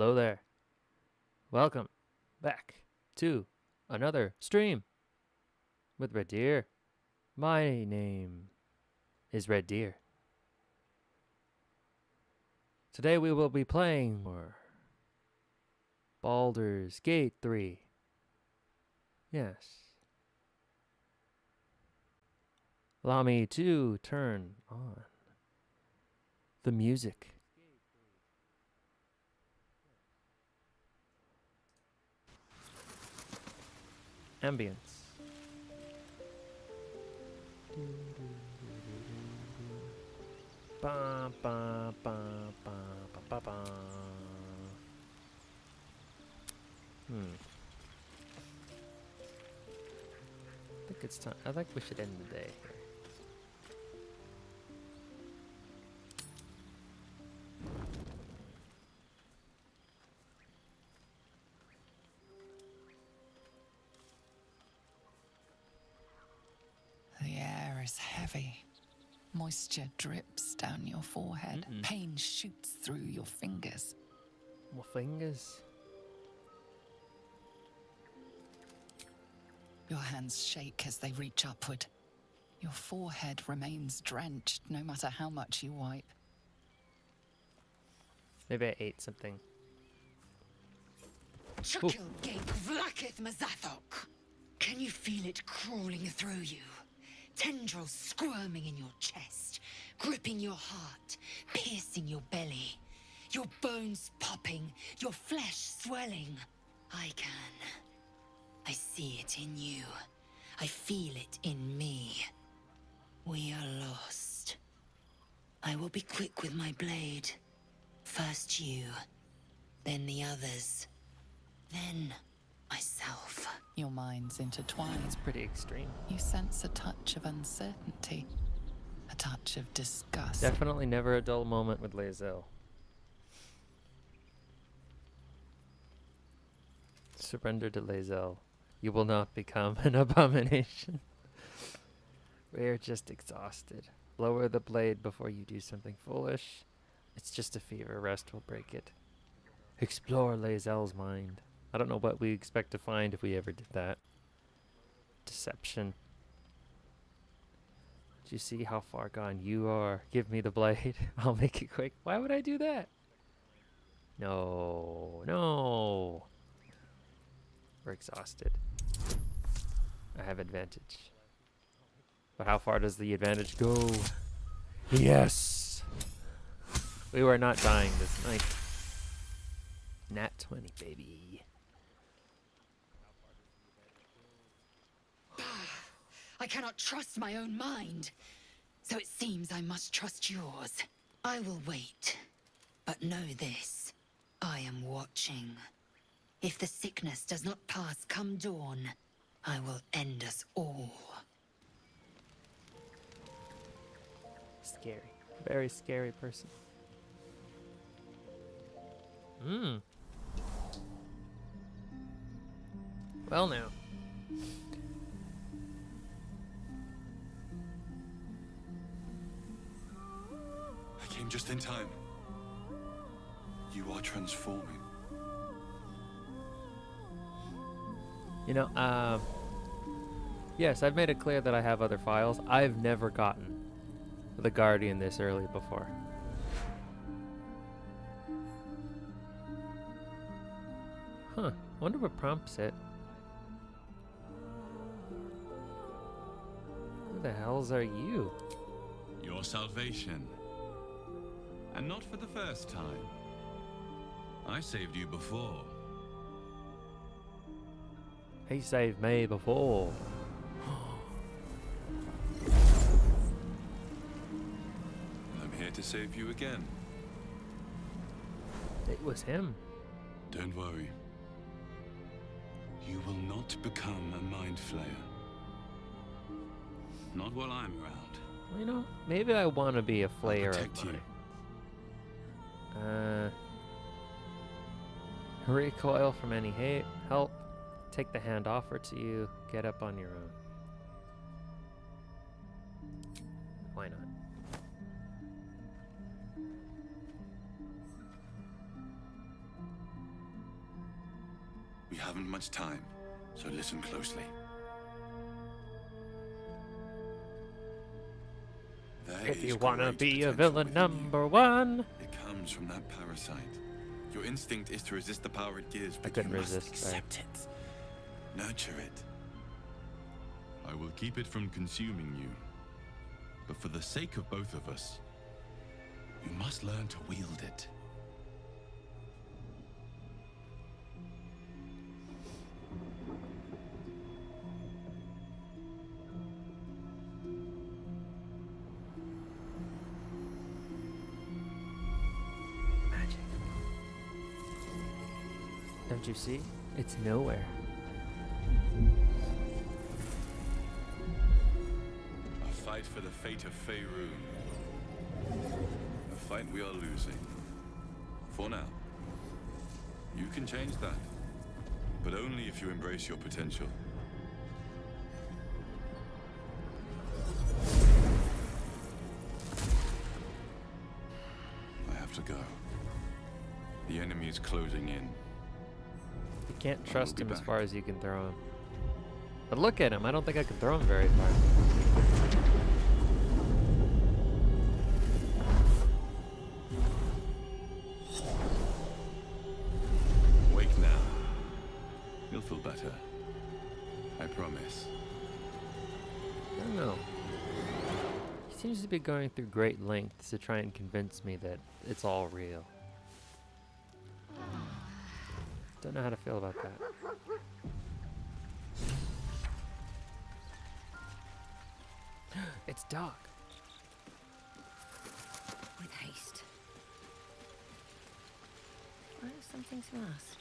Hello there. Welcome back to another stream with Red Deer. My name is Red Deer. Today we will be playing more Baldur's Gate 3. Yes. Allow me to turn on the music. Ambience. Ba, ba, ba, ba, ba, ba, ba. I think it's time. I think we should end the day here. The air is heavy. Moisture drips down your forehead. Pain shoots through your fingers. My fingers. Your hands shake as they reach upward. Your forehead remains drenched no matter how much you wipe. Maybe I ate something. Chukil-gate vlakith mazathok. Can you feel it crawling through you? Tendrils squirming in your chest, gripping your heart, piercing your belly. Your bones popping, your flesh swelling. I can. I see it in you. I feel it in me. We are lost. I will be quick with my blade. First you, then the others, then myself. Your minds intertwine. It's pretty extreme. You sense a touch of uncertainty, a touch of disgust. Definitely never a dull moment with Lae'zel. Surrender to Lae'zel. You will not become an abomination. We're just exhausted. Lower the blade before you do something foolish. It's just a fever. Rest will break it. Explore Lae'zel's mind. I don't know what we expect to find if we ever did that. Deception. Do you see how far gone you are? Give me the blade. I'll make it quick. Why would I do that? No. No. We're exhausted. I have advantage. But how far does the advantage go? Yes! We were not dying this night. Nat 20, baby. I cannot trust my own mind. So it seems I must trust yours. I will wait. But know this. I am watching. If the sickness does not pass come dawn, I will end us all. Scary. Very scary person. Well now. I came just in time. You are transforming. You know, yes, I've made it clear that I have other files. I've never gotten the Guardian this early before. Huh. Wonder what prompts it. Who the hells are you? Your salvation. And not for the first time. I saved you before. He saved me before. I'm here to save you again. It was him. Don't worry. You will not become a mind flayer. Not while I'm around. You know, maybe I want to be a flayer of protect you. mine. Recoil from any hate. Help. Take the hand offer to you. Get up on your own. Why not? haven't much time, so listen closely. There If you is wanna great be a potential villain within you. number one. It comes from that parasite. Your instinct is to resist the power it gives, but couldn't you must resist, sorry. accept it. Nurture it. I will keep it from consuming you. But for the sake of both of us, you must learn to wield it. Magic. Don't you see? It's nowhere. A fight for the fate of Faerun. A fight we are losing. For now. You can change that. But only if you embrace your potential. I have to go. The enemy is closing in. You can't will trust be him as back. far as you can throw him. But look at him. I don't think I can throw him very far. Wake now. You'll feel better. I promise. I don't know. He seems to be going through great lengths to try and convince me that it's all real. Don't know how to feel about that. It's Doc. With haste. I have something to ask.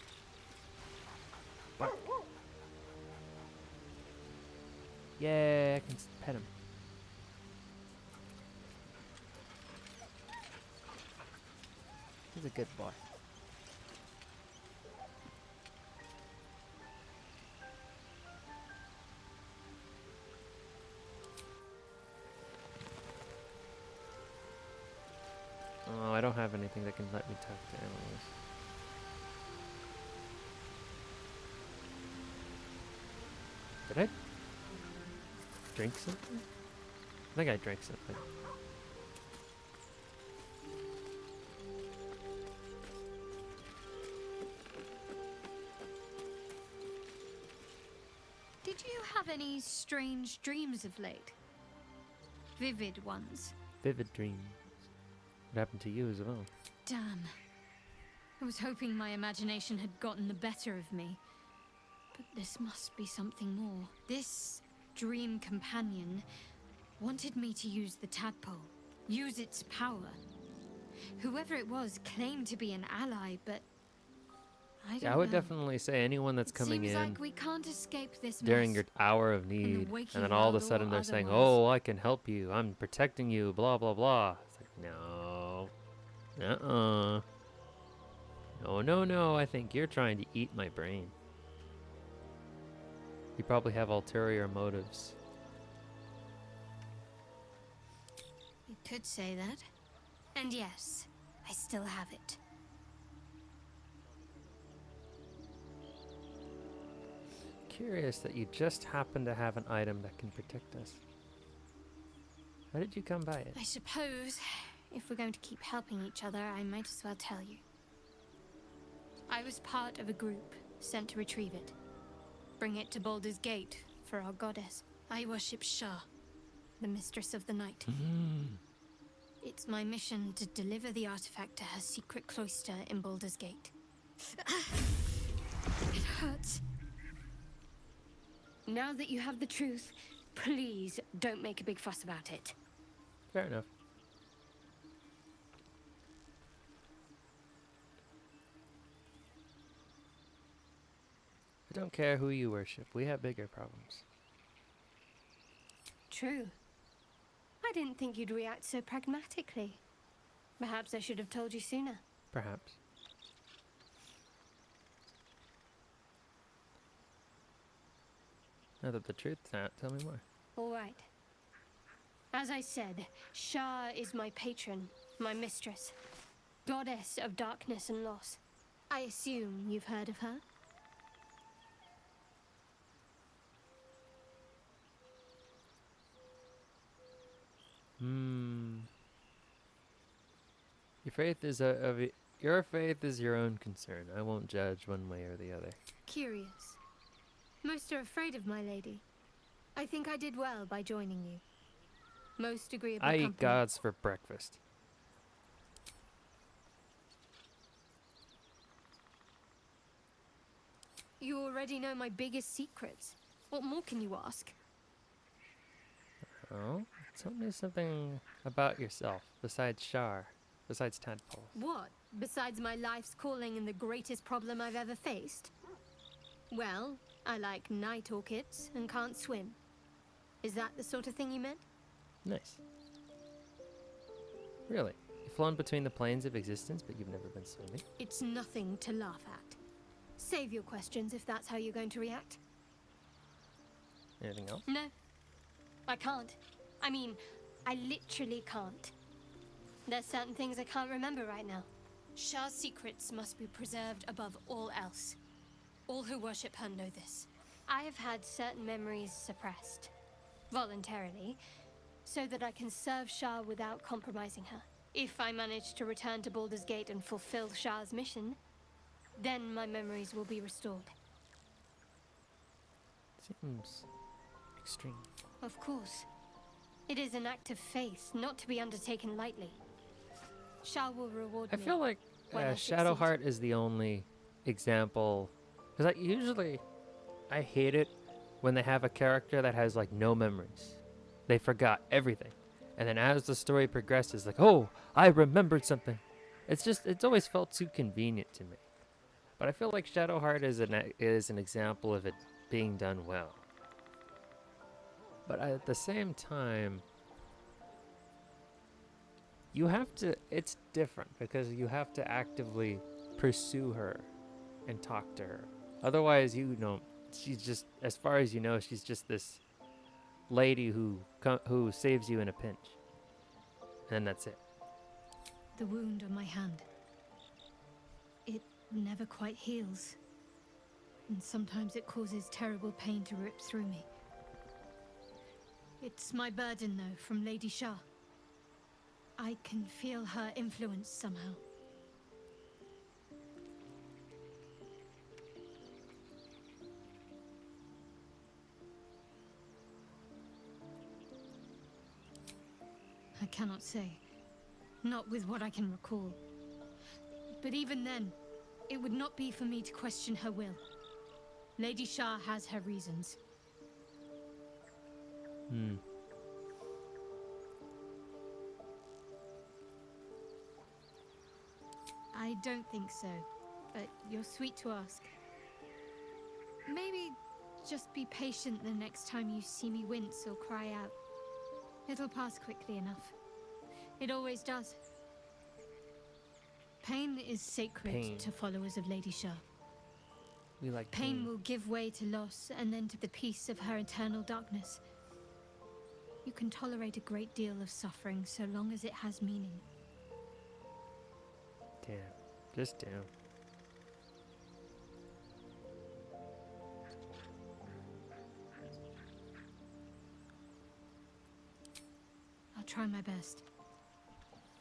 Yay, I can pet him. He's a good boy. Oh, I don't have anything that can let me talk to animals. Did I drink something? I think I drank something. Did you have any strange dreams of late? Vivid ones? Vivid dreams. What happened to you as well? Damn. I was hoping my imagination had gotten the better of me. But this must be something more. This dream companion wanted me to use the tadpole, use its power. Whoever it was claimed to be an ally, but I don't Yeah, I would know. definitely say anyone that's coming Seems in like we can't escape this during mess. your hour of the need, waking and then all of a world or sudden they're saying, otherwise. "Oh, I can help you. I'm protecting you." Blah blah blah. It's like, no, no. I think you're trying to eat my brain. You probably have ulterior motives. You could say that. And yes, I still have it. Curious that you just happen to have an item that can protect us. How did you come by it? I suppose, if we're going to keep helping each other, I might as well tell you. I was part of a group sent to retrieve it. Bring it to Baldur's Gate for our goddess. I worship Shah, the mistress of the night. It's my mission to deliver the artifact to her secret cloister in Baldur's Gate. It hurts. Now that you have the truth, please don't make a big fuss about it. Fair enough. I don't care who you worship. We have bigger problems. True. I didn't think you'd react so pragmatically. Perhaps I should have told you sooner. Perhaps. Now that the truth's out, tell me more. All right. As I said, Shah is my patron, my mistress, goddess of darkness and loss. I assume you've heard of her? Your faith is your own concern. I won't judge one way or the other. Curious. Most are afraid of my lady. I think I did well by joining you. Most agreeable I company. eat gods for breakfast. You already know my biggest secrets. What more can you ask? Oh, tell me something about yourself besides Shar, besides tadpoles. What? Besides my life's calling and the greatest problem I've ever faced? Well, I like night orchids and can't swim. Is that the sort of thing you meant? Nice. Really? You've flown between the planes of existence, but you've never been swimming? It's nothing to laugh at. Save your questions if that's how you're going to react. Anything else? No, I can't. I mean, I literally can't. There's certain things I can't remember right now. Shah's secrets must be preserved above all else. All who worship her know this. I have had certain memories suppressed, voluntarily, so that I can serve Shah without compromising her. If I manage to return to Baldur's Gate and fulfill Shah's mission, then my memories will be restored. Seems extreme. Of course. It is an act of faith, not to be undertaken lightly. Shah will reward I me. feel like when I Shadowheart is the only example, because I hate it when they have a character that has like no memories. They forgot everything, and then as the story progresses, like, oh, I remembered something. It's always felt too convenient to me. But I feel like Shadowheart is an example of it being done well. But at the same time, it's different because you have to actively pursue her and talk to her. Otherwise, she's just, as far as you know, she's just this lady who saves you in a pinch. And that's it. The wound on my hand. It never quite heals. And sometimes it causes terrible pain to rip through me. It's my burden, though, from Lady Shah. I can feel her influence somehow. I cannot say. Not with what I can recall. But even then, it would not be for me to question her will. Lady Shah has her reasons. I don't think so, but you're sweet to ask. Maybe just be patient the next time you see me wince or cry out. It'll pass quickly enough. It always does. Pain is sacred Pain. to followers of Lady Shah. We like Pain will give way to loss and then to the peace of her eternal darkness. You can tolerate a great deal of suffering so long as it has meaning. Damn. Just damn. I'll try my best.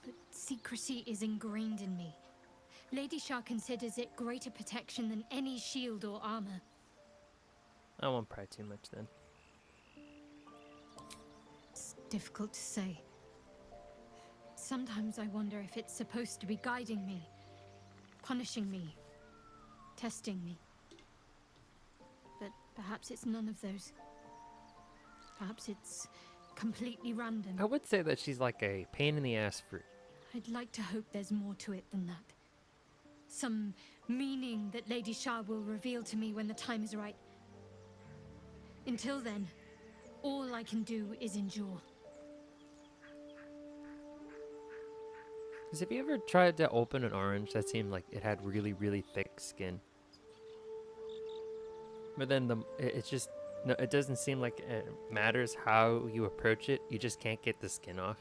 But secrecy is ingrained in me. Lady Shah considers it greater protection than any shield or armor. I won't pry too much then. It's difficult to say. Sometimes I wonder if it's supposed to be guiding me, punishing me, testing me. But perhaps it's none of those. Perhaps it's completely random. I would say that she's like a pain in the ass fruit. I'd like to hope there's more to it than that. Some meaning that Lady Shah will reveal to me when the time is right. Until then, all I can do is endure. Because have you ever tried to open an orange that seemed like it had really, really thick skin? But then it doesn't seem like it matters how you approach it. You just can't get the skin off.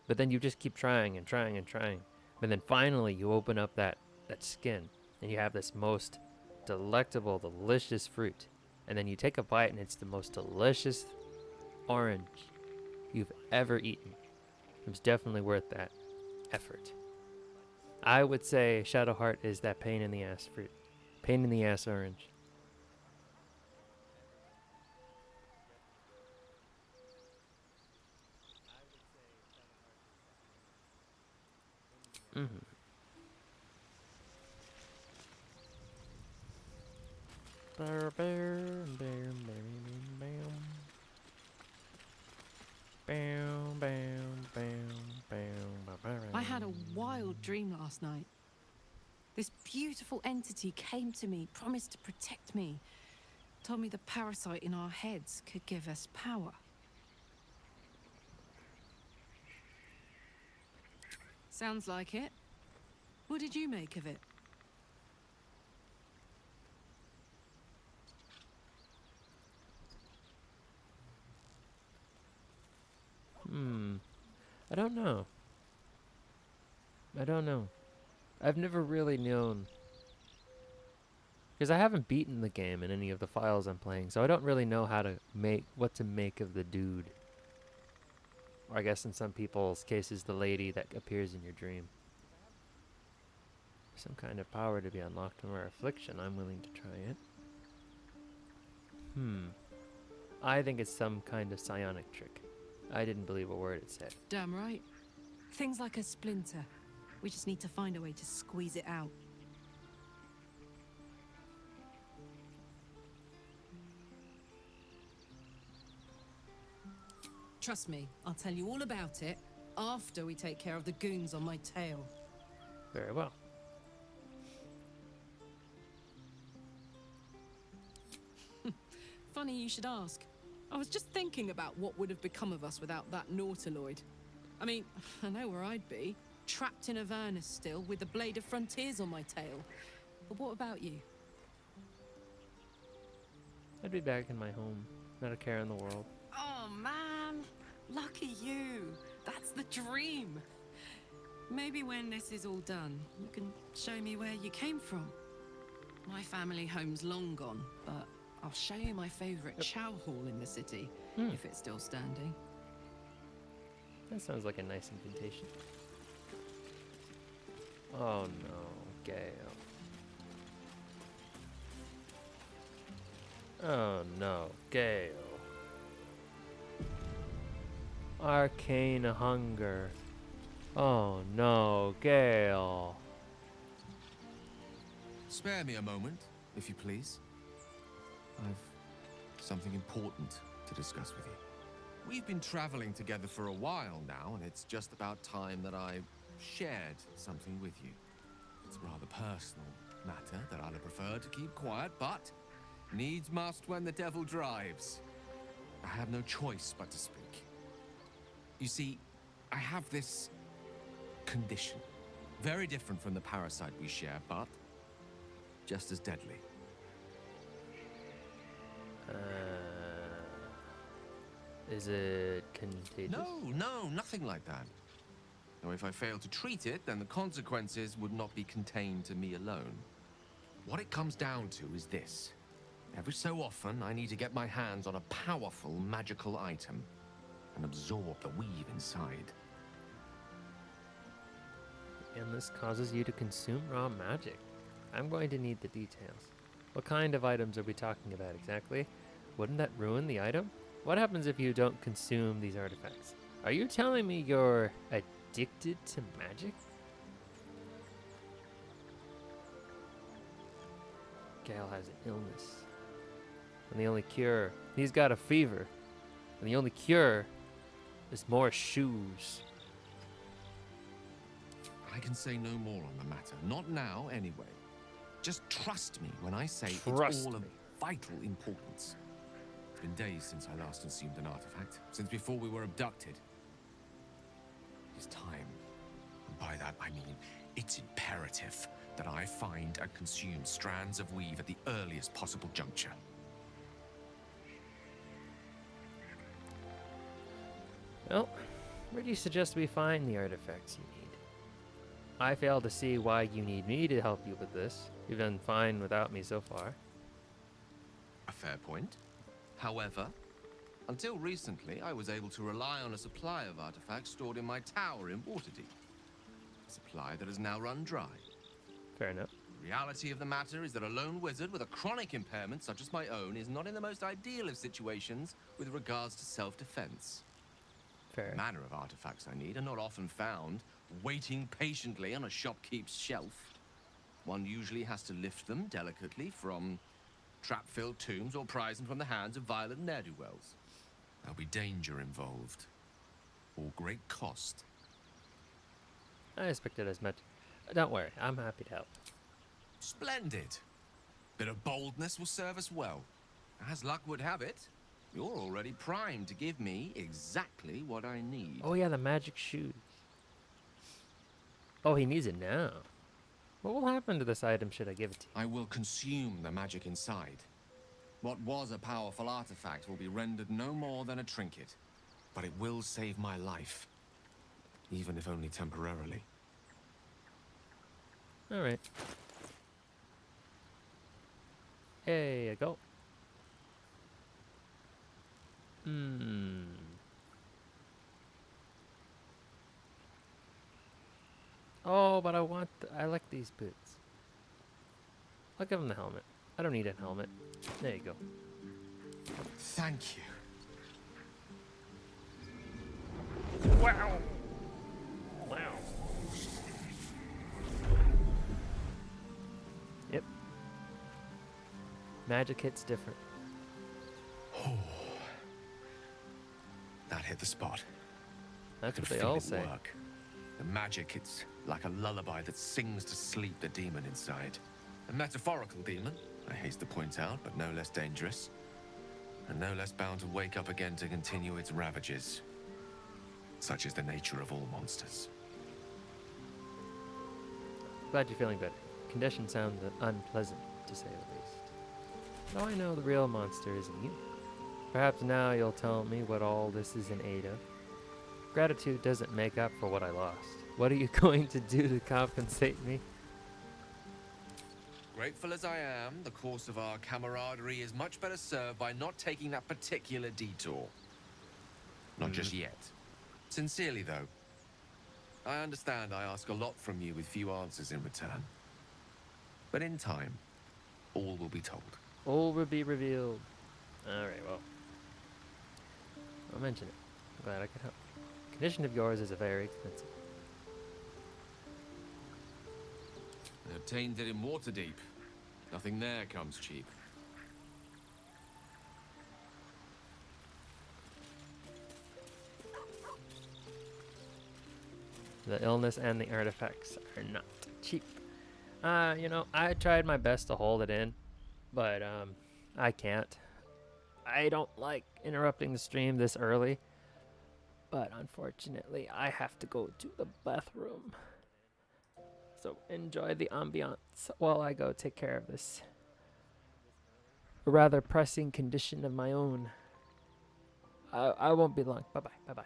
But then you just keep trying and trying and trying. But then finally you open up that skin and you have this most delectable, delicious fruit. And then you take a bite and it's the most delicious orange you've ever eaten. It was definitely worth that effort. I would say Shadowheart is that pain in the ass fruit. Pain in the ass orange. Mm-hmm. I had a wild dream last night. This beautiful entity came to me, promised to protect me, told me the parasite in our heads could give us power. Sounds like it. What did you make of it? I don't know. I've never really known. Because I haven't beaten the game in any of the files I'm playing, so I don't really know what to make of the dude. Or I guess in some people's cases, the lady that appears in your dream. Some kind of power to be unlocked from our affliction. I'm willing to try it. I think it's some kind of psionic trick. I didn't believe a word it said. Damn right. Things like a splinter. We just need to find a way to squeeze it out. Trust me, I'll tell you all about it after we take care of the goons on my tail. Very well. Funny you should ask. I was just thinking about what would have become of us without that Nautiloid. I mean, I know where I'd be. Trapped in Avernus still, with the Blade of Frontiers on my tail. But what about you? I'd be back in my home. Not a care in the world. Oh, man. Lucky you. That's the dream. Maybe when this is all done, you can show me where you came from. My family home's long gone, but I'll show you my favorite chow hall in the city, if it's still standing. That sounds like a nice invitation. Oh no, Gale. Oh no, Gale. Arcane hunger. Oh no, Gale. Spare me a moment, if you please. I've something important to discuss with you. We've been traveling together for a while now, and it's just about time that I shared something with you. It's a rather personal matter that I'd have preferred to keep quiet, but needs must when the devil drives. I have no choice but to speak. You see, I have this condition. Very different from the parasite we share, but just as deadly. Is it contagious? No, nothing like that. Now, if I fail to treat it, then the consequences would not be contained to me alone. What it comes down to is this. Every so often, I need to get my hands on a powerful magical item and absorb the weave inside. And this causes you to consume raw magic. I'm going to need the details. What kind of items are we talking about exactly? Wouldn't that ruin the item? What happens if you don't consume these artifacts? Are you telling me you're addicted to magic? Gale has an illness. And the only cure... He's got a fever. And the only cure is more shoes. I can say no more on the matter. Not now, anyway. Just trust me when I say Trust it's all of me. vital importance. It's been days since I last consumed an artifact. Since before we were abducted. It's time. And by that I mean, it's imperative that I find and consume strands of weave at the earliest possible juncture. Well, where do you suggest we find the artifacts you need? I fail to see why you need me to help you with this. You've done fine without me so far. A fair point. However, Until recently, I was able to rely on a supply of artifacts stored in my tower in Waterdeep. A supply that has now run dry. Fair enough. The reality of the matter is that a lone wizard with a chronic impairment such as my own is not in the most ideal of situations with regards to self-defense. Fair. The manner of artifacts I need are not often found waiting patiently on a shopkeep's shelf. One usually has to lift them delicately from trap-filled tombs or prise them from the hands of violent ne'er-do-wells. There'll be danger involved, or great cost. I expected as much. Don't worry, I'm happy to help. Splendid. Bit of boldness will serve us well. As luck would have it, you're already primed to give me exactly what I need. Oh yeah, the magic shoes. Oh, he needs it now. What will happen to this item should I give it to you? I will consume the magic inside. What was a powerful artifact will be rendered no more than a trinket. But it will save my life. Even if only temporarily. Alright. Here you go. Oh, but I like these boots. I'll give him the helmet. I don't need a helmet. There you go. Thank you. Wow. Wow. Yep. Magic hits different. That hit the spot. That's Could what they feel all it say. work. The magic, it's like a lullaby that sings to sleep the demon inside. A metaphorical demon, I haste to point out, but no less dangerous. And no less bound to wake up again to continue its ravages. Such is the nature of all monsters. Glad you're feeling better. Condition sounds unpleasant, to say the least. Though I know the real monster isn't you. Perhaps now you'll tell me what all this is in aid of. Gratitude doesn't make up for what I lost. What are you going to do to compensate me? Grateful as I am, the course of our camaraderie is much better served by not taking that particular detour. Not just yet. Sincerely, though. I understand I ask a lot from you with few answers in return. But in time, all will be told. All will be revealed. Alright, well. I'll mention it. I'm glad I could help. Condition of yours is a very expensive. I obtained it in Waterdeep. Nothing there comes cheap. The illness and the artifacts are not cheap. You know, I tried my best to hold it in, but I can't. I don't like interrupting the stream this early, but unfortunately I have to go to the bathroom. So enjoy the ambiance while I go take care of this rather pressing condition of my own. I won't be long. Bye-bye. Bye-bye.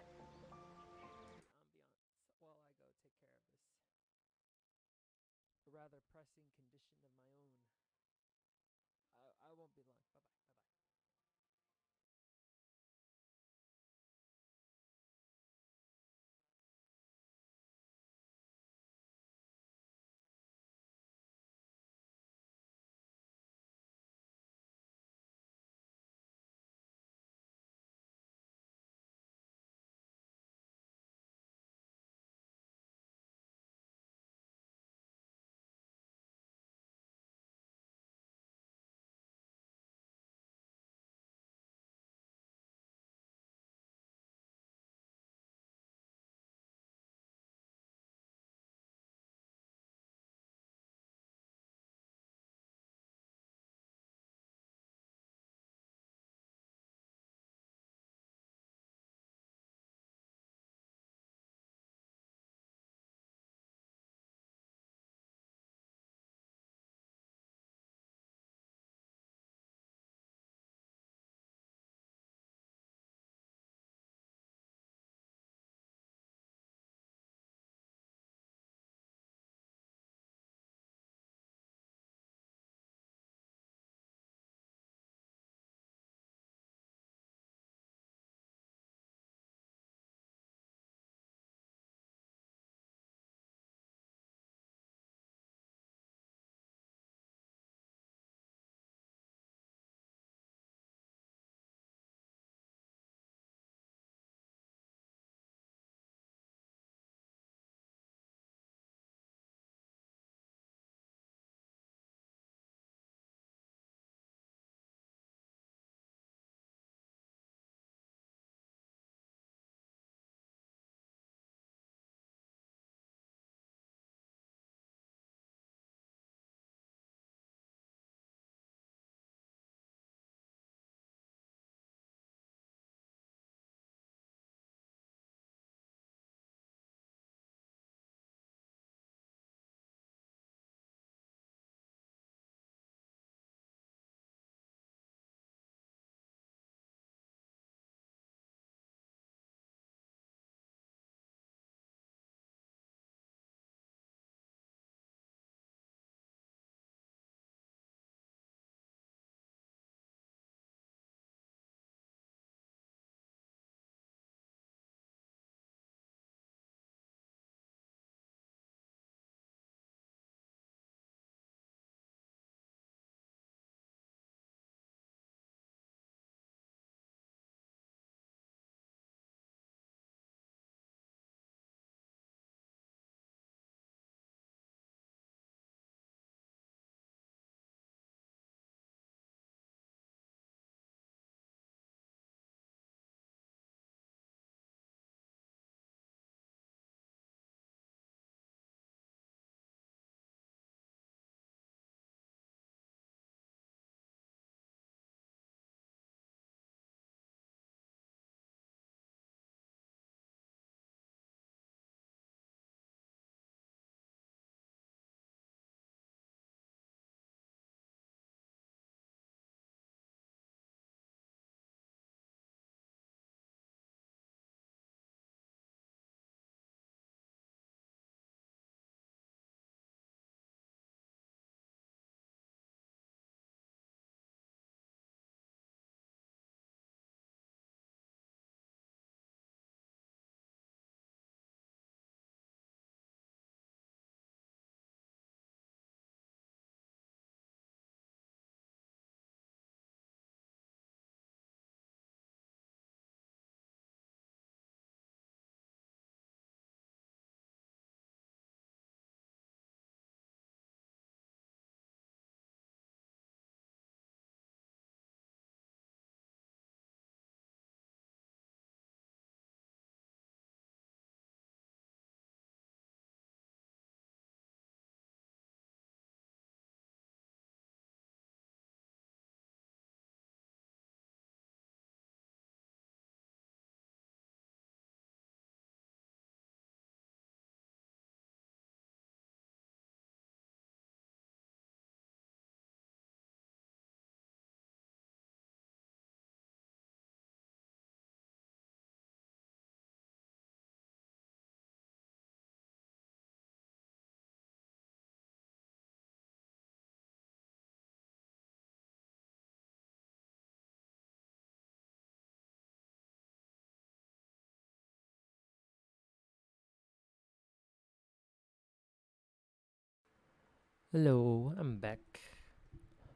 Hello, I'm back.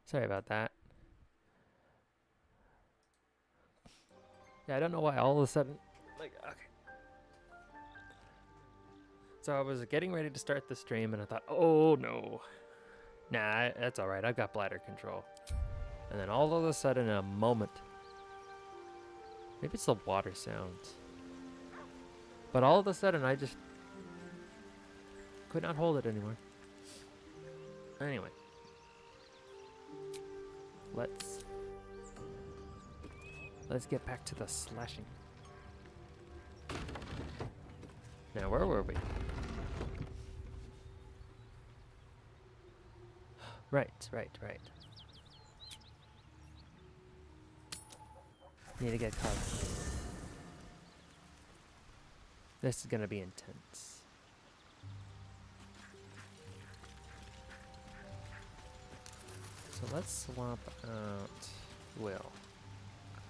Sorry about that. Yeah, I don't know why all of a sudden, like, okay. So I was getting ready to start the stream and I thought, oh no. Nah, that's alright, I've got bladder control. And then all of a sudden, in a moment, maybe it's the water sounds, but all of a sudden I just could not hold it anymore. Anyway. Let's get back to the slashing. Now, where were we? Right. Need to get caught. This is gonna be intense. So let's swap out Will.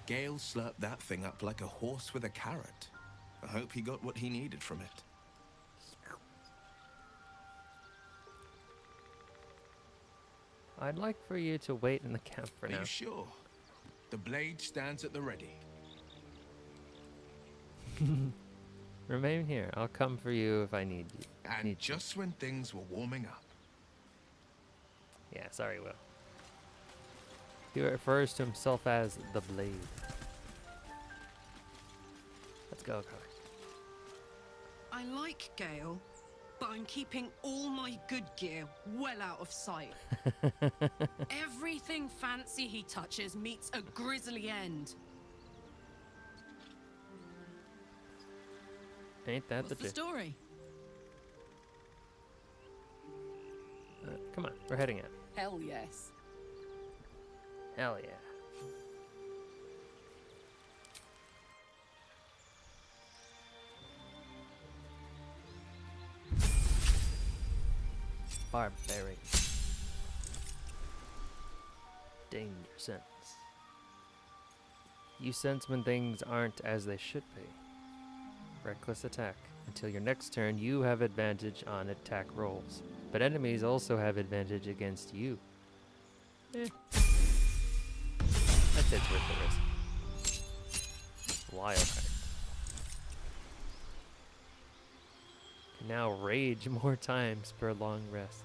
Gale slurped that thing up like a horse with a carrot. I hope he got what he needed from it. I'd like for you to wait in the camp for Are now. you sure? The blade stands at the ready. Remain here. I'll come for you if I need you. And just when things were warming up. Yeah, sorry, Will. He refers to himself as the Blade. Let's go, Carl. I like Gale, but I'm keeping all my good gear well out of sight. Everything fancy he touches meets a grisly end. Ain't that What's the story? Come on, we're heading out. Hell yes. Hell yeah. Barbarian. Danger sense. You sense when things aren't as they should be. Reckless attack. Until your next turn, you have advantage on attack rolls. But enemies also have advantage against you. I'd say it's worth the risk. Wild heart. Can now rage more times per long rest.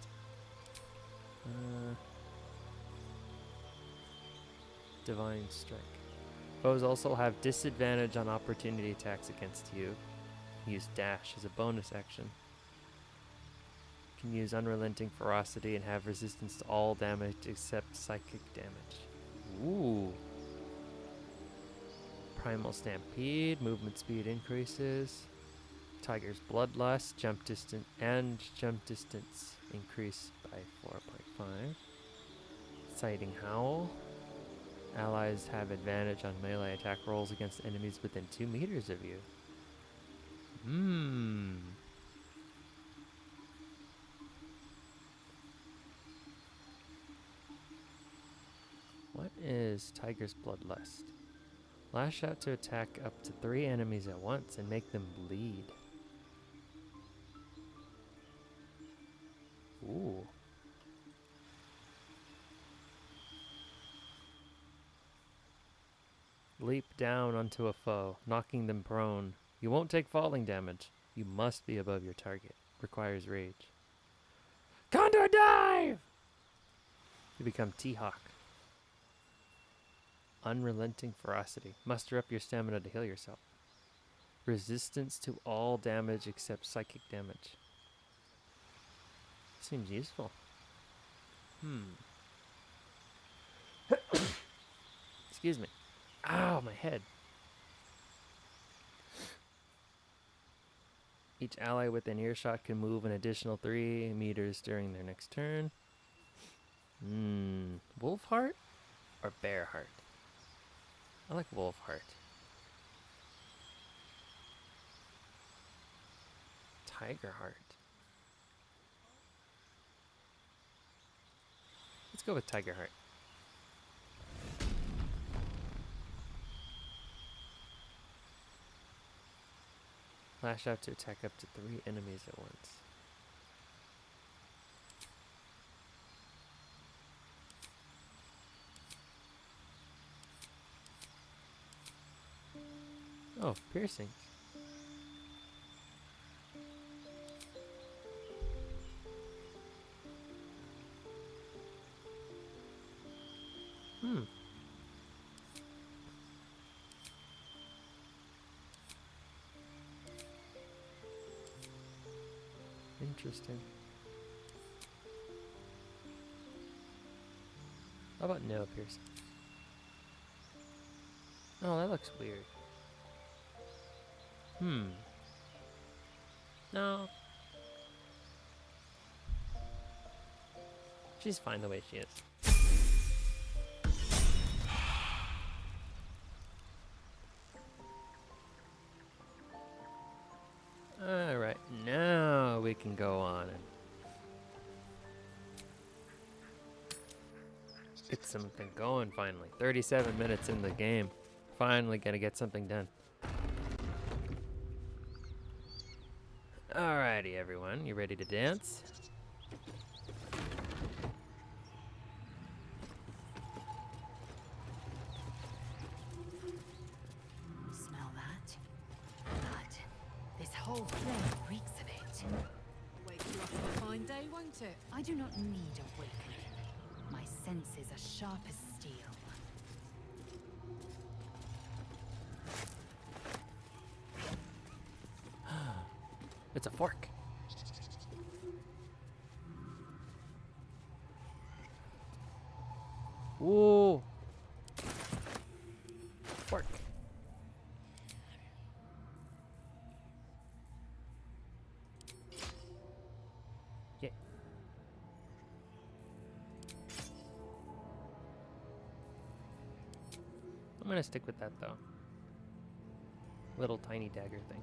Divine strike. Foes also have disadvantage on opportunity attacks against you. Use dash as a bonus action. Can use unrelenting ferocity and have resistance to all damage except psychic damage. Ooh. Primal Stampede, movement speed increases. Tiger's Bloodlust, jump distance increase by 4.5. Sighting Howl. Allies have advantage on melee attack rolls against enemies within 2 meters of you. What is Tiger's Bloodlust? Lash out to attack up to 3 enemies at once and make them bleed. Ooh. Leap down onto a foe, knocking them prone. You won't take falling damage. You must be above your target. Requires rage. Condor dive! You become T-Hawk. Unrelenting ferocity. Muster up your stamina to heal yourself. Resistance to all damage except psychic damage. Seems useful. Excuse me. Ow, my head. Each ally within earshot can move an additional 3 meters during their next turn. Wolf heart or bear heart? I like wolf heart. Tiger heart. Let's go with tiger heart. Lash out to attack up to 3 enemies at once. Oh, piercing. Hmm. Interesting. How about no piercing? Oh, that looks weird. No. She's fine the way she is. Alright, now we can go on and get something going finally. 37 minutes in the game. Finally gonna get something done. Alrighty, everyone. You ready to dance? Smell that? Blood. This whole place reeks of it. Wake you up on a fine day, won't it? I do not need awakening. My senses are sharp as steel. It's a fork. Ooh. Fork. Yeah. I'm gonna stick with that though. Little tiny dagger thing.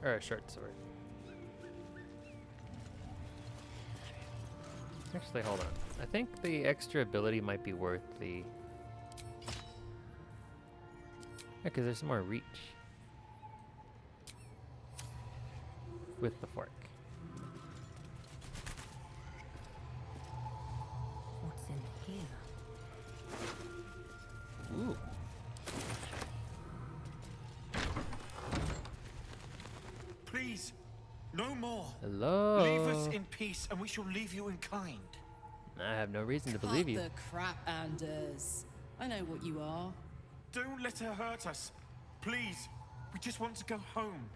Or a short sword. Actually, hold on. I think the extra ability might be worth the... Yeah, because there's more reach. With the fork. What's in here? Ooh. Please, no more. Hello. Leave us in peace, and we shall leave you in kind. I have no reason to believe Cut you. the crap, Anders. I know what you are. Don't let her hurt us. Please, we just want to go home.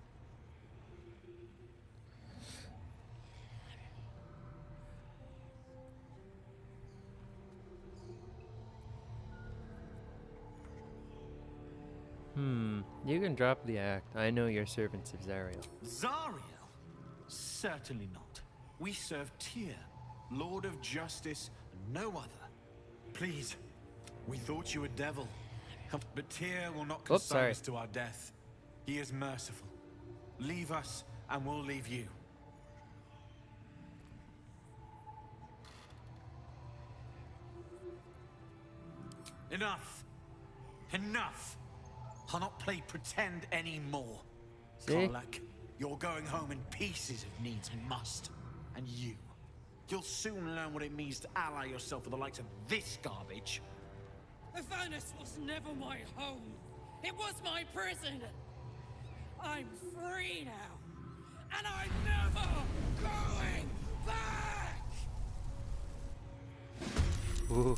You can drop the act. I know your servants of Zariel. Zariel? Certainly not. We serve Deere, Lord of Justice, and no other. Please, we thought you a devil. But Deere will not Oops, consign sorry. us to our death. He is merciful. Leave us, and we'll leave you. Enough! Enough! I'll not play pretend anymore. See? Karlak, you're going home in pieces if needs must. And you'll soon learn what it means to ally yourself with the likes of this garbage. Avernus was never my home. It was my prison. I'm free now. And I'm never going back! Ooh.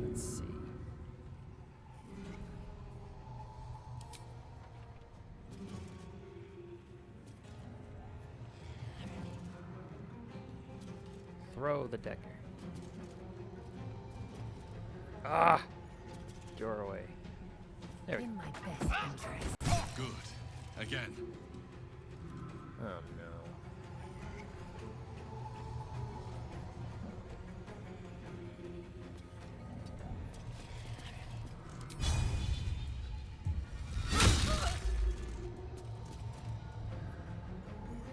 Let's see. Throw the decker. Ah! Doorway. There we go. In my best interest. Good. Again. Oh no.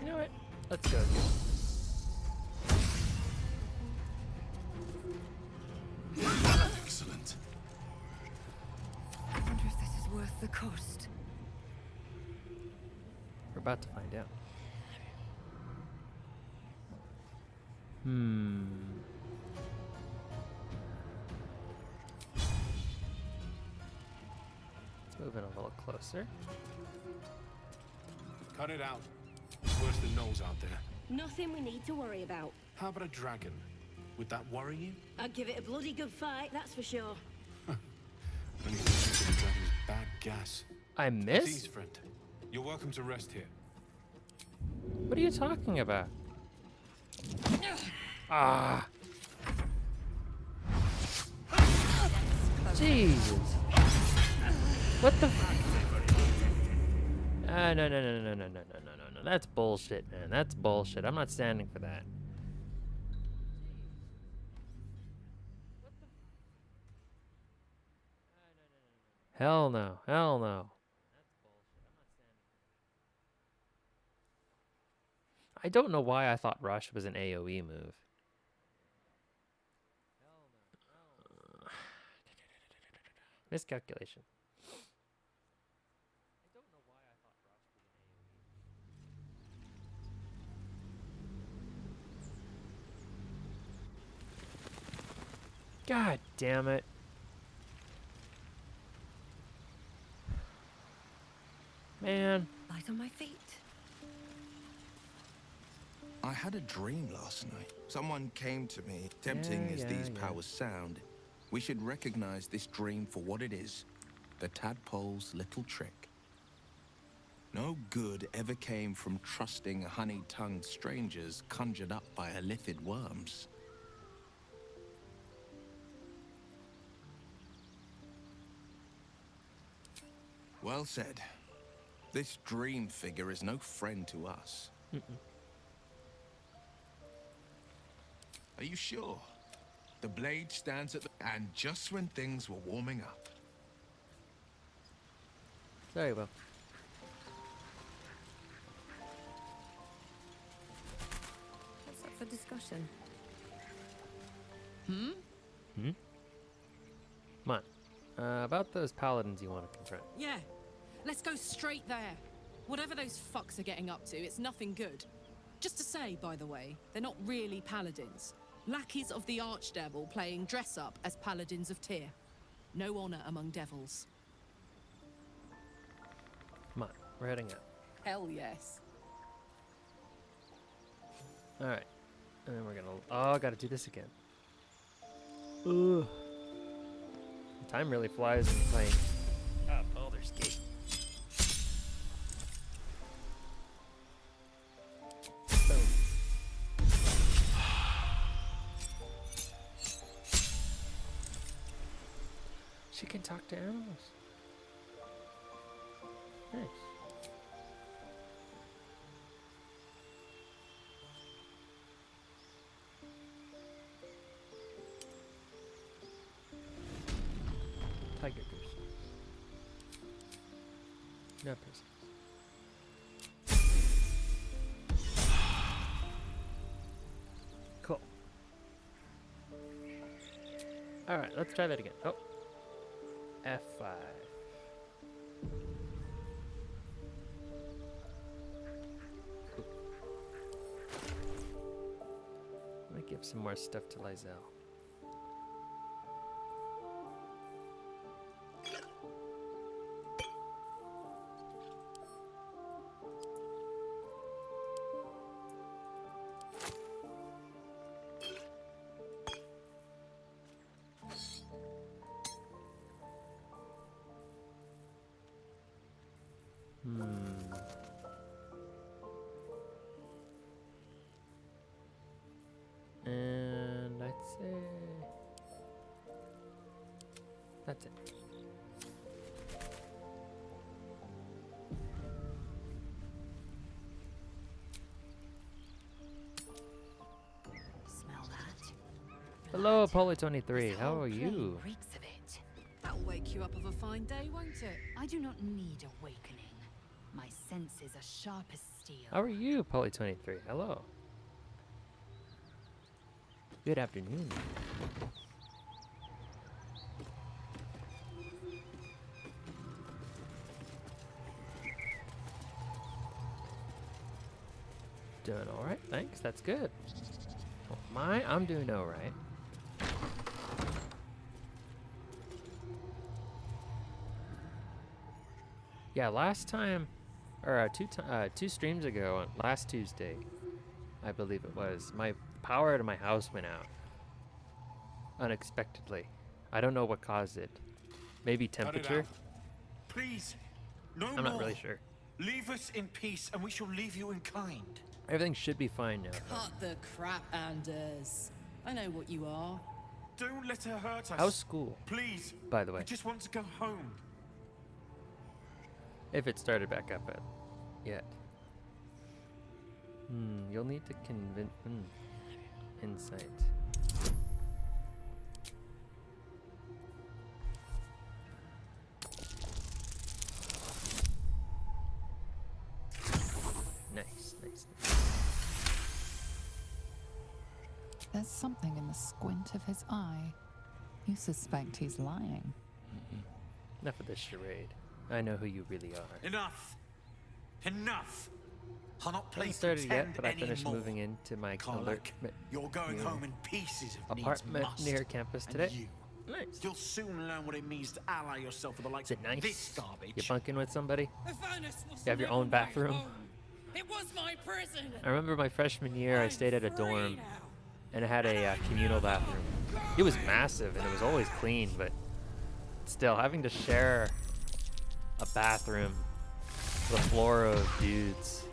You know what? Let's go. Excellent. I wonder if this is worth the cost. about to find out. Let's move in a little closer. Cut it out. It's worse than Knowles out there. Nothing we need to worry about. How about a dragon? Would that worry you? I'd give it a bloody good fight, that's for sure. Only thinking the dragon's bad gas. I Please, missed? friend. You're welcome to rest here. What are you talking about? Ah. Jesus. What the no, no, no, no, no, no, no, no, no. That's bullshit, man. That's bullshit. I'm not standing for that. Hell no. Hell no. I don't know why I thought Rush was an AoE move. Miscalculation. God damn it. Man. Light on my feet. I had a dream last night. Someone came to me, tempting as these powers sound. We should recognize this dream for what it is. The tadpole's little trick. No good ever came from trusting honey-tongued strangers conjured up by illithid worms. Well said. This dream figure is no friend to us. Are you sure? The blade stands at the... And just when things were warming up. Very well. What's up for discussion? Come on. About those paladins you want to confront. Yeah, let's go straight there. Whatever those fucks are getting up to, it's nothing good. Just to say, by the way, they're not really paladins. Lackeys of the Archdevil playing dress-up as paladins of Tyr. No honor among devils. Come on, we're heading out. Hell yes. Alright. And then we're gonna... Oh, gotta do this again. Ugh. Time really flies when you're playing Baldur's Gate. Boom. She can talk to animals. Nice. Tiger goose. No person. Cool. Alright, let's try that again. Oh. F5. Let me give some more stuff to Lizelle. And I'd say that's it. Smell that? Hello, Poly23. How are This whole you? plain reeks of it. That'll wake you up of a fine day, won't it? I do not need awakening. My senses are sharp as steel. How are you, Poly23? Hello. Good afternoon. Doing all right, thanks. That's good. Well, I'm doing all right. Yeah, last time, or two streams ago, last Tuesday, I believe it was, my power to my house went out unexpectedly. I don't know what caused it. Maybe Cut it temperature. out. Please, no I'm not really sure. Leave us in peace, and we shall leave you in kind. Everything should be fine now. Cut the crap, Anders. I know what you are. Don't let her hurt us. How's school, Please. by the way? I just want to go home. If it started back up yet. You'll need to convince. Insight. Nice. There's something in the squint of his eye. You suspect he's lying. Enough of this charade. I know who you really are. Enough. Enough. I'll not play Haven't started yet, pretend but I finished anymore. moving into my Karlach, you're going home in pieces of apartment needs must. near campus And today. you, Nice. you'll soon learn what it means to ally yourself with the likes Is it of nice? this garbage. You bunking with somebody? Avernus was You have your never own my bathroom? home. It was my prison. I remember my freshman year, I I'm stayed at a free dorm, now. and it had a communal bathroom. It was massive, and it was always clean, but still, having to share a bathroom with a floor of dudes.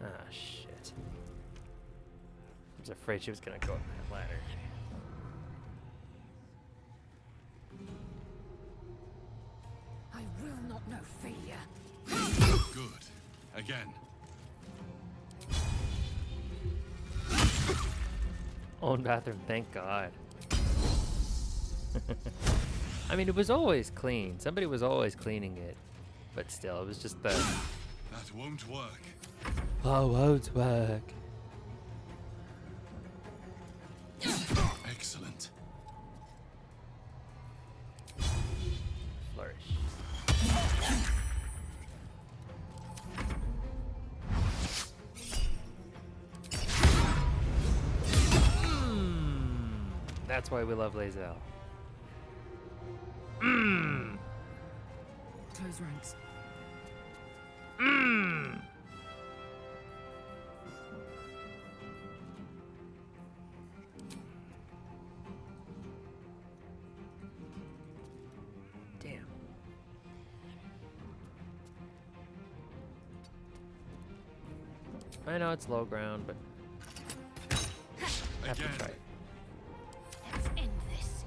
Ah, shit. I was afraid she was gonna go up that ladder. I will not know failure. Good. Again. Own bathroom, thank God. I mean, it was always clean. Somebody was always cleaning it. But still, it was just the... That won't work. Oh, won't work. Excellent. Flourish. That's why we love Lae'zel. Close ranks. Damn. I know it's low ground, but I have to Again. try it. Let's end this.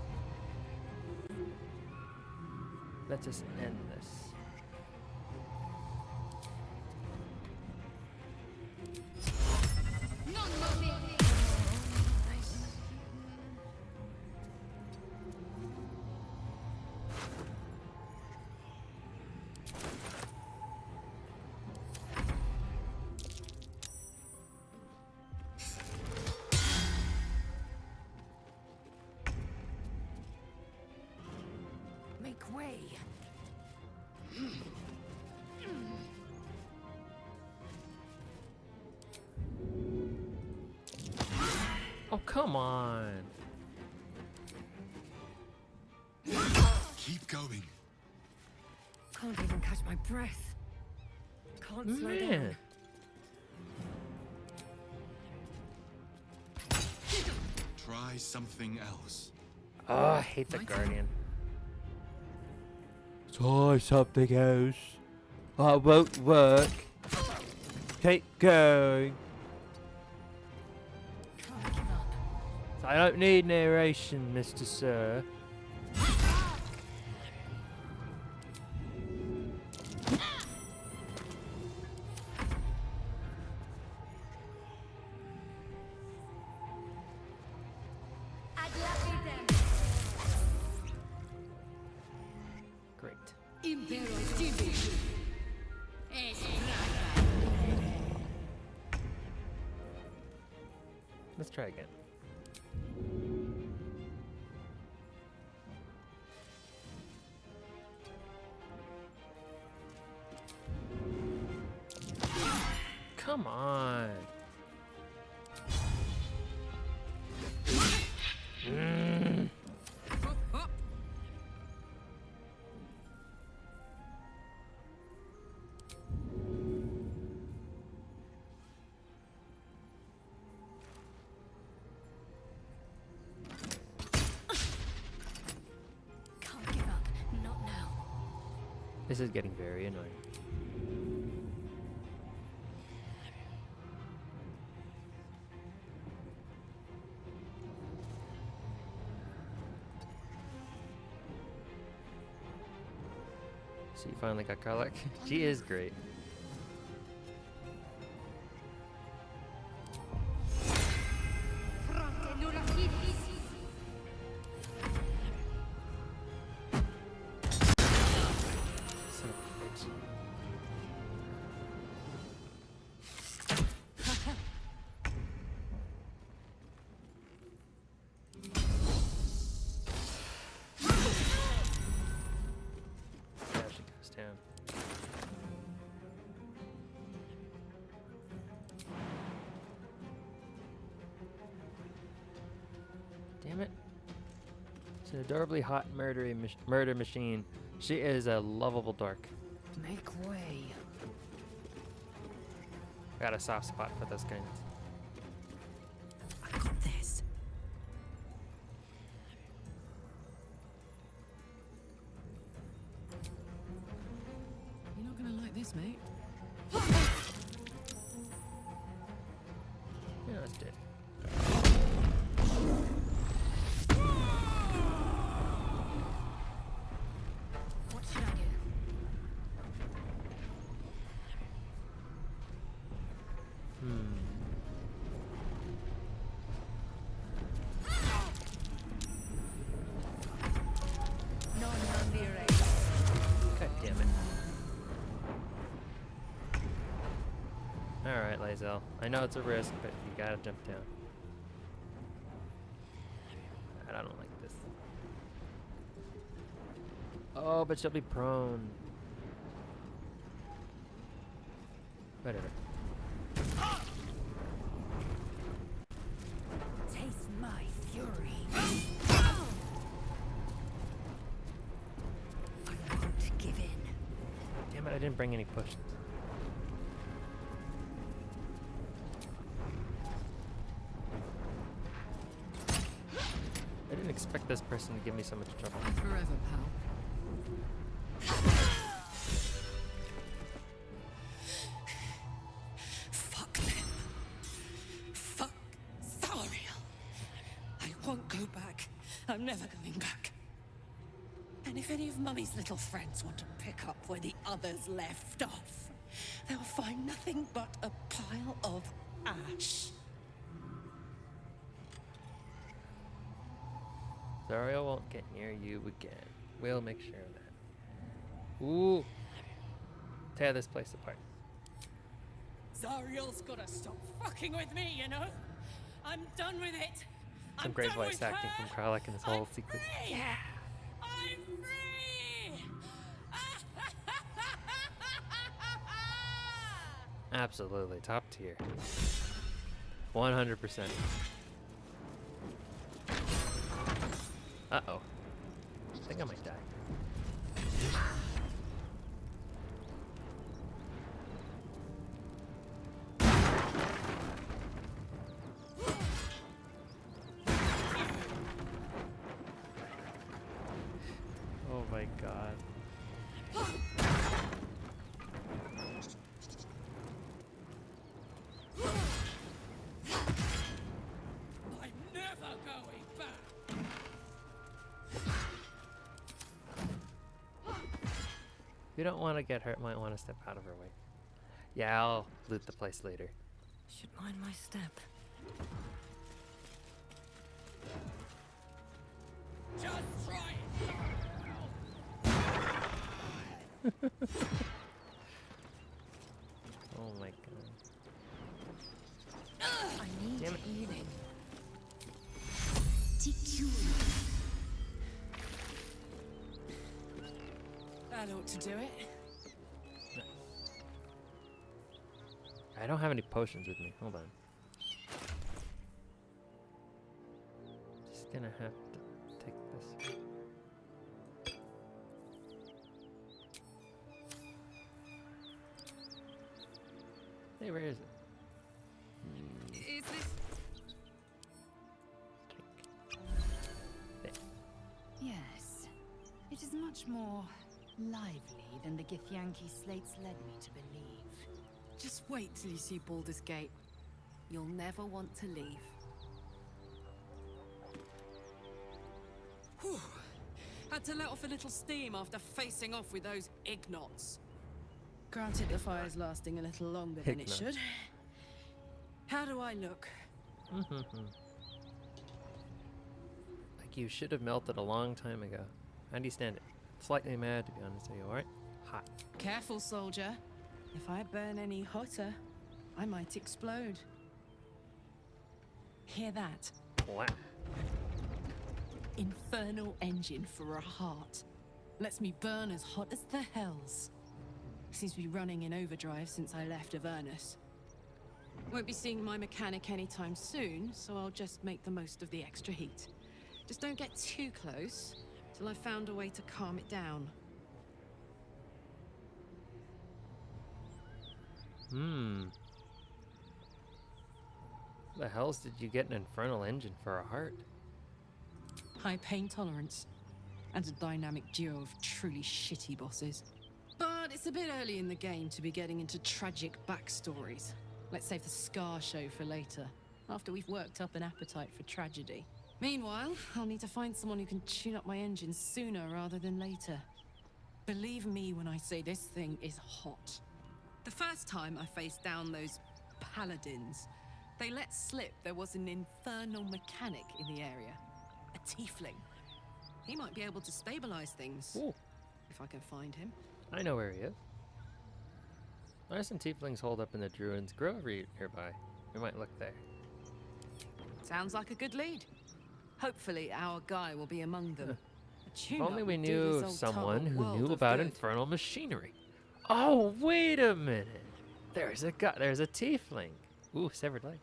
Let's just end this. Make way. Oh, come on. Keep going. Can't even catch my breath. Can't slow down. Man. Try something else. Oh, I hate the My Guardian. Try something else. That won't work. Keep going. Can't give up. I don't need narration, Mr. Sir. Great. Let's try again. Come on. Mm. Can't give up. Not now. This is getting very annoying. So you finally got Karlak? She is great. Son of a bitch. Yeah, she goes down. Damn it. It's an adorably hot murder machine. She is a lovable dork. Make way. Got a soft spot for those kinds. I got this. You're not gonna like this, mate. Yeah, that's dead. What should I do? God damn it. Alright, Lae'zel. I know it's a risk, but you gotta jump down. I don't like this. Oh, but she'll be prone. Whatever. Taste my fury. I won't give in. Damn it, I didn't bring any potions. I didn't expect this person to give me so much trouble. Forever, pal. Fuck them. Fuck Zariel. I won't go back. I'm never going back. And if any of Mummy's little friends want to pick up where the others left off, they'll find nothing but a pile of ash. Zariel won't get near you again. We'll make sure of that. Ooh. Tear this place apart. Zariel's gotta stop fucking with me, you know? I'm done with it. Some great voice acting from Karlak in this whole sequence. Yeah. I'm free! Absolutely, top tier. 100%. Uh-oh. I think I might die. Oh my god. I'm never going back. If you don't want to get hurt, might want to step out of her way. Yeah, I'll loot the place later. Should mind my step. Just try Oh my god. I need Damn it. healing. That ought to do it. I don't have any potions with me. Hold on. Just gonna have to take this. Hey, where is it? Is this... There. Yes. It is much more lively than the Githyanki slates led me to believe. Just wait till you see Baldur's Gate. You'll never want to leave. Whew. Had to let off a little steam after facing off with those ignots. Granted, the fire's lasting a little longer than it should. How do I look? Like you should have melted a long time ago. How do you stand it? Slightly mad, to be honest. Are you alright? Hot. Careful, soldier. If I burn any hotter, I might explode. Hear that? What? Infernal engine for a heart. Lets me burn as hot as the hells. Seems to be running in overdrive since I left Avernus. Won't be seeing my mechanic anytime soon, so I'll just make the most of the extra heat. Just don't get too close till I've found a way to calm it down. The hells did you get an infernal engine for a heart? High pain tolerance, and a dynamic duo of truly shitty bosses. But it's a bit early in the game to be getting into tragic backstories. Let's save the Scar show for later, after we've worked up an appetite for tragedy. Meanwhile, I'll need to find someone who can tune up my engine sooner rather than later. Believe me when I say this thing is hot. The first time I faced down those paladins, they let slip there was an infernal mechanic in the area. A tiefling. He might be able to stabilize things. Ooh. If I can find him. I know where he is. There's some tieflings holed up in the Druid's Grove nearby. We might look there. Sounds like a good lead. Hopefully our guy will be among them. If only we knew of someone who knew about infernal machinery. Oh, wait a minute. There's a guy. There's a tiefling. Ooh, severed leg.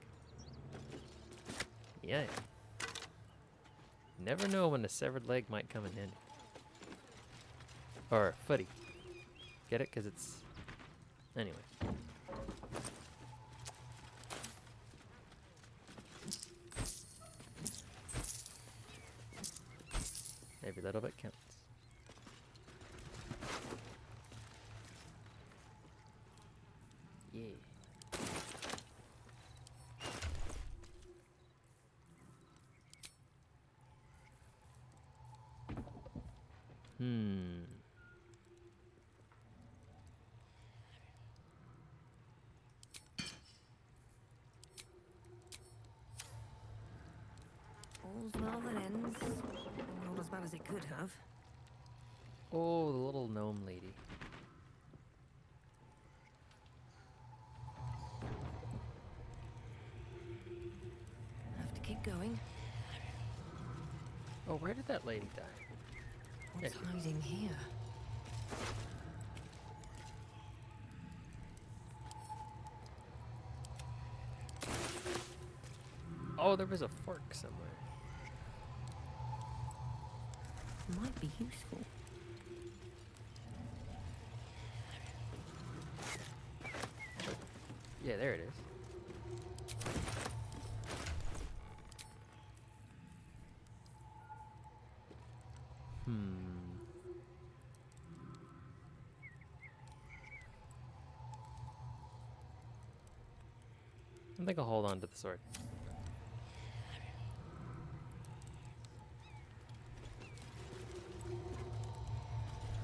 Yeah. Never know when a severed leg might come in handy. Or a footy. Get it? Because it's... Anyway. Every little bit counts. Yeah. All's well that ends. Not as bad as it could have. Oh, the little gnome lady. Have to keep going. Oh, where did that lady die? What's hiding here? Oh, there was a fork somewhere. Might be useful. Yeah, there it is. I think I'll hold on to the sword.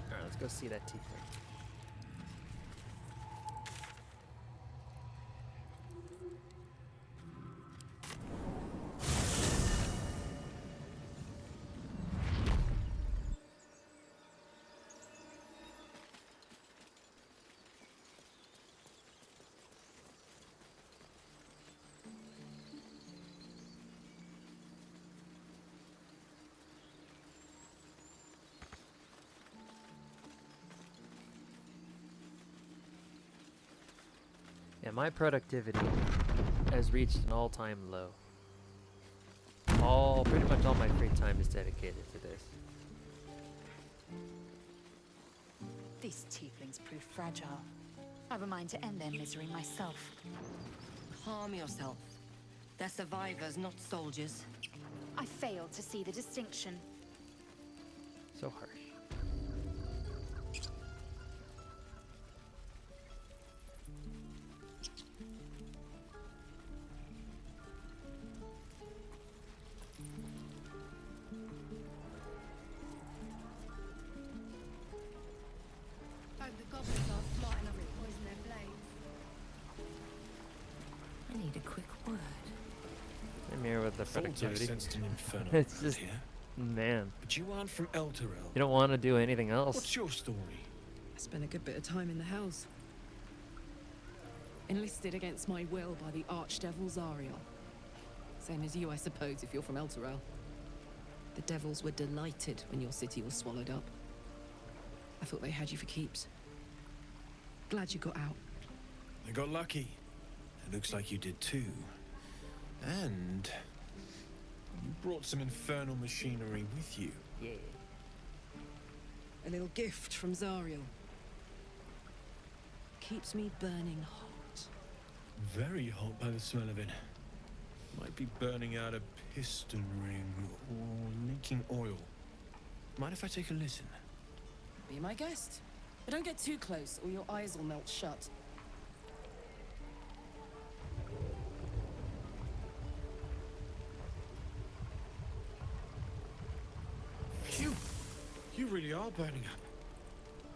Alright, let's go see that tiefling. Yeah, my productivity has reached an all-time low. Pretty much all my free time is dedicated to this. These tieflings prove fragile. I've a mind to end their misery myself. Harm yourself. They're survivors, not soldiers. I fail to see the distinction. So harsh. Hope the goblins aren't smart enough to poison their blades. I need a quick word. I'm here with the Thought I productivity. sensed an infernal It's wild just, here. man, But you aren't from Elturel. you don't want to do anything else. What's your story? I spent a good bit of time in the Hells. Enlisted against my will by the Archdevil Zariel. Same as you, I suppose, if you're from Elturel. The devils were delighted when your city was swallowed up. I thought they had you for keeps. Glad you got out. I got lucky. It looks like you did too. And you brought some infernal machinery with you. Yeah. A little gift from Zariel. Keeps me burning hot. Very hot by the smell of it. Might be burning out a piston ring or leaking oil. Mind if I take a listen? Be my guest. But don't get too close or your eyes will melt shut. Phew! You really are burning up.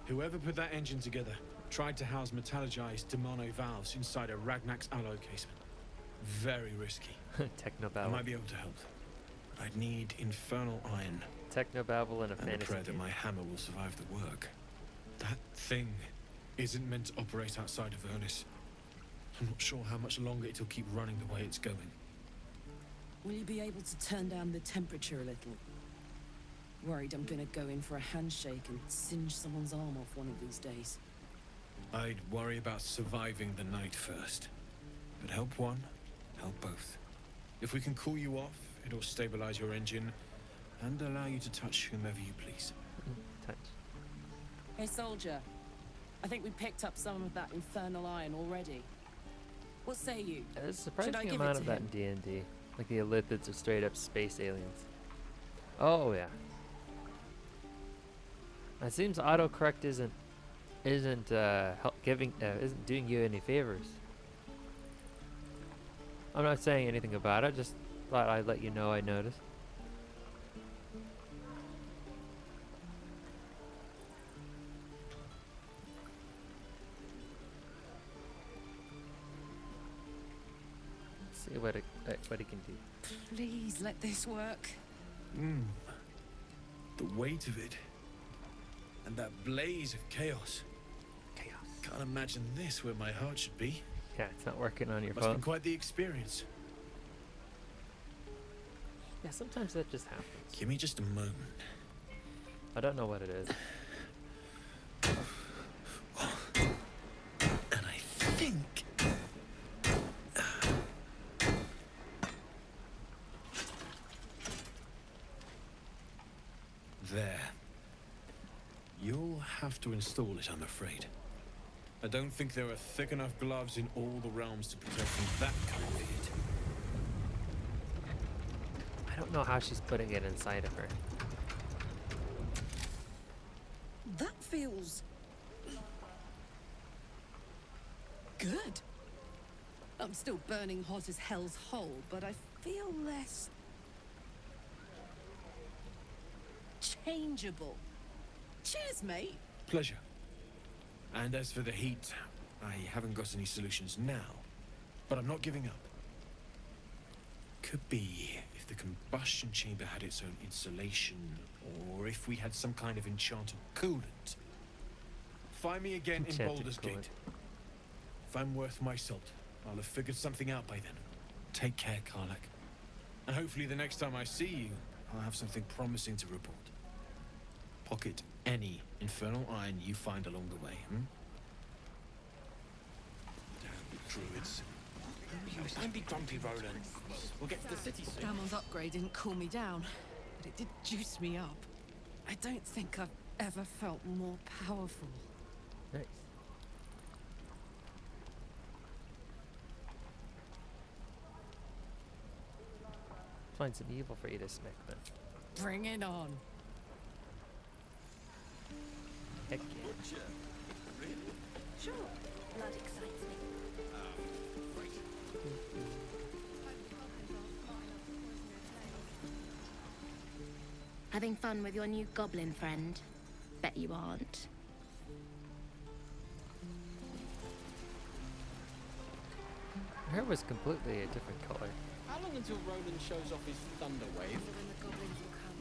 Whoever put that engine together tried to house metallurgized Demono valves inside a Ragnak's alloy casement. Very risky. I Technobabble. might be able to help. I'd need infernal iron Technobabble in a and a fantasy prayer that game. my hammer will survive the work. That thing isn't meant to operate outside of Ernest. I'm not sure how much longer it'll keep running the way it's going. Will you be able to turn down the temperature a little? Worried I'm gonna go in for a handshake and singe someone's arm off one of these days. I'd worry about surviving the night first. But help one, help both. If we can cool you off, it'll stabilize your engine and allow you to touch whomever you please. Touch. Hey, soldier. I think we picked up some of that infernal iron already. What say you? There's a Should surprising I give amount it of to that him? in D&D. Like the Elithids are straight up space aliens. Oh yeah. It seems autocorrect isn't isn't doing you any favors. I'm not saying anything about it, just thought I'd let you know I noticed. Let's see what it can do. Please let this work. The weight of it. And that blaze of chaos. Chaos. Can't imagine this where my heart should be. Yeah, it's not working on your Must phone. be quite the experience. Yeah, sometimes that just happens. Give me just a moment. I don't know what it is. And I think... There. You'll have to install it, I'm afraid. I don't think there are thick enough gloves in all the realms to protect from that kind of heat. I don't know how she's putting it inside of her. That feels... good. I'm still burning hot as hell's hole, but I feel less... changeable. Cheers, mate. Pleasure. And as for the heat, I haven't got any solutions now, but I'm not giving up. Could be if the combustion chamber had its own insulation, or if we had some kind of enchanted coolant. Find me again in Enchanted Baldur's coolant. Gate. If I'm worth my salt, I'll have figured something out by then. Take care, Karlak. And hopefully the next time I see you, I'll have something promising to report. Pocket any infernal iron you find along the way, druids. Don't be grumpy, Roland. We'll get to the city soon. Damon's upgrade didn't cool me down, but it did juice me up. I don't think I've ever felt more powerful. Nice. Find some evil for you to smack then. Bring it on. Heck yeah. Sure. Blood excites me. Having fun with your new goblin friend? Bet you aren't. Her hair was completely a different color. How long until Roland shows off his thunder wave? When the goblins will come.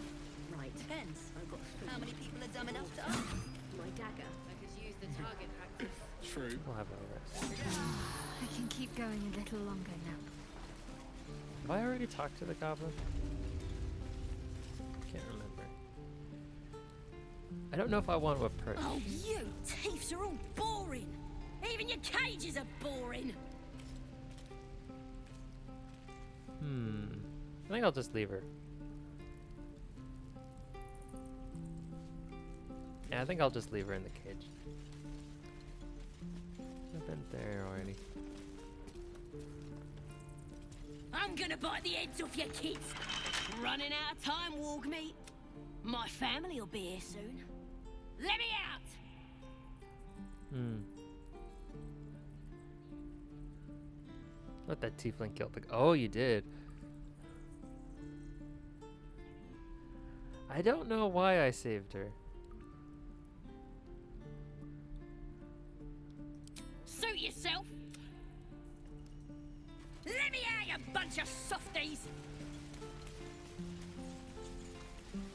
Right. Depends. I've got food. How many people are dumb enough to ask? My dagger. I could use the target practice. True. We'll have a rest. I can keep going a little longer now. Have I already talked to the goblin? Can't remember. I don't know if I want to approach. Oh, you thieves are all boring. Even your cages are boring. I think I'll just leave her. Yeah, I think I'll just leave her in the cage. I've been there already. I'm gonna bite the heads off your kids. Running out of time, Warg meat. My family will be here soon. Let me out! Let that tiefling kill the. Oh, you did. I don't know why I saved her. Suit yourself. Let me out, you bunch of softies.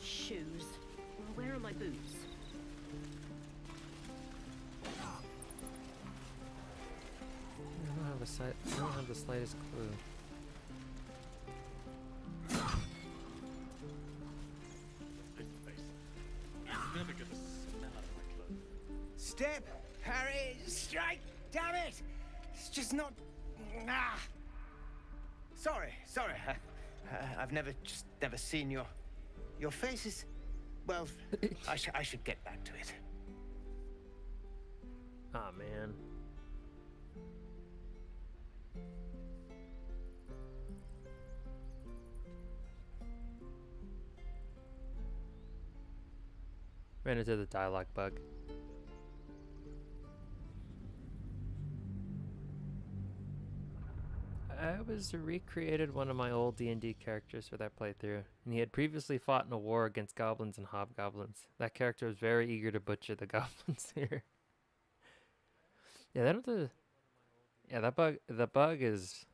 Shoes. Well, where are my boots? I don't have the slightest clue. Step, Harry, strike, damn it! It's just not. Ah! Sorry. I've never seen your faces. Well, I should get back to it. Ah, man. Ran into the dialogue bug. I recreated one of my old D&D characters for that playthrough, and he had previously fought in a war against goblins and hobgoblins. That character was very eager to butcher the goblins here. Yeah, the bug is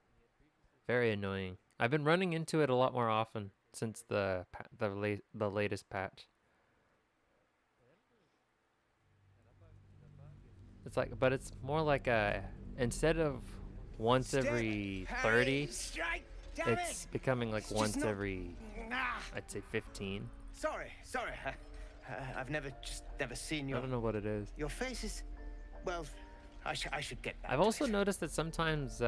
very annoying. I've been running into it a lot more often since the latest patch. It's like, but it's more like instead of once every 30, it's becoming like once every, I'd say 15. Sorry. I've never seen your. I don't know what it is. Your faces. Well, I should get back. I've also noticed that sometimes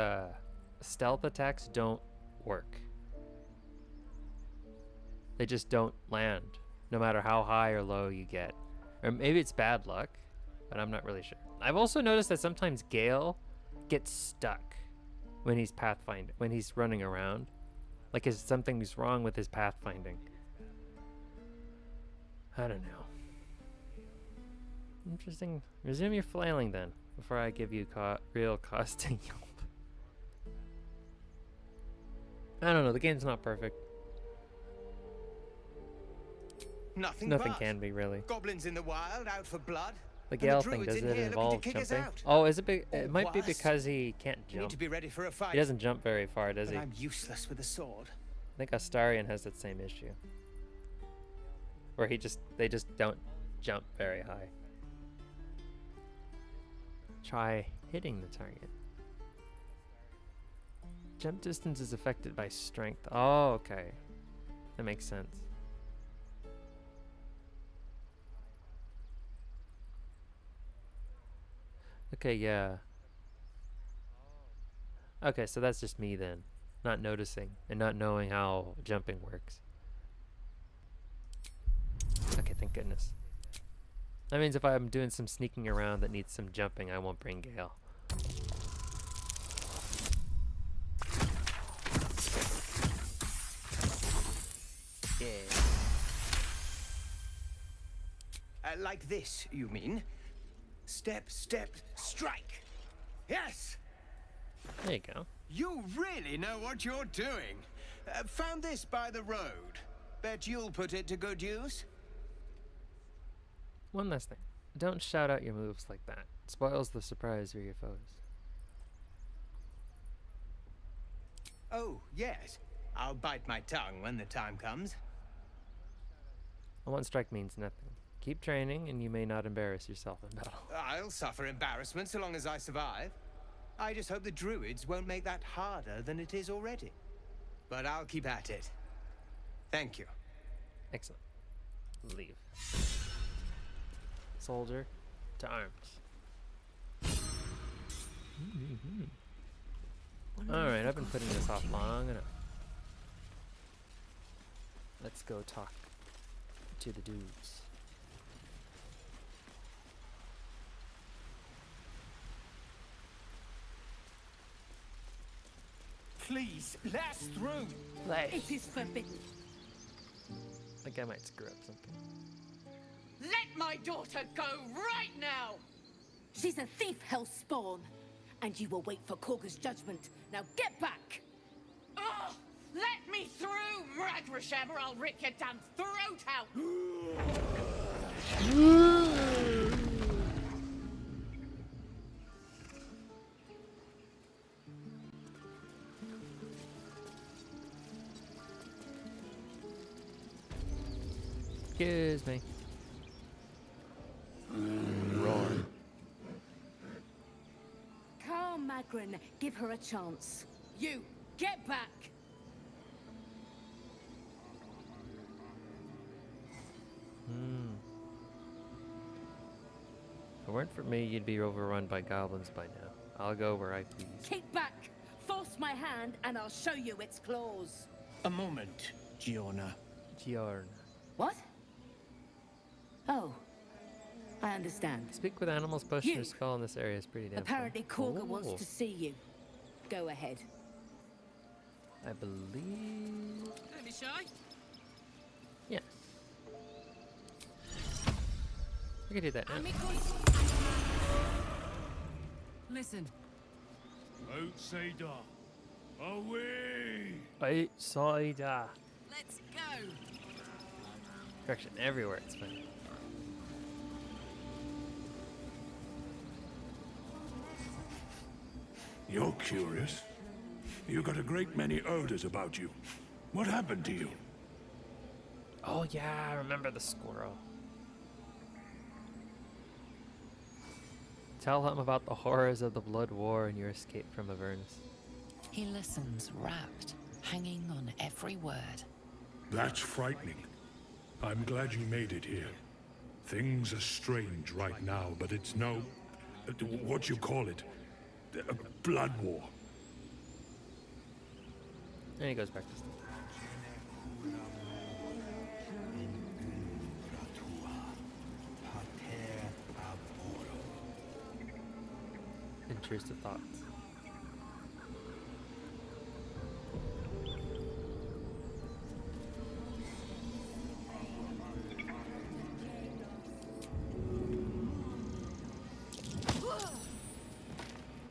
stealth attacks don't work. They just don't land, no matter how high or low you get. Or maybe it's bad luck, but I'm not really sure. I've also noticed that sometimes Gale gets stuck when he's when he's running around. Like something's wrong with his pathfinding. I don't know. Interesting. Resume your flailing then, before I give you real costing help. I don't know, the game's not perfect. Nothing can be, really. Goblins in the wild, out for blood. The Gale thing, does it involve jumping? Oh, is it it might be because he can't jump. Need to be ready for a fight. He doesn't jump very far, does he? I'm useless with a sword. I think Astarion has that same issue. Where they just don't jump very high. Try hitting the target. Jump distance is affected by strength. Oh, okay. That makes sense. Okay, yeah. Okay, so that's just me then. Not noticing and not knowing how jumping works. Okay, thank goodness. That means if I'm doing some sneaking around that needs some jumping, I won't bring Gale. Yeah. Like this, you mean? Step, step, strike. Yes! There you go. You really know what you're doing. Found this by the road. Bet you'll put it to good use. One last thing. Don't shout out your moves like that. It spoils the surprise for your foes. Oh, yes. I'll bite my tongue when the time comes. A one strike means nothing. Keep training and you may not embarrass yourself in battle. I'll suffer embarrassment so long as I survive. I just hope the druids won't make that harder than it is already. But I'll keep at it. Thank you. Excellent. Leave. Soldier to arms. Alright, I've been putting this off long enough. Let's go talk to the dudes. Please, let us through. It is forbidden. I think I might screw up something. Let my daughter go right now! She's a thief, hellspawn. And you will wait for Korga's judgment. Now get back! Oh, let me through, Mragrasham, or I'll rip your damn throat out! Excuse me. Roar. Carl Magrin, give her a chance. You, get back! If it weren't for me, you'd be overrun by goblins by now. I'll go where I please. Keep back! Force my hand and I'll show you its claws. A moment, Giorna. Giorna. What? Oh, I understand. Speak with animals pushing You. your skull in this area is pretty damn Apparently fun. Korga wants Ooh. to see you. Go ahead. I believe... Don't be shy. Yes. I can do that now. Listen. Outsider. Away! Outsider. Let's go. Correction, everywhere it's fine. You're curious. You got a great many odors about you. What happened to you? Oh yeah, I remember the squirrel. Tell him about the horrors of the Blood War and your escape from Avernus. He listens, rapt, hanging on every word. That's frightening. I'm glad you made it here. Things are strange right now, but it's no... what you call it? A blood war. And he goes back to sleep. Intrusive thoughts.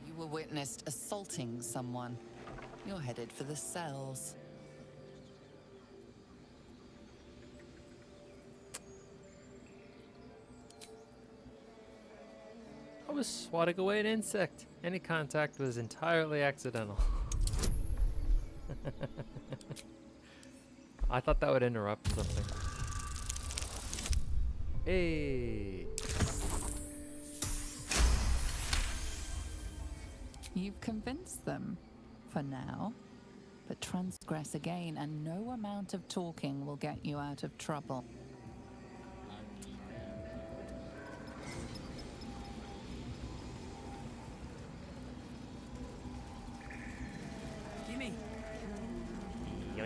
You were witnessed assaulting someone. You're headed for the cells. I was swatting away an insect. Any contact was entirely accidental. I thought that would interrupt something. Hey. You've convinced them, for now. But transgress again, and no amount of talking will get you out of trouble.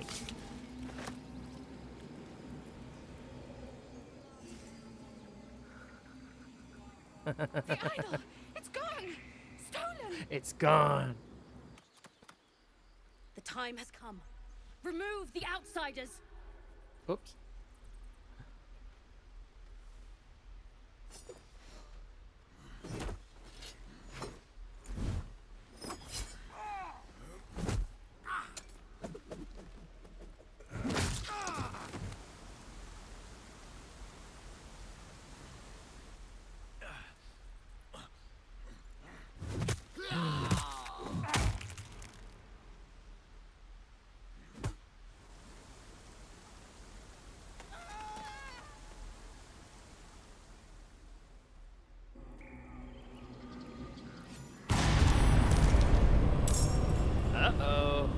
Yoink. The idol! It's gone! Stolen! It's gone. The time has come. Remove the outsiders! Oops. Uh-oh.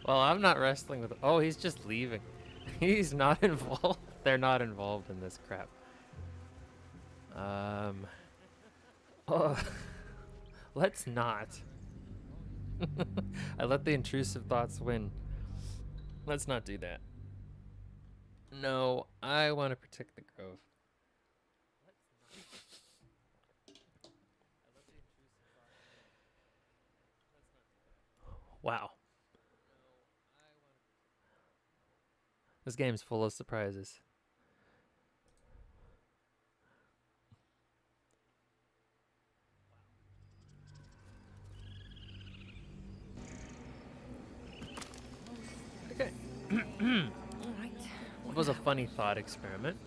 Well, I'm not wrestling with... Oh, he's just leaving. He's not involved. They're not involved in this crap. Oh, let's not. I let the intrusive thoughts win. Let's not do that. No, I want to protect the grove. Wow. This game's full of surprises. Okay. It was a funny thought experiment.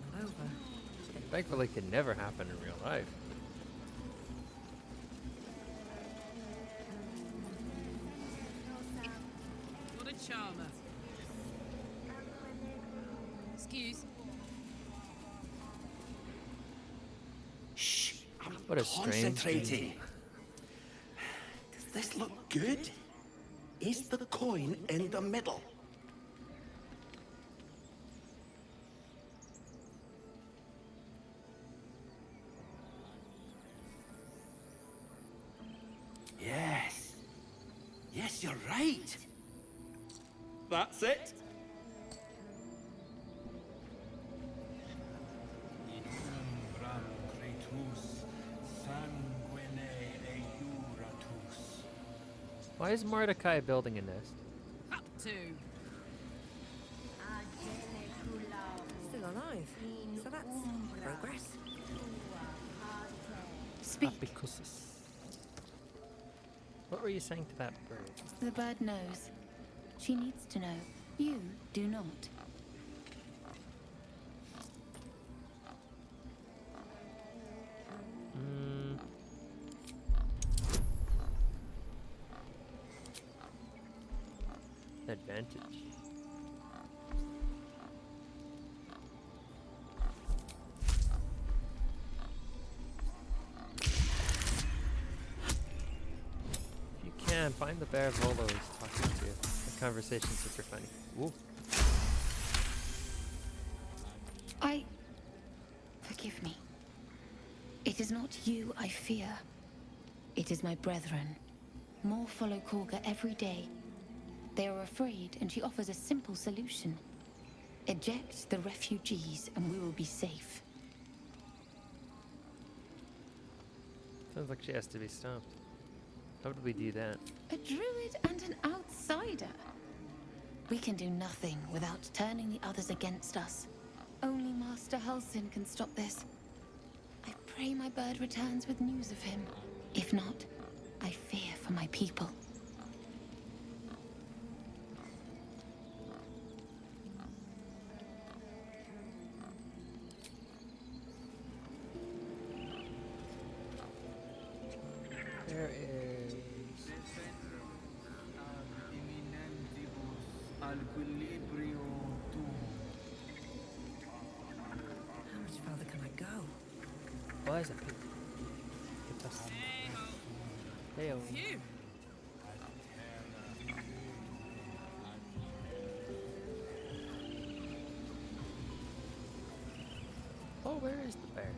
Thankfully, it could never happen in real life. What a charmer. Excuse. Shh, I'm What a strange concentrating. Does this look good? Is the coin in the middle? Yes. Yes, you're right. That's it. Why is Mordecai building a nest? Up to. Still alive. So that's progress. Speak. What were you saying to that bird? The bird knows. She needs to know. You do not. Advantage. If you can, find the bear Volo is talking to. The conversation's super funny. Ooh. Forgive me. It is not you I fear. It is my brethren. More follow Korga every day. They are afraid, and she offers a simple solution. Eject the refugees, and we will be safe. Sounds like she has to be stopped. How would we do that? A druid and an outsider. We can do nothing without turning the others against us. Only Master Halsin can stop this. I pray my bird returns with news of him. If not, I fear for my people. There is... How much further can I go? Why is it? Hey-o. Phew. Oh, where is the bear?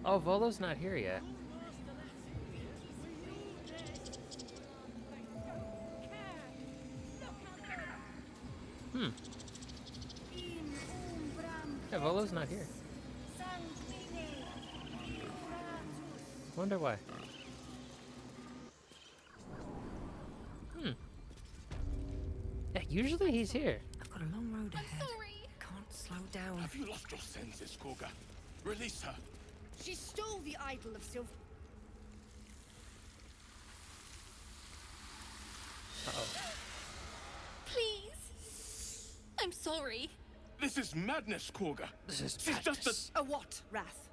Oh, Volo's not here yet. Hmm. Yeah, Volo's not here. Wonder why. Hmm. Yeah, usually he's here. I've got a long road ahead. Can't slow down. Have you lost your senses, Koga? Release her. She stole the idol of Sylv. Please. I'm sorry. This is madness, Koga. This is She's just A what, Wrath?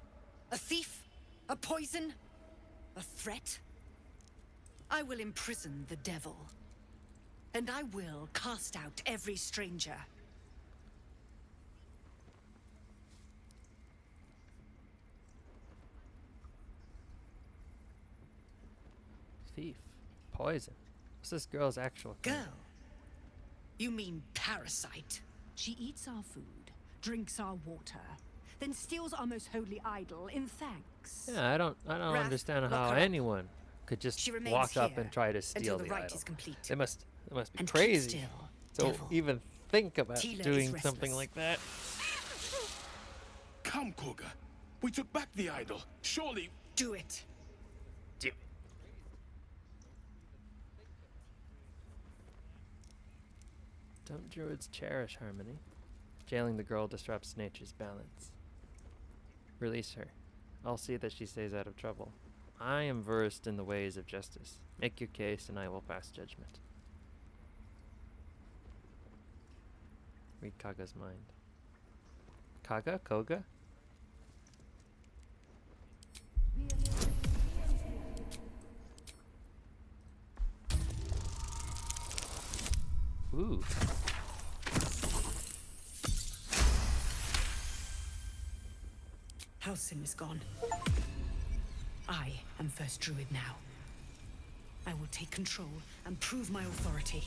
A thief? A poison? A threat? I will imprison the devil. And I will cast out every stranger. Thief. Poison. What's this girl's actual thing? Girl? You mean parasite? She eats our food, drinks our water, then steals our most holy idol in thanks. Yeah, I don't Wrath, understand lock how her up. anyone could just She remains walk up here and try to steal until the the rite idol. is complete. They must be And keep crazy still, to devil. even think about Tila is doing something restless. like that. Come, Koga. We took back the idol. Surely. Do it. Don't druids cherish harmony? Jailing the girl disrupts nature's balance. Release her. I'll see that she stays out of trouble. I am versed in the ways of justice. Make your case and I will pass judgment. Read Kaga's mind. Kaga? Koga? Ooh. Halsin is gone. I am first druid now. I will take control and prove my authority.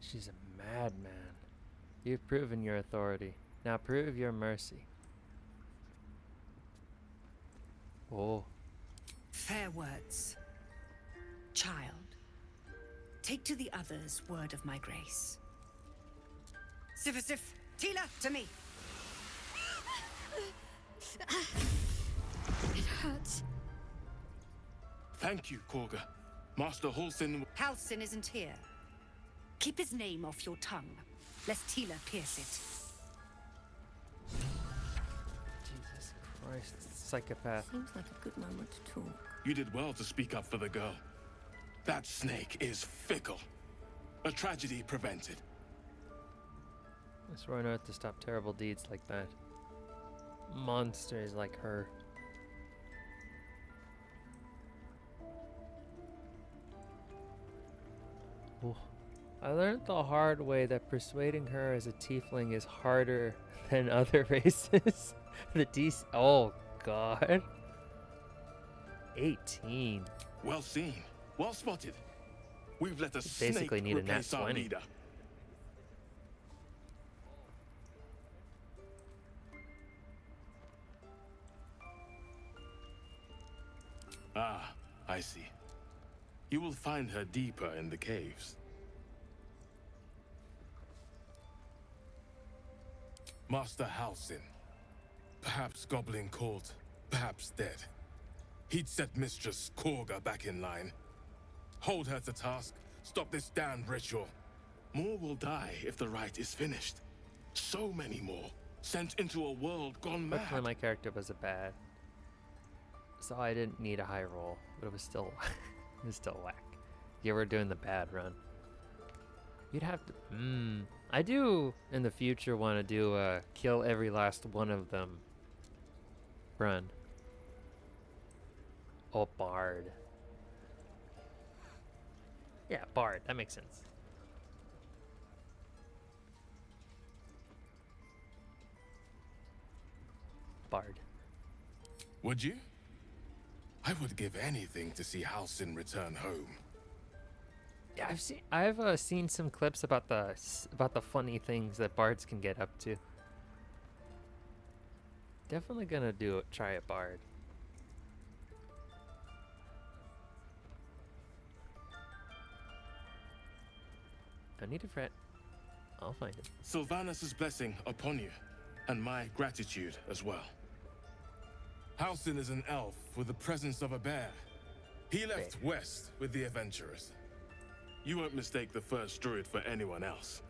She's a madman. You've proven your authority. Now prove your mercy. Oh. Fair words. Child, take to the others word of my grace. Sifasif, Tila, to me. It hurts. Thank you, Koga. Master Halsin. Halsin isn't here. Keep his name off your tongue, lest Tila pierce it. Jesus Christ, psychopath. Seems like a good moment to talk. You did well to speak up for the girl. That snake is fickle. A tragedy prevented. I swore on oath to stop terrible deeds like that. Monsters like her. Ooh. I learned the hard way that persuading her as a tiefling is harder than other races. Oh god. 18. Well seen. Well spotted. We've let a Basically snake need a nat replace our 20. leader. Ah, I see. You will find her deeper in the caves. Master Halsin. Perhaps goblin caught, perhaps dead. He'd set Mistress Korga back in line. Hold her to task, stop this damned ritual. More will die if the rite is finished. So many more, sent into a world gone mad. Luckily my character was a bad. So I didn't need a high roll, but it was still it was still whack. You were doing the bad run. You'd have to I do in the future want to do a kill every last one of them run. Oh, Bard. Yeah, Bard, that makes sense. Bard. Would you? I would give anything to see Halsin return home. Yeah, I've seen some clips about the funny things that bards can get up to. Definitely gonna try a bard. I need a friend. I'll find it. Sylvanus' blessing upon you, and my gratitude as well. Halsin is an elf with the presence of a bear. He left west with the adventurers. You won't mistake the first druid for anyone else.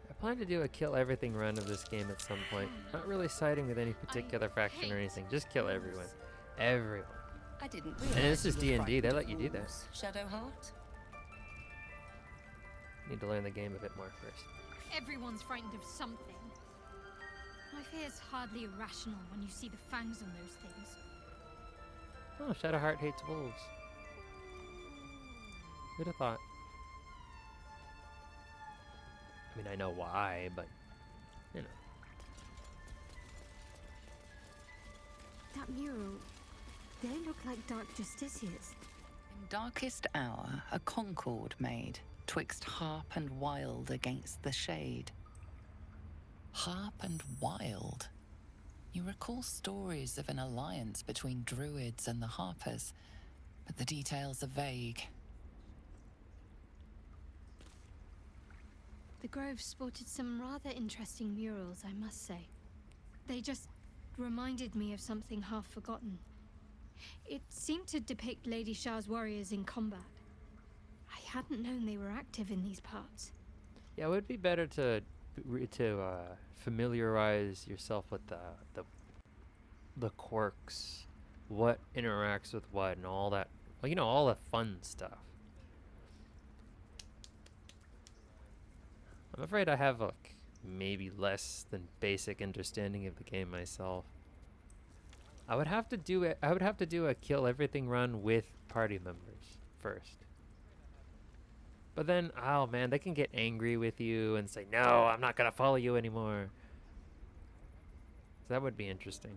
I plan to do a kill everything run of this game at some point. Not really siding with any particular faction or anything. Just kill everyone. Everyone. I didn't And realize this is you were D&D. They frightened let of you do that. wolves, Shadowheart. Need to learn the game a bit more first. Everyone's frightened of something. My fear is hardly irrational when you see the fangs on those things. Oh, Shadowheart hates wolves. Who'd have thought? I mean, I know why, but, you know. That mural, they look like Dark Justiciars. In darkest hour, a concord made, twixt harp and wild against the shade. Harp and wild. You recall stories of an alliance between druids and the harpers, but the details are vague. The Grove sported some rather interesting murals, I must say. They just reminded me of something half forgotten. It seemed to depict Lady Shah's warriors in combat. I hadn't known they were active in these parts. Yeah, it would be better to familiarize yourself with the quirks, what interacts with what, and all that. Well, you know, all the fun stuff. I'm afraid I have like maybe less than basic understanding of the game myself. I would have to do it. I would have to do a kill everything run with party members first. But then, oh man, they can get angry with you and say, "No, I'm not gonna follow you anymore." So that would be interesting.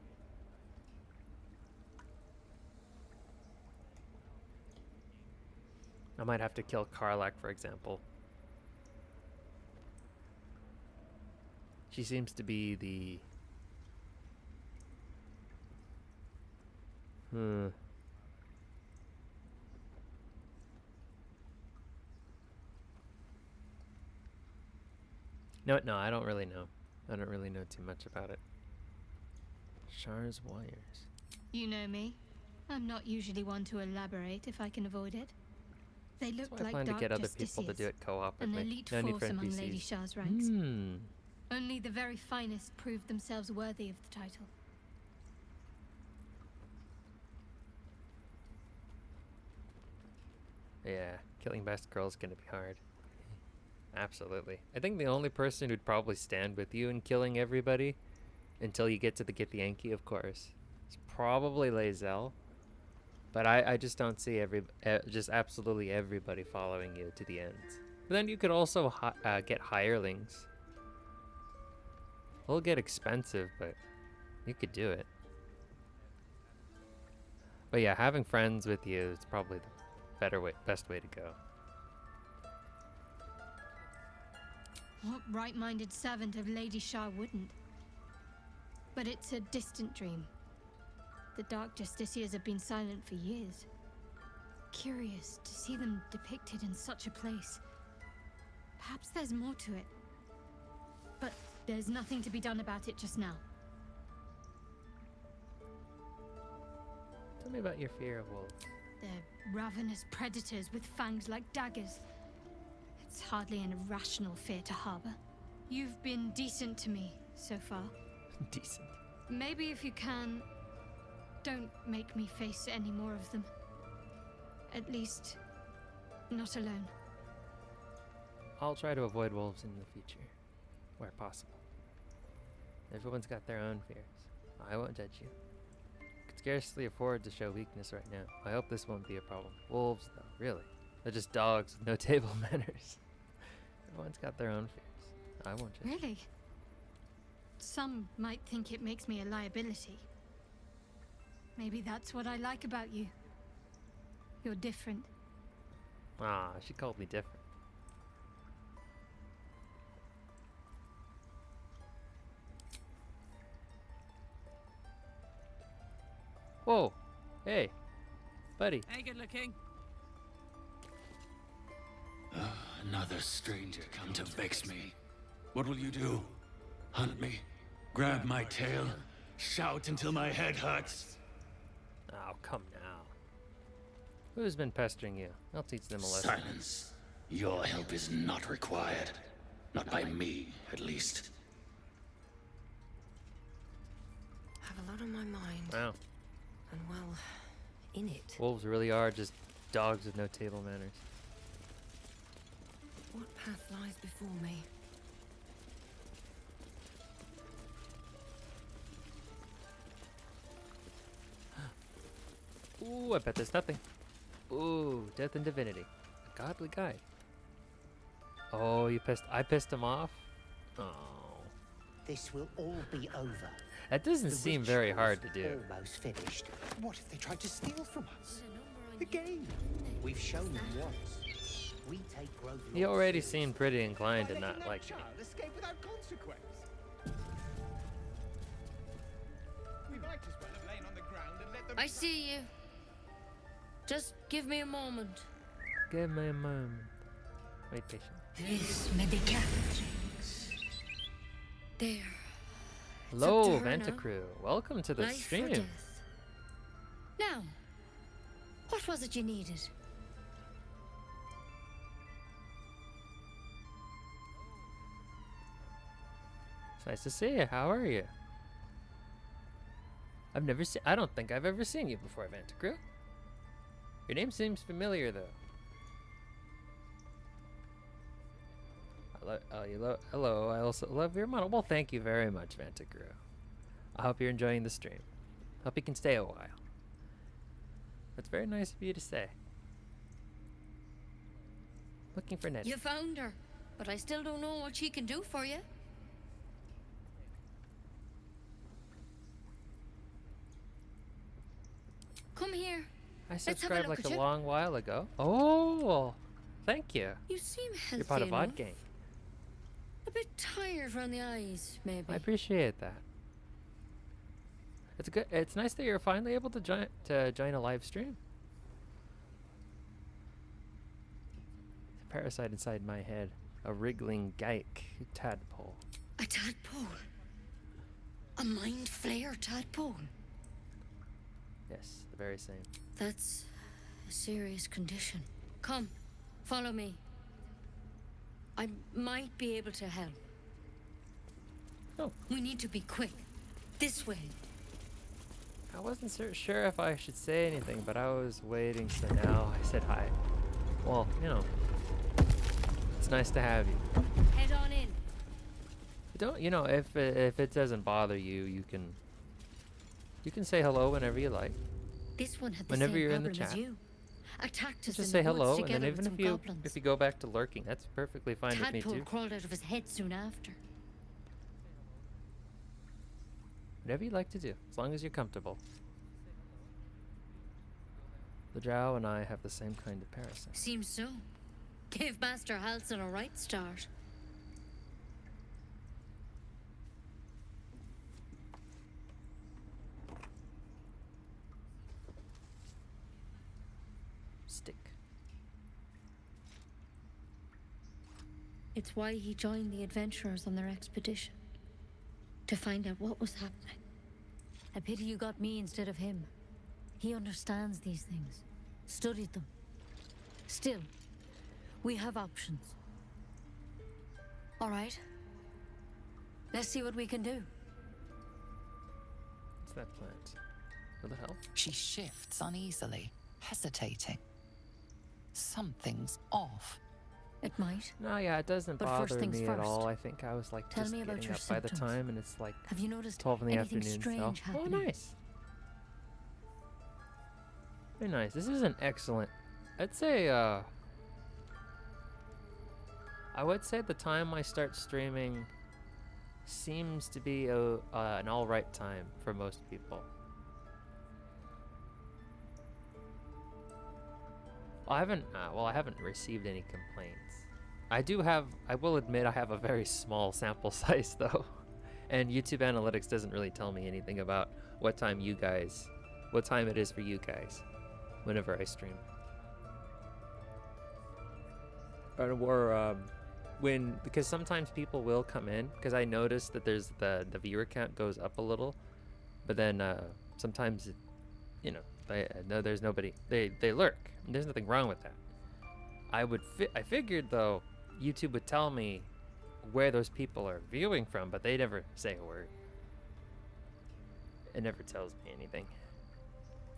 I might have to kill Karlak, for example. She seems to be the... No, I don't really know. I don't really know too much about it. Shar's wires. You know me. I'm not usually one to elaborate if I can avoid it. They look That's why I like plan to Dark get other people to Justiciars, do it co-operatively. an elite No need force for among NPCs. Lady Shah's ranks. Only the very finest proved themselves worthy of the title. Yeah, killing best girl is gonna be hard. Absolutely. I think the only person who'd probably stand with you in killing everybody, until you get to the Githyanki, of course, is probably Lae'zel. But I just don't see just absolutely everybody following you to the end. But then you could also get hirelings. It'll get expensive, but you could do it. But yeah, having friends with you is probably the best way to go. What right-minded servant of Lady Shah wouldn't? But it's a distant dream. The Dark Justiciars have been silent for years. Curious to see them depicted in such a place. Perhaps there's more to it. But there's nothing to be done about it just now. Tell me about your fear of wolves. They're ravenous predators with fangs like daggers. It's hardly an irrational fear to harbor. You've been decent to me so far. Decent. Maybe if you can, don't make me face any more of them. At least, not alone. I'll try to avoid wolves in the future, where possible. Everyone's got their own fears. I won't judge you. Could scarcely afford to show weakness right now. I hope this won't be a problem. Wolves, though, really. They're just dogs with no table manners. Everyone's got their own fears. I won't judge. Really? Some might think it makes me a liability. Maybe that's what I like about you. You're different. Ah, she called me different. Whoa! Hey! Buddy! Hey, good looking. Another stranger come to vex me. What will you do? Hunt me? Grab my tail? Shout until my head hurts? Oh, come now. Who's been pestering you? I'll teach them a lesson. Silence. Your help is not required. Not by me, at least. I have a lot on my mind. Wow. And well, in it. Wolves really are just dogs with no table manners. What path lies before me? Ooh, I bet there's nothing. Ooh, Death and Divinity. A godly guide. Oh, I pissed him off? Oh. This will all be over. That doesn't seem very hard to do. Almost finished. What if they tried to steal from us? The game. We've shown them once. We take growth. He already seemed pretty inclined to not like me. Escape without consequence. We might as well have lain on the ground and let them. I see you. Just give me a moment. Give me a moment. Wait patient. This medicatrix. There. Hello, It's up to her now. Ventacrew. Welcome to the Life or stream. death. Now, what was it you needed? It's nice to see you. How are you? I don't think I've ever seen you before, Ventacrew. Your name seems familiar, though. Hello, I also love your model. Well, thank you very much, Ventacrew. I hope you're enjoying the stream. Hope you can stay a while. That's very nice of you to say. Looking for Nettie. You found her, but I still don't know what she can do for you. Come here. I Let's have a subscribed look like at a you. long while ago. Oh, thank you. You seem healthy You're part of enough. VOD Gang. A bit tired around the eyes, maybe. I appreciate that. It's good. It's nice that you're finally able to join a live stream. A parasite inside my head, a wriggling geik tadpole. A tadpole. A mind flayer tadpole. Yes, the very same. That's a serious condition. Come, follow me. I might be able to help. Oh. We need to be quick. This way. I wasn't sure if I should say anything, but I was waiting, so now I said hi. Well, you know, it's nice to have you. Head on in. Don't you know if it doesn't bother you, you can say hello whenever you like. This one had the Whenever same you're in the problem as chat. you. Attacked us Just in say the woods hello, and together then with even some goblins. if you go back to lurking, that's perfectly fine with me Tadpole too. crawled out of his head soon after. Whatever you like to do, as long as you're comfortable. The drow and I have the same kind of parasite. Seems so. Gave Master Halson a right start. Stick. It's why he joined the adventurers on their expedition. To find out what was happening. A pity you got me instead of him. He understands these things. Studied them. Still, we have options. All right. Let's see what we can do. What's that plant? Will it help? She shifts uneasily, hesitating. Something's off. It might. No, yeah, it doesn't But first bother things me at first. all. I think I was like Tell just me about getting your up by the symptoms. time, and it's like Have you noticed 12 in the anything afternoon. strange So. Oh, happening? nice. Very nice. This is an excellent. I'd say. I would say the time I start streaming seems to be an all right time for most people. I haven't. I haven't received any complaints. I will admit, I have a very small sample size though, and YouTube Analytics doesn't really tell me anything about what time it is for you guys, whenever I stream. And because sometimes people will come in, because I noticed that there's the viewer count goes up a little, but then sometimes it, you know, no, there's nobody. They lurk. And there's nothing wrong with that. I figured though YouTube would tell me where those people are viewing from, but they never say a word. It never tells me anything.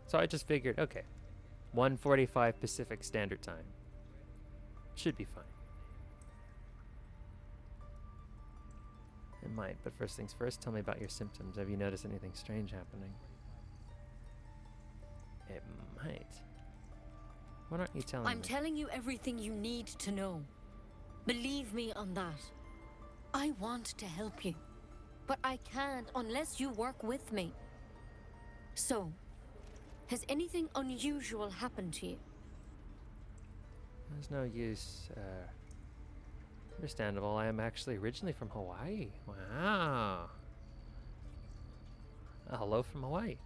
So I just figured, okay, 1:45 Pacific Standard Time should be fine. It might, but first things first, tell me about your symptoms. Have you noticed anything strange happening? It might. Why aren't you telling me? I'm telling you everything you need to know. Believe me on that. I want to help you, but I can't unless you work with me. So, has anything unusual happened to you? There's no use. Understandable. I am actually originally from Hawaii. Wow. Hello from Hawaii.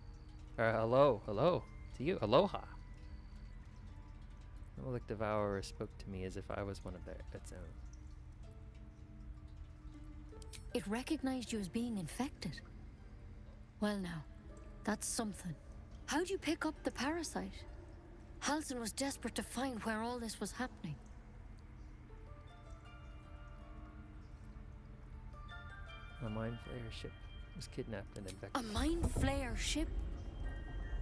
Or hello to you. Aloha. The Lick Devourer spoke to me as if I was one of its own. It recognized you as being infected. Well now, that's something. How'd you pick up the parasite? Halsin was desperate to find where all this was happening. A Mind Flayer ship was kidnapped and infected. A Mind Flayer ship?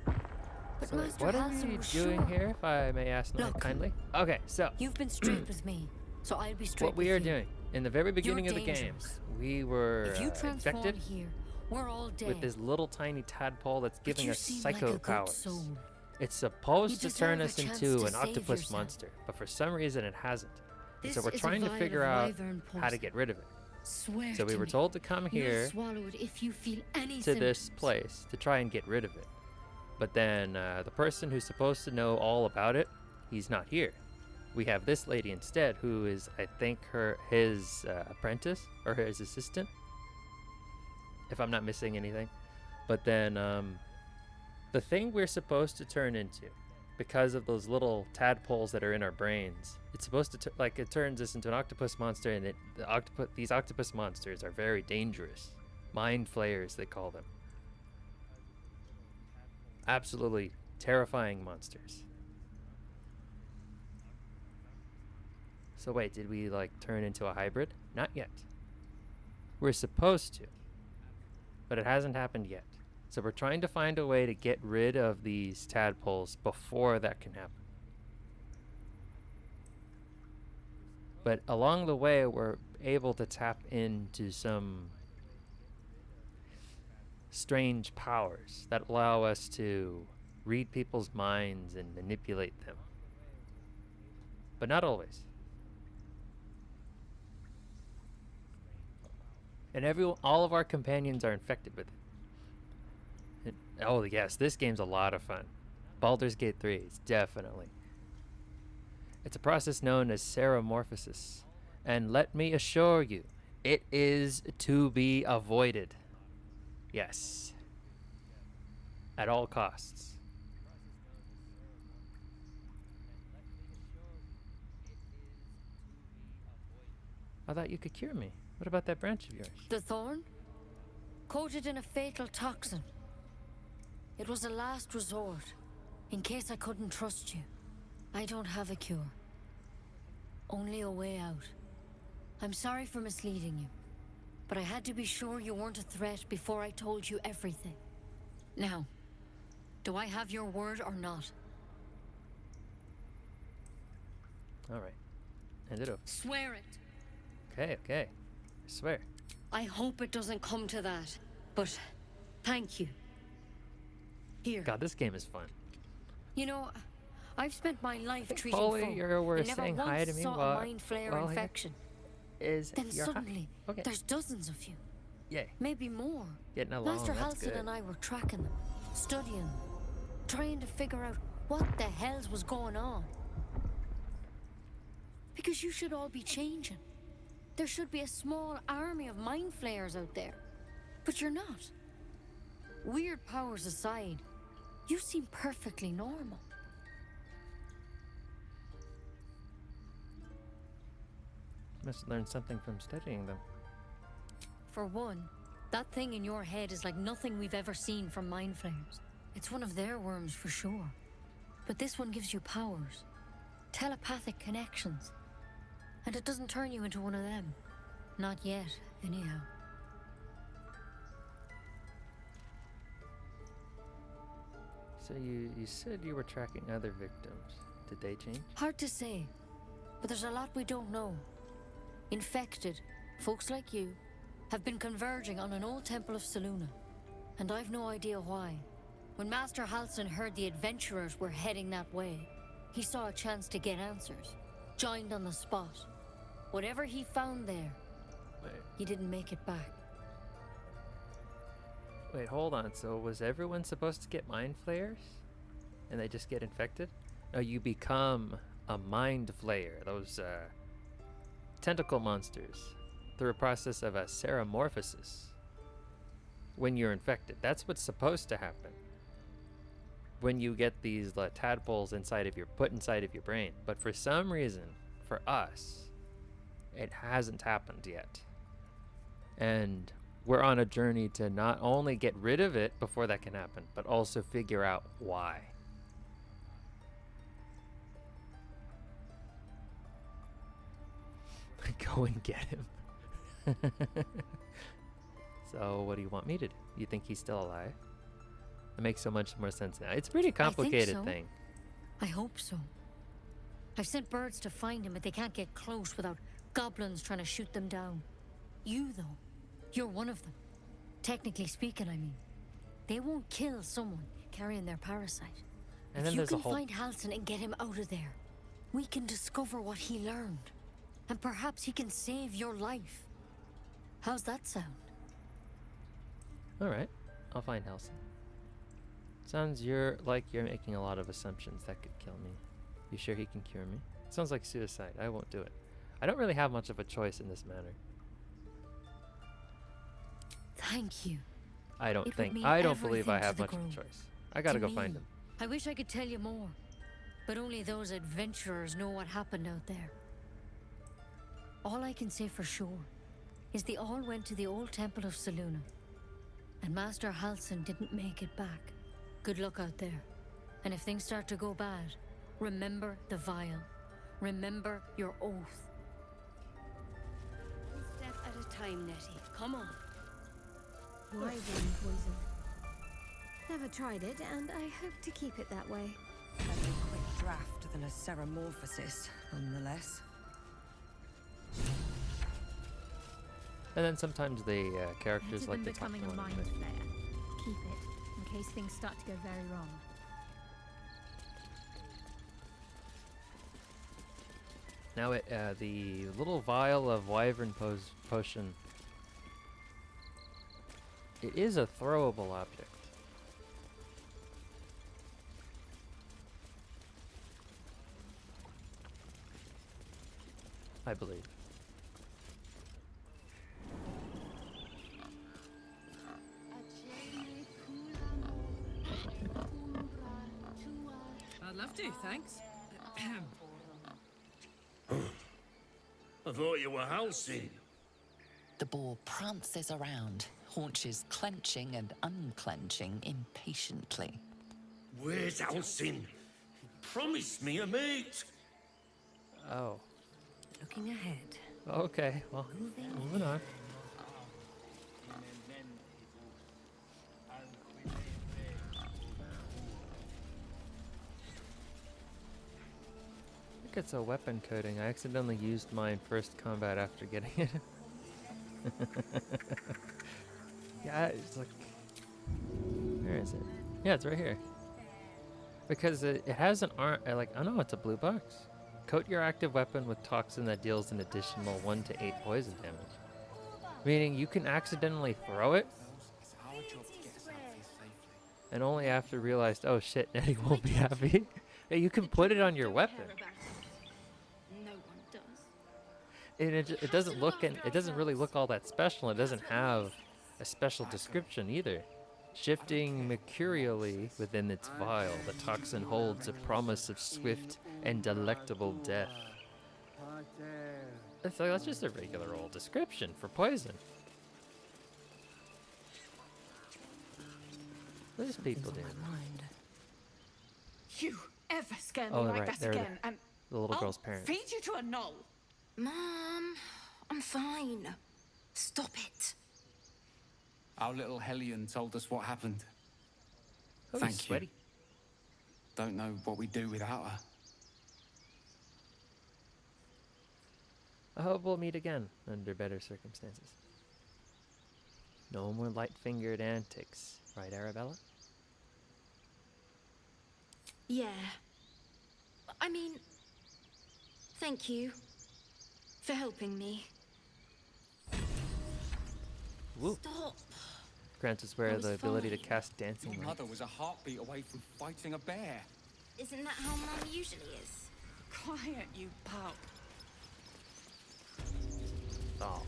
But So Master what are Halsin we was doing sure. here, if I may ask Look, kindly? Okay, so You've been straight with me, so I'll be straight what we with are you. doing in the very beginning of the game, dangerous. we were If you transform infected here, we're all dead. with this little tiny tadpole that's But giving you us seem psycho like a good powers. soul. It's supposed You to turn deserve us a chance into to an save octopus yourself. monster, but for some reason it hasn't. And so This we're is a trying to vial figure of out wyvern how to poison. get rid of it. Swear So we to were me. told to come You'll here swallow it if you feel any to this symptoms. place to try and get rid of it. But then the person who's supposed to know all about it, he's not here. We have this lady instead, who is, I think, his apprentice or his assistant, if I'm not missing anything. But then the thing we're supposed to turn into, because of those little tadpoles that are in our brains, it's supposed to it turns us into an octopus monster, and these octopus monsters are very dangerous. Mind flayers, they call them. Absolutely terrifying monsters. So wait, did we turn into a hybrid? Not yet. We're supposed to, but it hasn't happened yet. So we're trying to find a way to get rid of these tadpoles before that can happen. But along the way, we're able to tap into some strange powers that allow us to read people's minds and manipulate them. But not always. And all of our companions are infected with it. Oh yes, this game's a lot of fun. Baldur's Gate 3 is definitely. It's a process known as seramorphosis, and let me assure you, it is to be avoided. Yes. At all costs. I thought you could cure me. What about that branch of yours? The thorn? Coated in a fatal toxin. It was a last resort, in case I couldn't trust you. I don't have a cure. Only a way out. I'm sorry for misleading you, but I had to be sure you weren't a threat before I told you everything. Now, do I have your word or not? Alright. Hand it over. Swear it. Okay, okay. I swear. I hope it doesn't come to that, but thank you. Here. God, this game is fun. You know, I've spent my life treating Polly, folk you were and never saying once hi to me saw while- a mind flayer while here. infection. Then Suddenly, there's dozens of you. Yay. Maybe more. Getting along, Master that's Halsin good. and I were tracking them, studying them, trying to figure out what the hells was going on. Because you should all be changing. There should be a small army of mind flayers out there. But you're not. Weird powers aside, you seem perfectly normal. Must learn something from studying them. For one, that thing in your head is like nothing we've ever seen from mind flames. It's one of their worms for sure. But this one gives you powers. Telepathic connections. And it doesn't turn you into one of them. Not yet, anyhow. So you said you were tracking other victims. Did they change? Hard to say. But there's a lot we don't know. Infected, folks like you, have been converging on an old temple of Selûne. And I've no idea why. When Master Halsin heard the adventurers were heading that way, he saw a chance to get answers. Joined on the spot. Whatever he found there, he didn't make it back. Wait, hold on. So was everyone supposed to get mind flayers? And they just get infected? No, you become a mind flayer. Those tentacle monsters. Through a process of a seramorphosis. When you're infected. That's what's supposed to happen. When you get these tadpoles put inside of your brain. But for some reason, for us, it hasn't happened yet. And we're on a journey to not only get rid of it before that can happen, but also figure out why. Go and get him. So what do you want me to do? You think he's still alive? It makes so much more sense now. It's a pretty complicated thing. I hope so. I've sent birds to find him, but they can't get close without goblins trying to shoot them down. You, though, you're one of them. Technically speaking, I mean. They won't kill someone carrying their parasite. And if then you there's a can whole... find Halsin and get him out of there, we can discover what he learned. And perhaps he can save your life. How's that sound? Alright, I'll find Halsin. Sounds like you're making a lot of assumptions that could kill me. You sure he can cure me? Sounds like suicide. I won't do it. I don't really have much of a choice in this matter. Thank you. I don't believe I have much of a choice. I gotta go find him. I wish I could tell you more, but only those adventurers know what happened out there. All I can say for sure is they all went to the old temple of Selûne, and Master Halsin didn't make it back. Good luck out there. And if things start to go bad, remember the vial. Remember your oath. One step at a time, Nettie. Come on. Wyvern poison. Never tried it, and I hope to keep it that way. Better a quick draft than a seramorphosis, nonetheless. And then sometimes the characters like to talk to becoming a one mind another. flayer. Keep it, in case things start to go very wrong. Now the little vial of wyvern potion. It is a throwable object. I believe. I'd love to, thanks. I thought you were Halsin. The boar prances around, haunches clenching and unclenching impatiently. Where's Halsin? Promise me a mate. Oh. Looking ahead. Okay, well, moving on. I think it's a weapon coding. I accidentally used mine first combat after getting it. Yeah, it's like... Where is it? Yeah, it's right here. Because it has an arm... oh no, it's a blue box. Coat your active weapon with toxin that deals an additional 1 to 8 poison damage. Meaning you can accidentally throw it, and only after realized, oh shit, Nettie won't be happy. Yeah, you can put it on your weapon. No one does. And it doesn't look, and it doesn't really look all that special. It doesn't have a special description either. Shifting mercurially within its vial, the toxin holds a promise of swift and delectable death. It's like, that's just a regular old description for poison. What is people doing? You ever scare me Oh, like right, that they're again, and the little I'll girl's parents. feed you to a knoll. Mom, I'm fine. Stop it. Our little Hellion told us what happened. Oh, Thank he's sweaty. you. Don't know what we'd do without her. I hope we'll meet again under better circumstances. No more light-fingered antics, right, Arabella? Yeah. I mean, thank you for helping me. Woo. Stop. Grants us Wear was the ability to fine. cast dancing Your lights. mother was a heartbeat away from fighting a bear. Isn't that how Mum usually is? Quiet, you pup. Oh.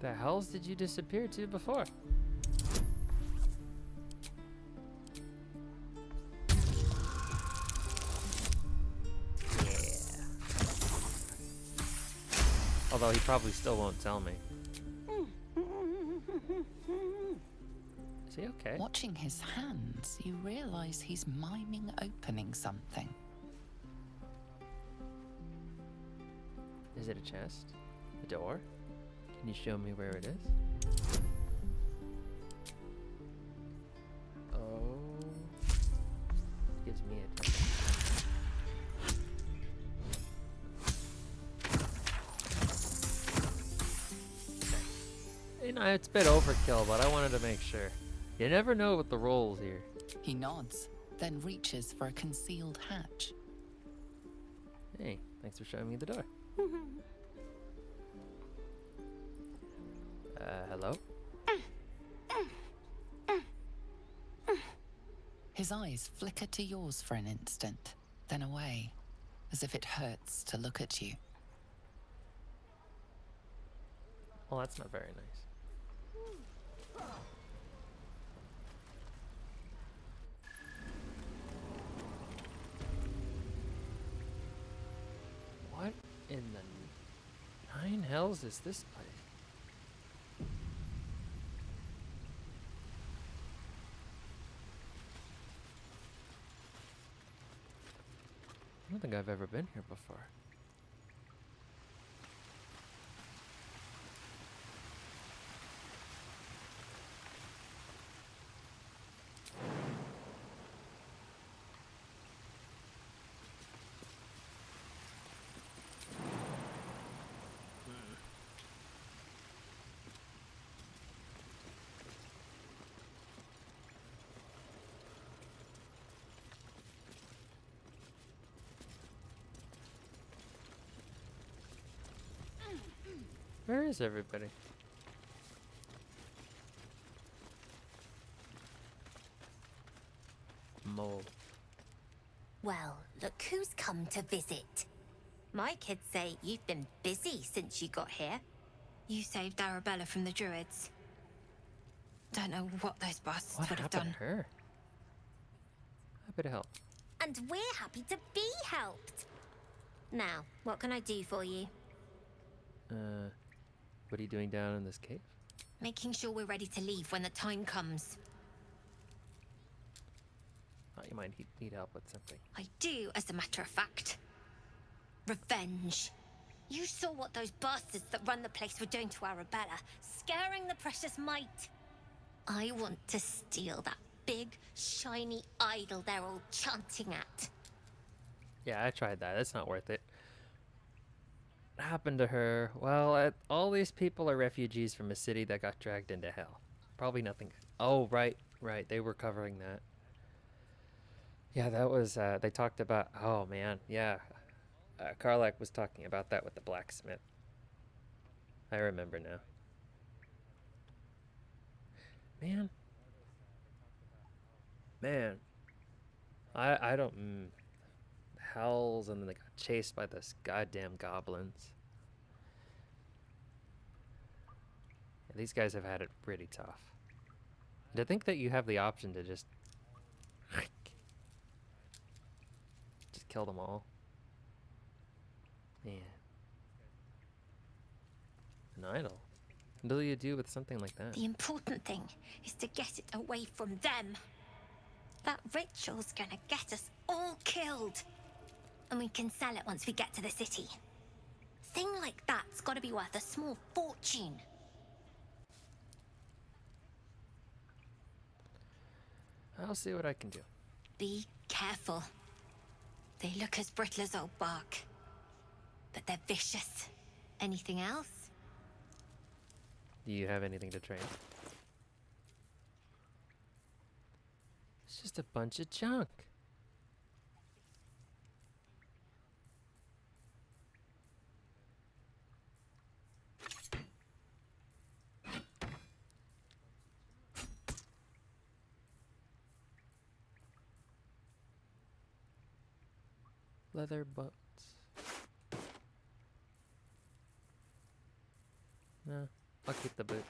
The hells did you disappear to before? Although he probably still won't tell me. Is he okay? Watching his hands, you realize he's miming opening something. Is it a chest? A door? Can you show me where it is? Oh. Gives me a chest. You know, it's a bit overkill, but I wanted to make sure. You never know with the rolls here. He nods, then reaches for a concealed hatch. Hey, thanks for showing me the door. Hello? His eyes flicker to yours for an instant, then away, as if it hurts to look at you. Well, that's not very nice. What in the nine hells is this place? I don't think I've ever been here before. Where is everybody? Mole. Well, look who's come to visit. My kids say you've been busy since you got here. You saved Arabella from the druids. Don't know what those bastards What would have happened done. to her? Happy to help. And we're happy to be helped. Now, what can I do for you? What are you doing down in this cave? Making sure we're ready to leave when the time comes. Thought you might need help with something. I do, as a matter of fact. Revenge. You saw what those bastards that run the place were doing to Arabella, scaring the precious mite. I want to steal that big, shiny idol they're all chanting at. Yeah, I tried that. It's not worth it. What happened to her? Well, all these people are refugees from a city that got dragged into hell. Probably nothing. Oh, right. They were covering that. Yeah, that was, they talked about, oh man, yeah. Karlak was talking about that with the blacksmith. I remember now. Man. I don't, hells, and then they got chased by those goddamn goblins. These guys have had it pretty tough. To think that you have the option to just kill them all. Man. An idol. What do you do with something like that? The important thing is to get it away from them. That ritual's gonna get us all killed. And we can sell it once we get to the city. Thing like that's gotta be worth a small fortune. I'll see what I can do. Be careful. They look as brittle as old bark. But they're vicious. Anything else? Do you have anything to trade? It's just a bunch of junk. Leather boots. No, I'll keep the boots.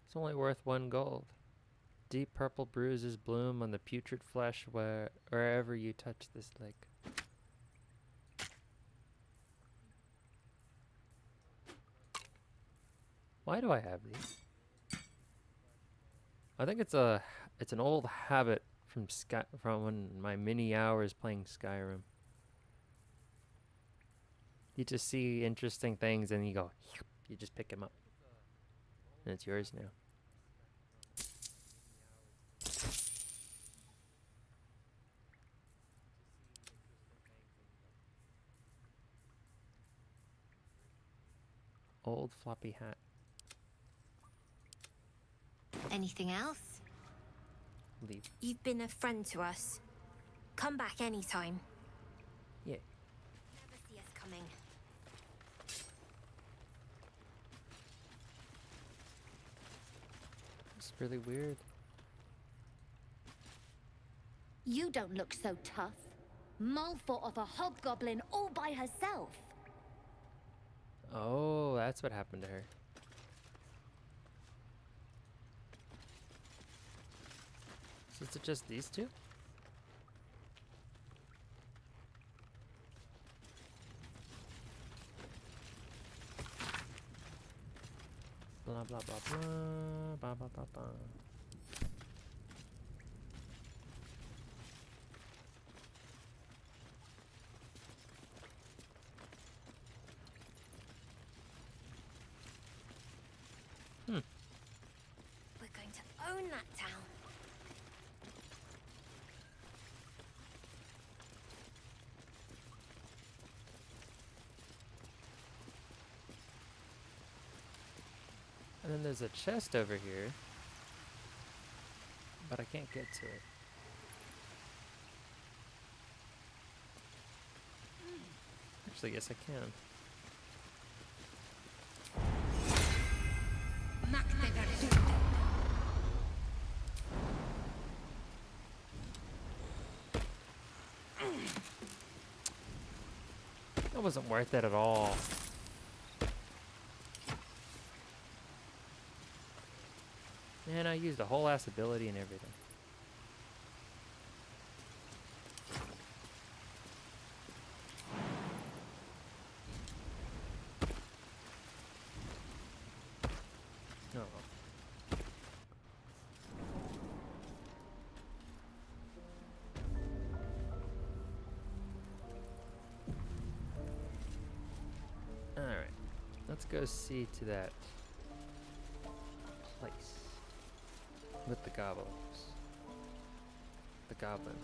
It's only worth 1 gold. Deep purple bruises bloom on the putrid flesh wherever you touch this lake. Why do I have these? I think it's an old habit from when my many hours playing Skyrim. You just see interesting things and you go, you just pick them up. And it's yours now. Old floppy hat. Anything else? Leave. You've been a friend to us. Come back anytime. Yeah. Never see us coming. It's really weird. You don't look so tough. Mull fought off a hobgoblin all by herself. Oh, that's what happened to her. So is it just these two? Blah blah blah blah blah blah blah blah. We're going to own that town. And then there's a chest over here, but I can't get to it. Actually, yes, I can. That wasn't worth it at all. Man, I used a whole ass ability and everything. Oh. Alright, let's go see to that place. With the goblins. The goblin.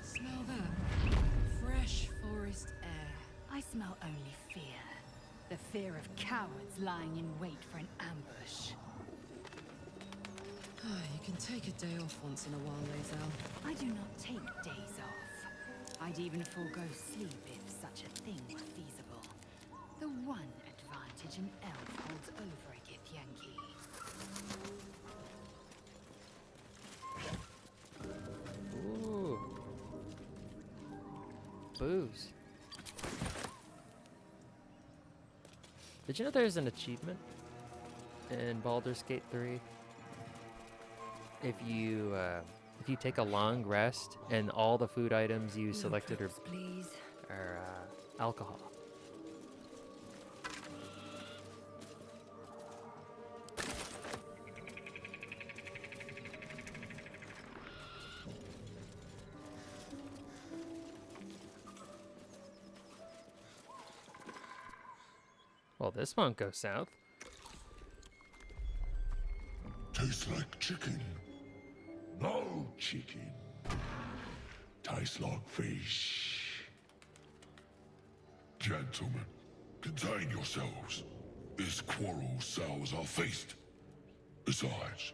Smell that? Fresh forest air. I smell only fear. The fear of cowards lying in wait for an ambush. You can take a day off once in a while, Lae'zel. I do not take days off. I'd even forego sleep if such a thing were feasible. The one advantage an elf holds over a Githyanki. Ooh. Booze. Did you know there's an achievement in Baldur's Gate 3? If you take a long rest and all the food items you selected are alcohol. Well, this won't go south. Tastes like chicken. No chicken. Tastes like fish. Gentlemen, contain yourselves. This quarrel sours our feast. Besides,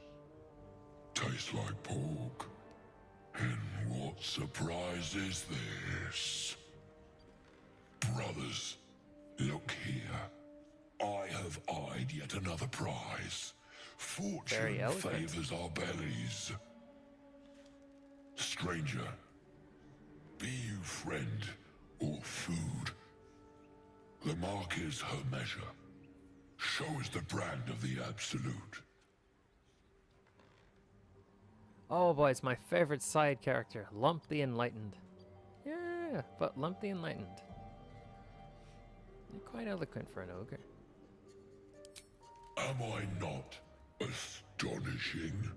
tastes like pork. And what surprise is this? Brothers, look here. I have eyed yet another prize. Fortune favors our bellies. Stranger, be you friend or food, the mark is her measure. Show us the brand of the absolute. Oh boy, it's my favorite side character, Lump the Enlightened. Yeah, but Lump the Enlightened. You're quite eloquent for an ogre. Am I not astonishing?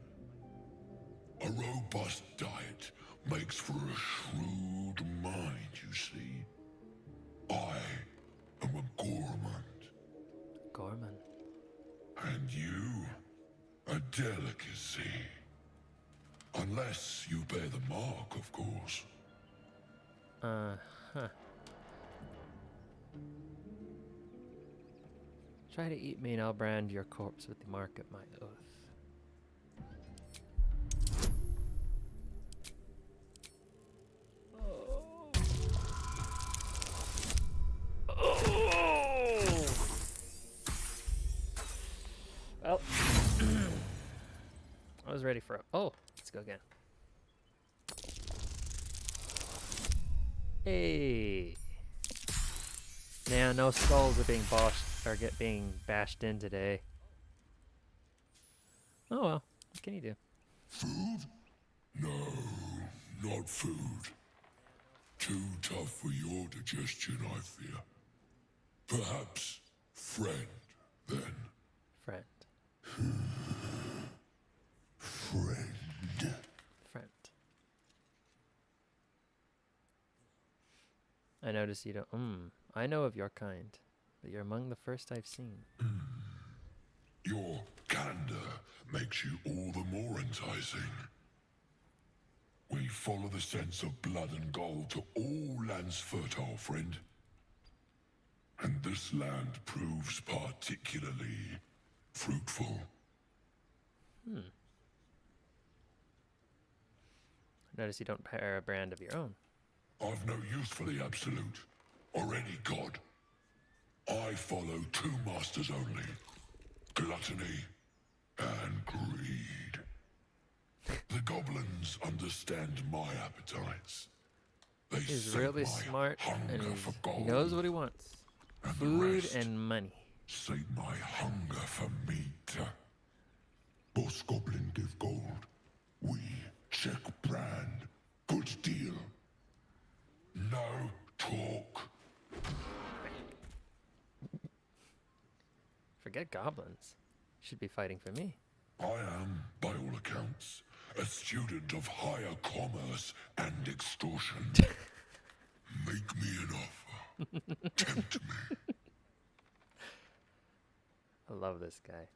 A robust diet makes for a shrewd mind, you see. I am a gourmand. Gourmand. And you, a delicacy. Unless you bear the mark, of course. Huh. Try to eat me and I'll brand your corpse with the mark of my oath. Well, I was ready for it. Oh, let's go again. Hey. Now, no skulls are being being bashed in today. Oh well, what can you do? Food? No, not food. Too tough for your digestion, I fear. Perhaps friend, then. Friend. Friend. Friend. I notice you don't. I know of your kind, but you're among the first I've seen. Your candor makes you all the more enticing. We follow the sense of blood and gold to all lands fertile, friend. And this land proves particularly fruitful. Notice you don't pair a brand of your own. I've no use for the absolute, or any god. I follow two masters only. Gluttony and greed. The goblins understand my appetites. They He's sate really my smart and hunger for he gold. knows what he wants. And the Food rest and money. sate my hunger for meat. Boss goblin give gold. We check brand. Good deal. No talk. Forget goblins. You should be fighting for me. I am, by all accounts, a student of higher commerce and extortion. Make me an offer. Tempt me. I love this guy.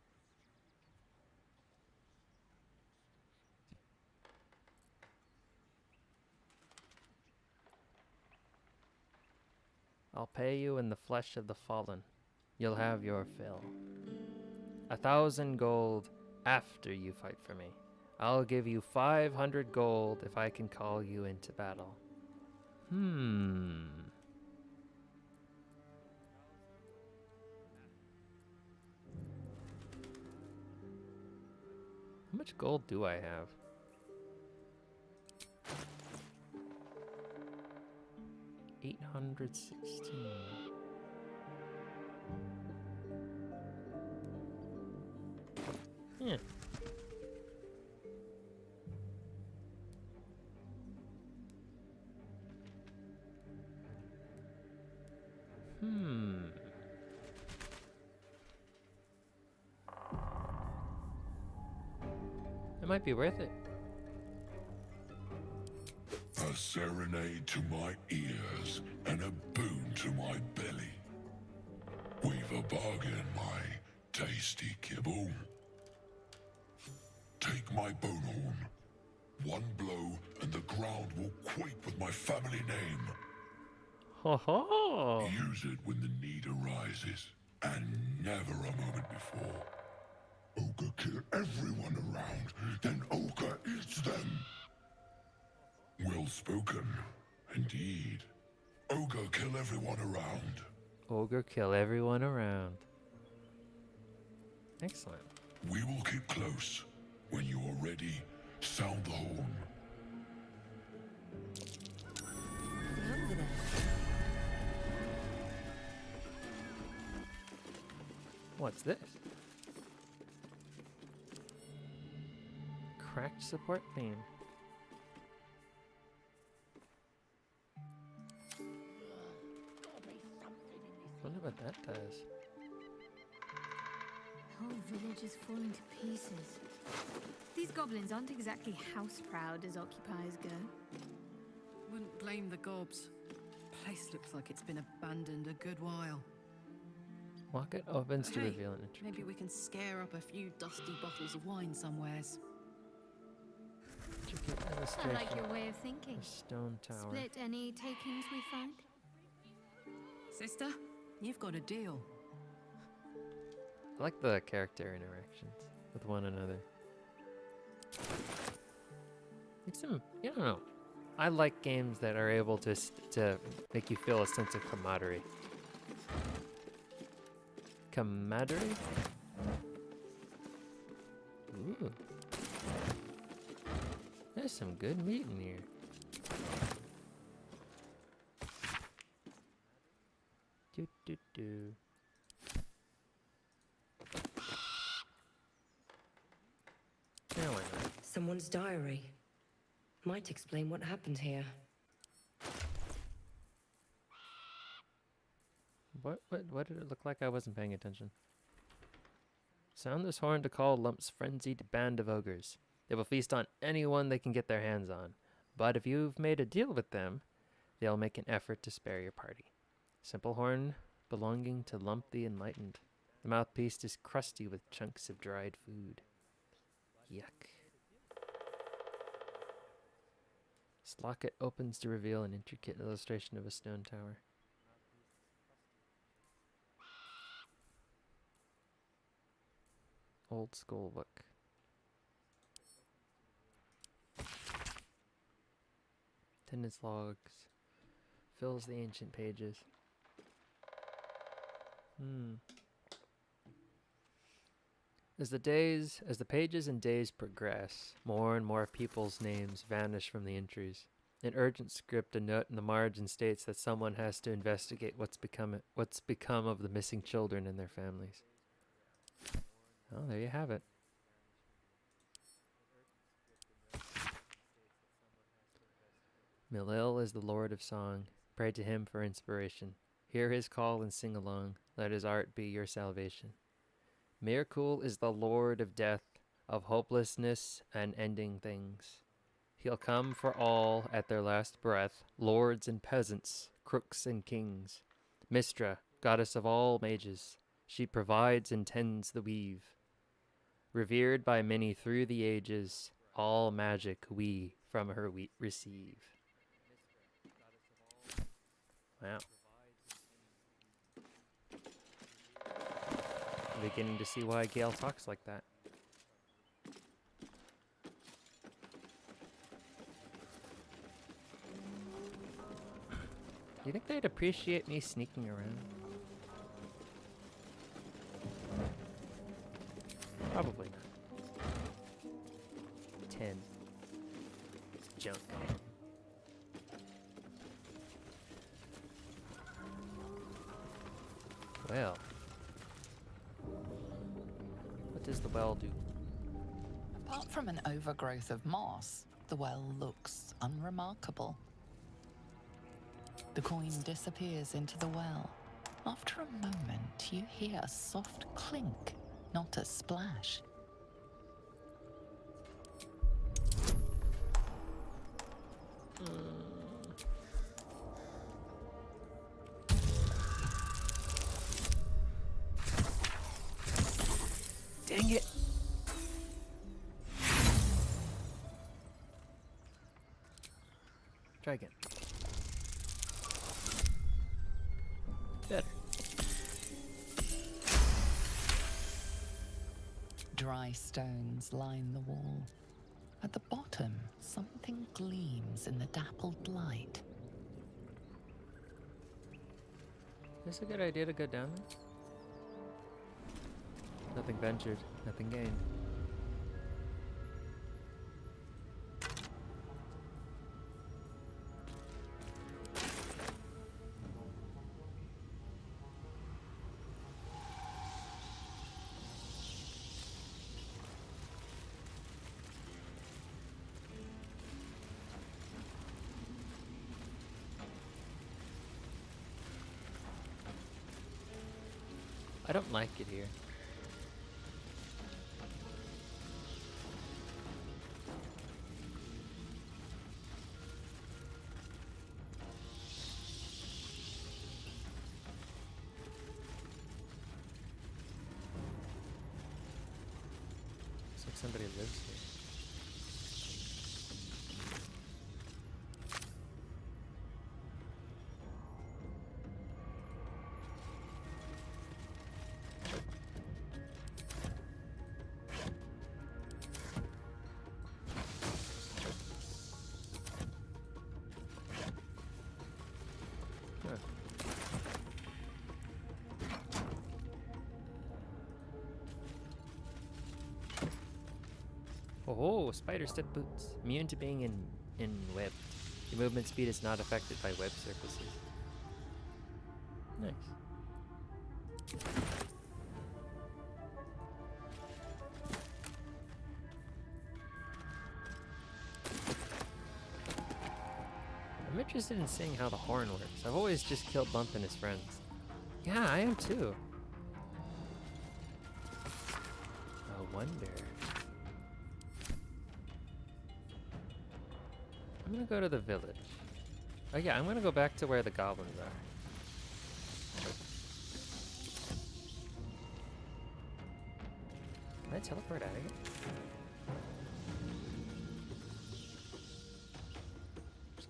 I'll pay you in the flesh of the fallen. You'll have your fill. 1,000 gold after you fight for me. I'll give you 500 gold if I can call you into battle. How much gold do I have? $816. Yeah. It might be worth it. A serenade to my ears and a boon to my belly. We've a bargain, my tasty kibble. Take my bone horn. One blow and the ground will quake with my family name. Ho ho! Use it when the need arises, and never a moment before. Ogre kill everyone around, then Ogre eats them. Well spoken, indeed. Ogre kill everyone around. Ogre kill everyone around. Excellent. We will keep close. When you are ready, sound the horn. Over there. What's this? Cracked support theme. Wonder what that does. The whole village is falling to pieces. These goblins aren't exactly house-proud as occupiers go. Wouldn't blame the gobs. Place looks like it's been abandoned a good while. Locket opens to Hey, reveal an entry. maybe we can scare up a few dusty bottles of wine somewheres. Intricate I illustration. like your way of thinking. A stone tower. Split any takings we find? Sister, you've got a deal. I like the character interactions with one another. Makes them, I don't know. I like games that are able to make you feel a sense of camaraderie. Camaraderie? Ooh. There's some good meat in here. Do do do. Now I know. Someone's diary. Might explain what happened here. What did it look like? I wasn't paying attention. Sound this horn to call Lump's frenzied band of ogres. They will feast on anyone they can get their hands on. But if you've made a deal with them, they'll make an effort to spare your party. Simple horn belonging to Lump the Enlightened. The mouthpiece is crusty with chunks of dried food. Yuck. Slocket opens to reveal an intricate illustration of a stone tower. Old school book. Attendance logs. Fills the ancient pages. As the pages and days progress, more and more people's names vanish from the entries. In urgent script, a note in the margin states that someone has to investigate what's become of the missing children and their families. Oh, there you have it. Milil is the Lord of Song. Pray to him for inspiration. Hear his call and sing along. Let his art be your salvation. Mirkul is the Lord of Death, of hopelessness and ending things. He'll come for all at their last breath, lords and peasants, crooks and kings. Mistra, goddess of all mages, she provides and tends the weave. Revered by many through the ages, all magic we from her receive. Wow. I'm beginning to see why Gale talks like that. You think they'd appreciate me sneaking around? Probably not. 10. It's junk. Well. What does the well do? Apart from an overgrowth of moss, the well looks unremarkable. The coin disappears into the well. After a moment, you hear a soft clink, not a splash. Dang it! Try again. Better. Dry stones line the wall. At the bottom, something gleams in the dappled light. Is this a good idea to go down there? Nothing ventured, nothing gained. I don't like it here. Looks like somebody lives here. Oh, spider step boots. Immune to being in web. Your movement speed is not affected by web surfaces. Nice. I'm interested in seeing how the horn works. I've always just killed Bump and his friends. Yeah, I am too. I wonder. I'm gonna go to the village. Oh yeah, I'm gonna go back to where the goblins are. Can I teleport out of here?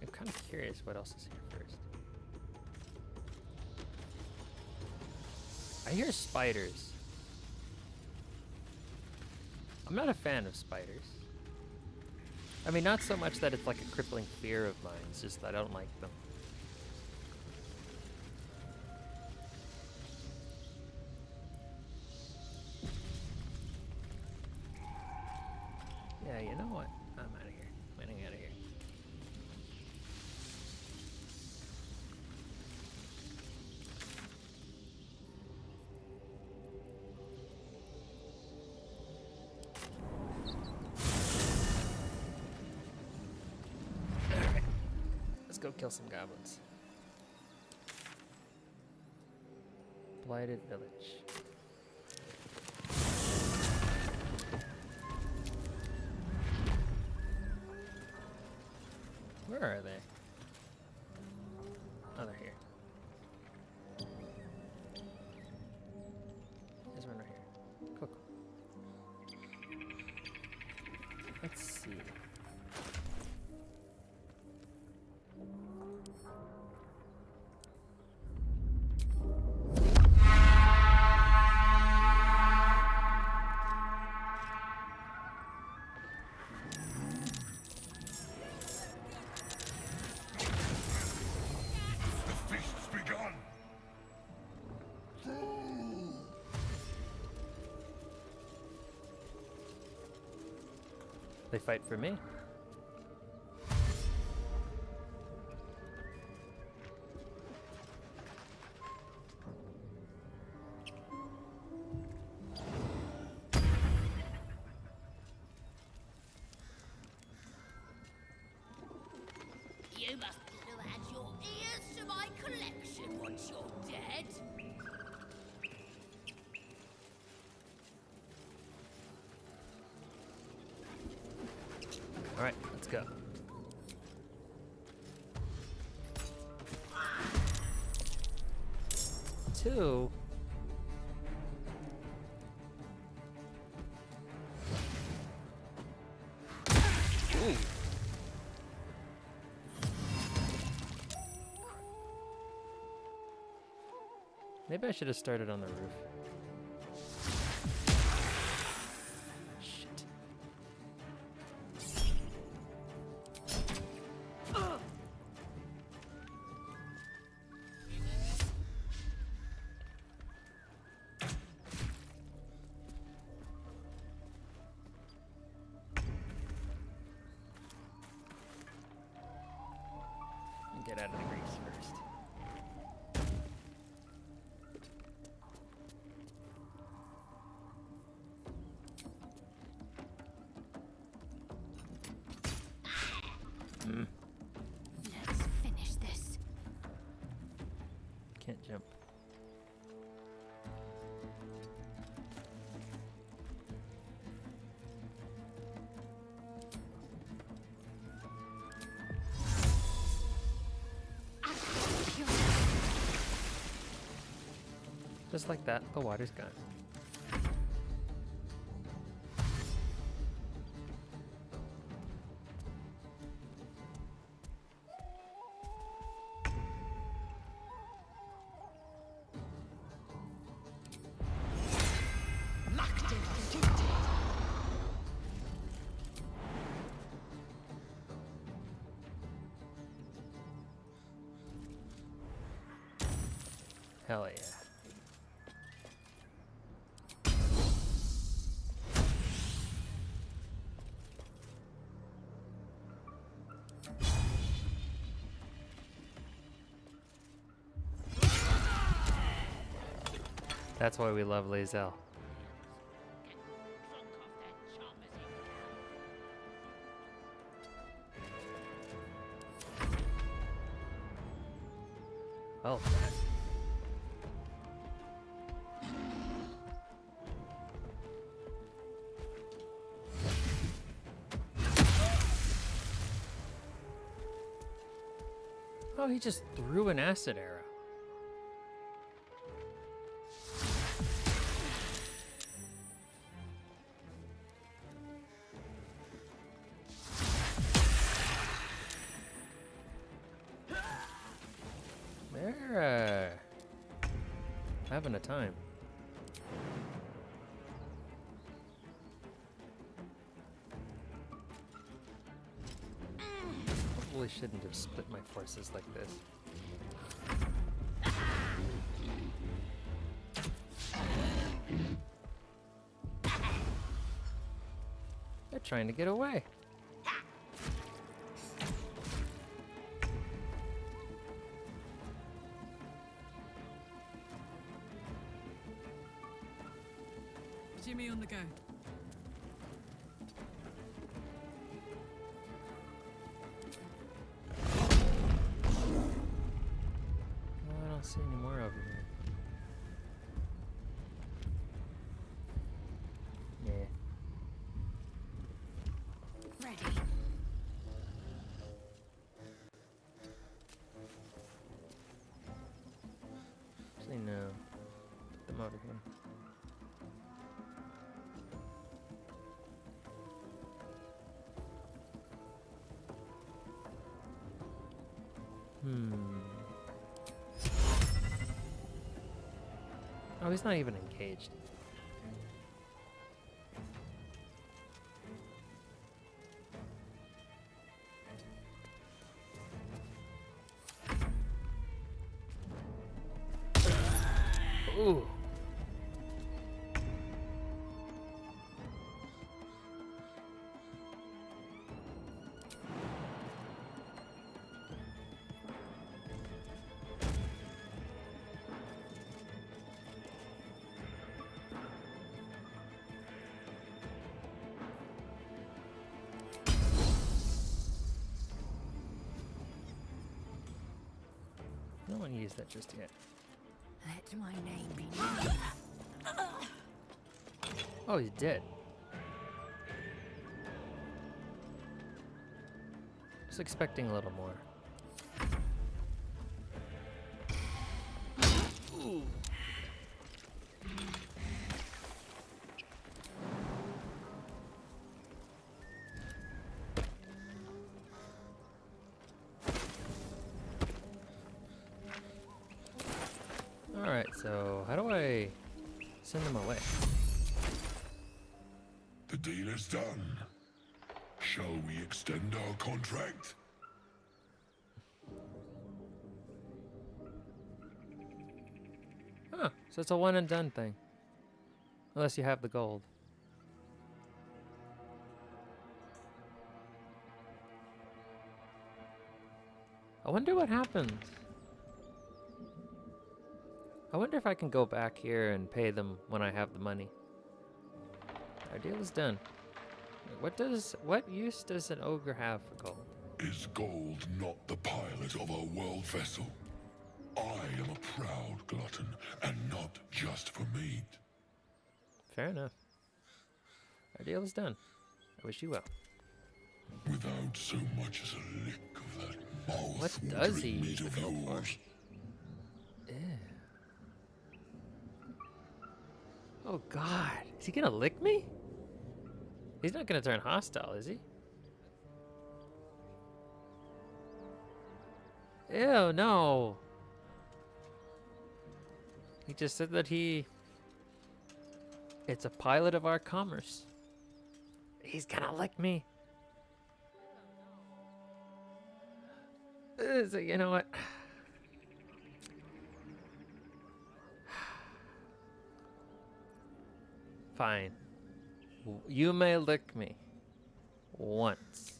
I'm kind of curious what else is here first. I hear spiders. I'm not a fan of spiders. I mean, not so much that it's like a crippling fear of mine, it's just that I don't like them. Yeah, you know what? I'm out of here. I'm getting out of here. Alright. Let's go kill some goblins. Blighted village. Where are they? Oh, they're here. There's one right here. Cool, cool. Let's see. They fight for me. You must add your ears to my collection once you're dead. All right, let's go. Two. Ooh. Maybe I should have started on the roof. Shit. Get out of the grease first. Let's finish this. Can't jump. Just like that, the water's gone. Hell yeah. That's why we love Lae'zel. Well done. Oh, he just threw an acid arrow. They're having a time. Probably shouldn't have split my forces like this. They're trying to get away. Jimmy on the go. Oh, I don't see any more over here. Yeah. Ready. Actually, no. Put them over here. Oh, he's not even engaged. Ooh. don't want to use that just yet. Let my name be known. Oh, he's dead. I was expecting a little more. Ooh. Alright, so how do I send them away? The deal is done. Shall we extend our contract? Huh, so it's a one and done thing. Unless you have the gold. I wonder what happens. I wonder if I can go back here and pay them when I have the money. Our deal is done. What use does an ogre have for gold? Is gold not the pilot of our world vessel? I am a proud glutton, and not just for meat. Fair enough. Our deal is done. I wish you well. Without so much as a lick of that mouth. What does he use the gold for? Ew. Oh God, is he gonna lick me? He's not gonna turn hostile, is he? Ew, no. He just said that it's a pilot of our commerce. He's gonna lick me. So you know what? Fine. You may lick me. Once.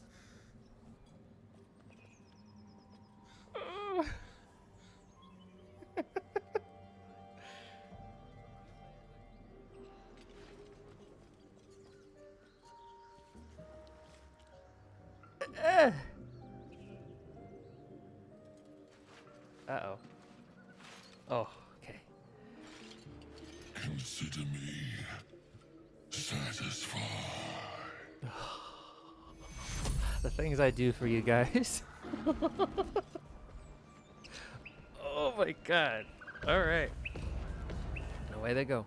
Uh-oh. Oh, okay. Consider me satisfied. The things I do for you guys. Oh my God. All right. And away they go.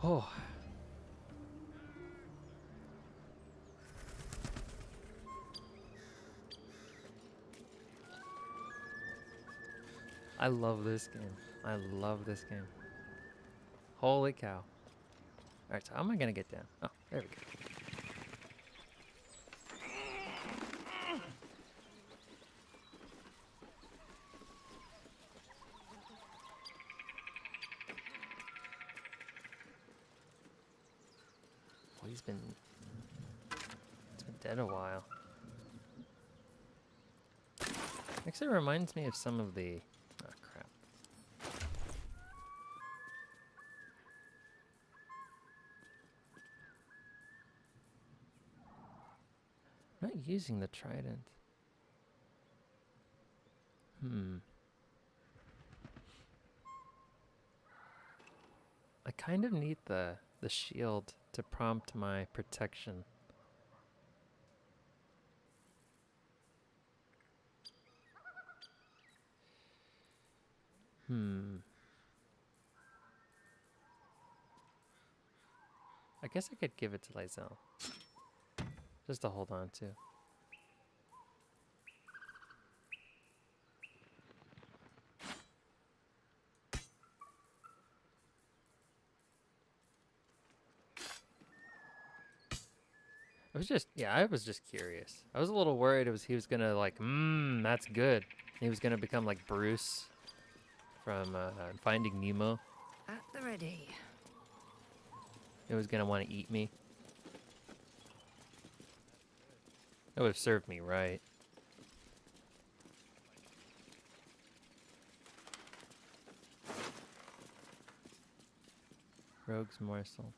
Oh. I love this game. I love this game. Holy cow. Alright, so how am I gonna get down? Oh, there we go. Well, it's been dead a while. Actually reminds me of some of the... Oh, crap. I'm not using the trident. I kind of need the shield to prompt my protection. I guess I could give it to Lysel. Just to hold on to. I was just curious. I was a little worried he was gonna like, that's good. He was gonna become like Bruce from Finding Nemo. At the ready. It was gonna want to eat me. That would have served me right. Rogue's morsel.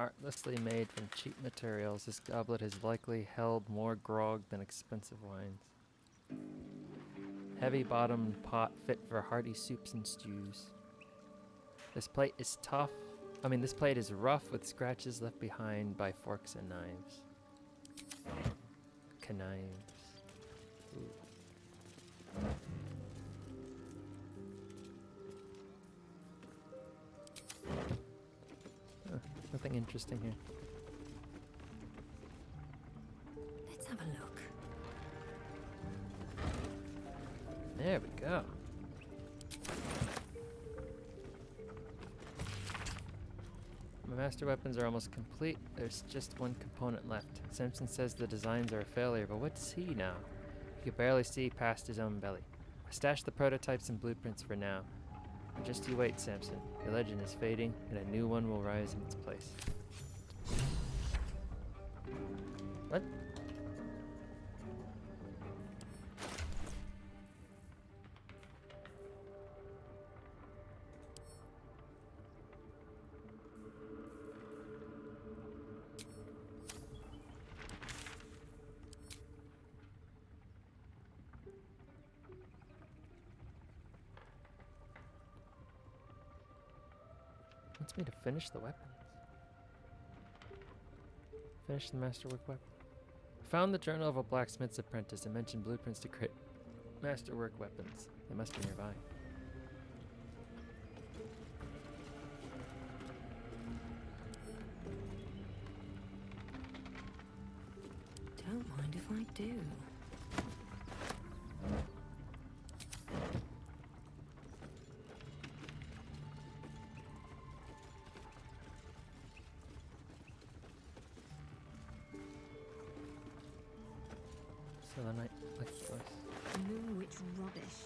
Artlessly made from cheap materials, this goblet has likely held more grog than expensive wines. Heavy-bottomed pot fit for hearty soups and stews. This plate is tough. This plate is rough with scratches left behind by forks and knives. Knives. Ooh. Nothing interesting here. Let's have a look. There we go. My master weapons are almost complete. There's just one component left. Simpson says the designs are a failure, but what's he now? He could barely see past his own belly. I stashed the prototypes and blueprints for now. Just you wait, Samson. Your legend is fading, and a new one will rise in its place. What? Wants me to finish the weapons. Finish the masterwork weapon. Found the journal of a blacksmith's apprentice and mentioned blueprints to create masterwork weapons. They must be nearby. Don't mind if I do. So the night like this. Moonwitch rubbish.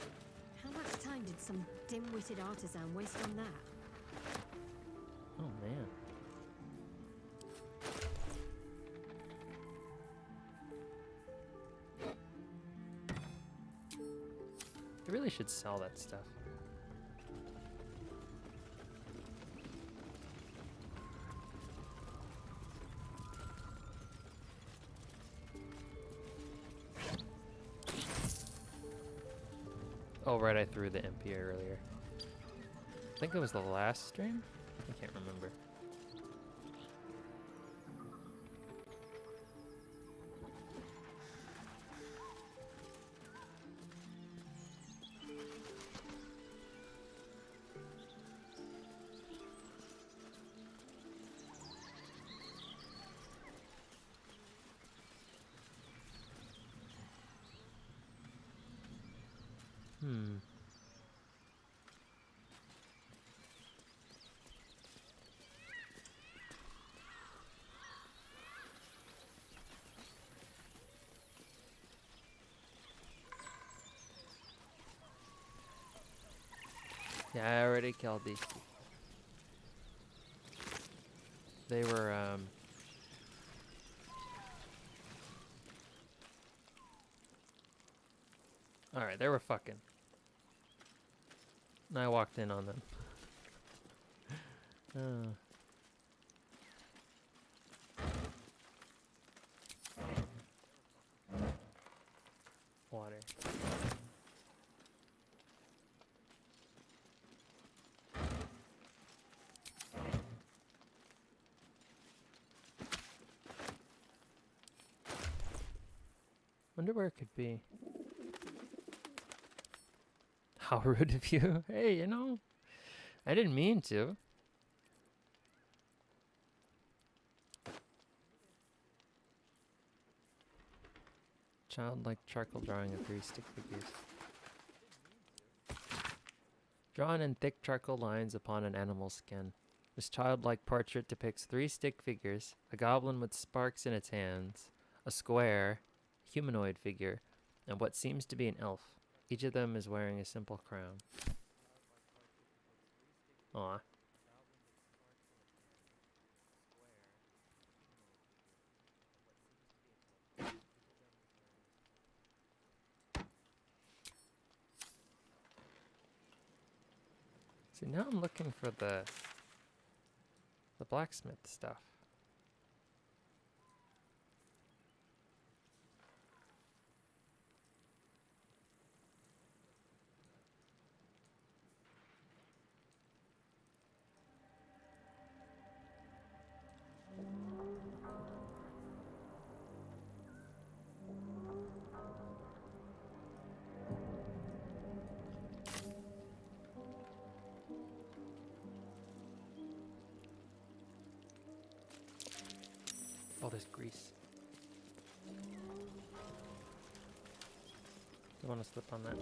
How much time did some dim-witted artisan waste on that? Oh man. I really should sell that stuff. Oh, right, I threw the MP earlier. I think it was the last stream? I can't remember. Yeah, I already killed these two. They were, alright, they were fucking. And I walked in on them. Water. Wonder where it could be. How rude of you. Hey, you know, I didn't mean to. Childlike charcoal drawing of 3 stick figures. Drawn in thick charcoal lines upon an animal's skin. This childlike portrait depicts 3 stick figures, a goblin with sparks in its hands, a square, humanoid figure, and what seems to be an elf. Each of them is wearing a simple crown. Aw. See, now I'm looking for the blacksmith stuff. this grease. Don't want to slip on that.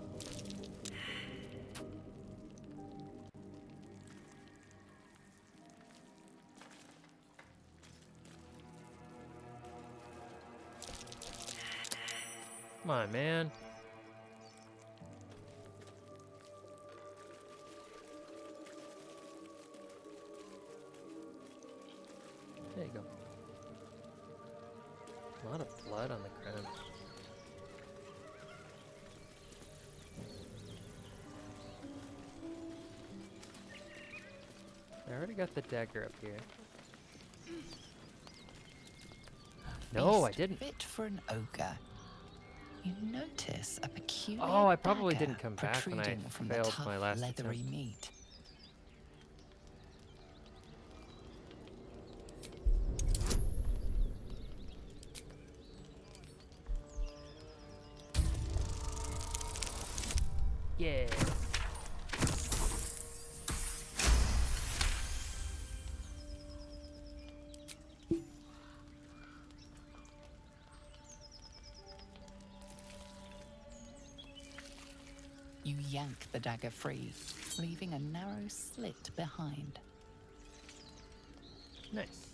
Come on, man. There you go. A lot of blood on the ground. I already got the dagger up here. No, I didn't. Fit for an ogre. You notice a peculiar Oh, I probably dagger didn't come back when I protruding from the failed tough, my last leathery attempt. meat. Yeah. You yank the dagger free, leaving a narrow slit behind. Nice.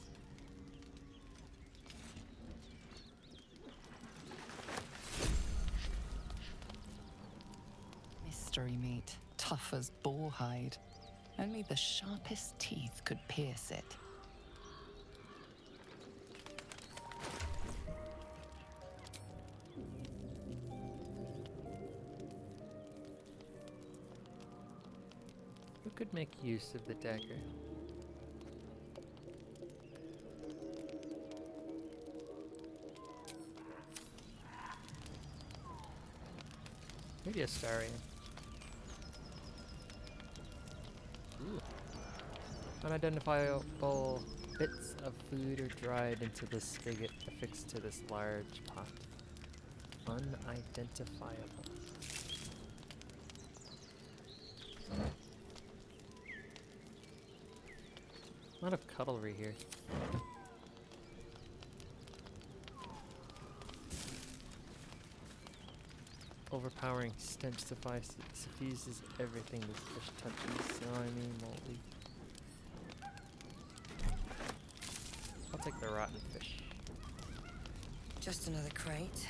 Mystery meat, tough as boar hide. Only the sharpest teeth could pierce it. Who could make use of the dagger? Maybe a Starian. Ooh. Unidentifiable bits of food are dried into the spigot affixed to this large pot. Unidentifiable. A lot of cutlery here. Overpowering stench suffuses everything this fish touches. Slimy, moldy. I'll take the rotten fish. Just another crate.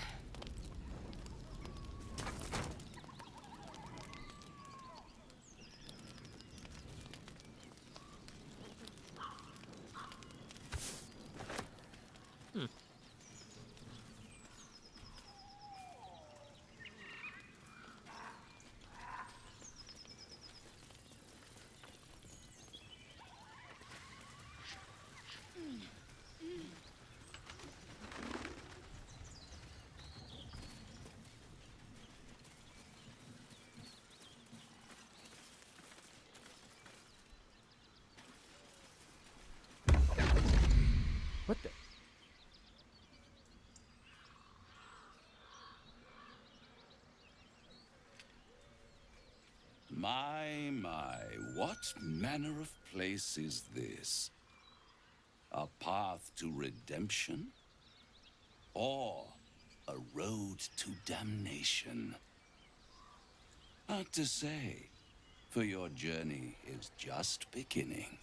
What the? My, what manner of place is this? A path to redemption? Or a road to damnation? Hard to say, for your journey is just beginning.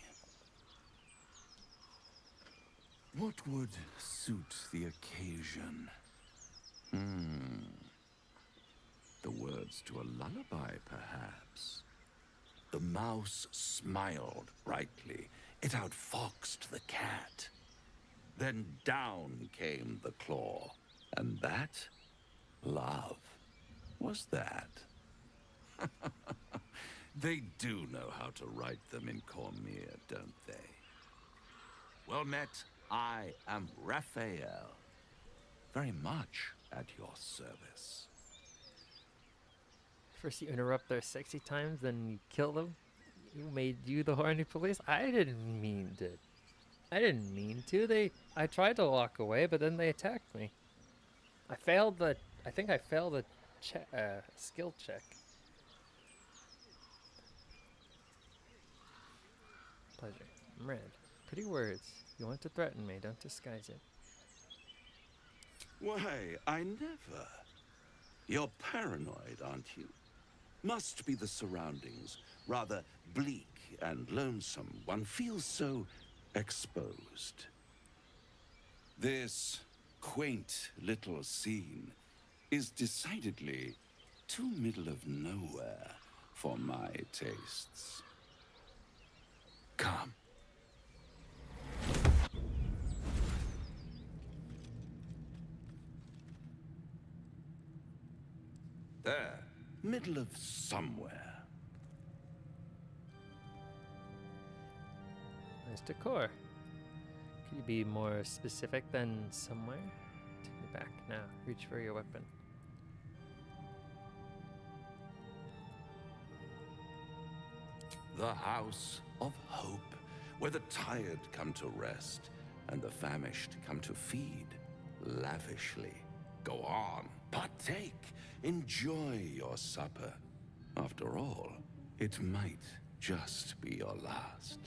What would suit the occasion? The words to a lullaby, perhaps. The mouse smiled brightly. It outfoxed the cat. Then down came the claw. And that, love, was that. They do know how to write them in Cormier, don't they? Well met, I am Raphael. Very much at your service. First you interrupt their sexy times, then you kill them? Who made you the horny police? I didn't mean to. I tried to walk away, but then they attacked me. I think I failed the skill check. Pleasure. I'm red. Pretty words. You want to threaten me, don't disguise it. Why, I never. You're paranoid, aren't you? Must be the surroundings. Rather bleak and lonesome. One feels so exposed. This quaint little scene is decidedly too middle of nowhere for my tastes. Come. There, middle of somewhere. Nice decor. Could you be more specific than somewhere? Take me back now. Reach for your weapon. The House of Hope, where the tired come to rest and the famished come to feed lavishly. Go on, partake, enjoy your supper. After all, it might just be your last.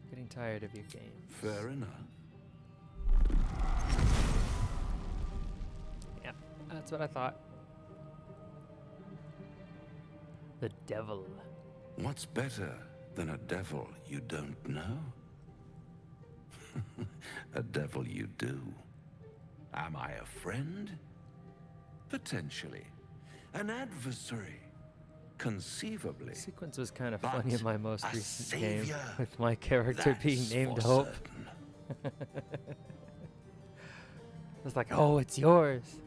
Getting tired of your game. Fair enough. Yeah, that's what I thought. The devil. What's better than a devil you don't know? A devil you do. Am I a friend? Potentially. An adversary? Conceivably. The sequence was kind of But funny in my most a recent game, savior? with my character being That's named for Hope. It's like, oh, it's yours.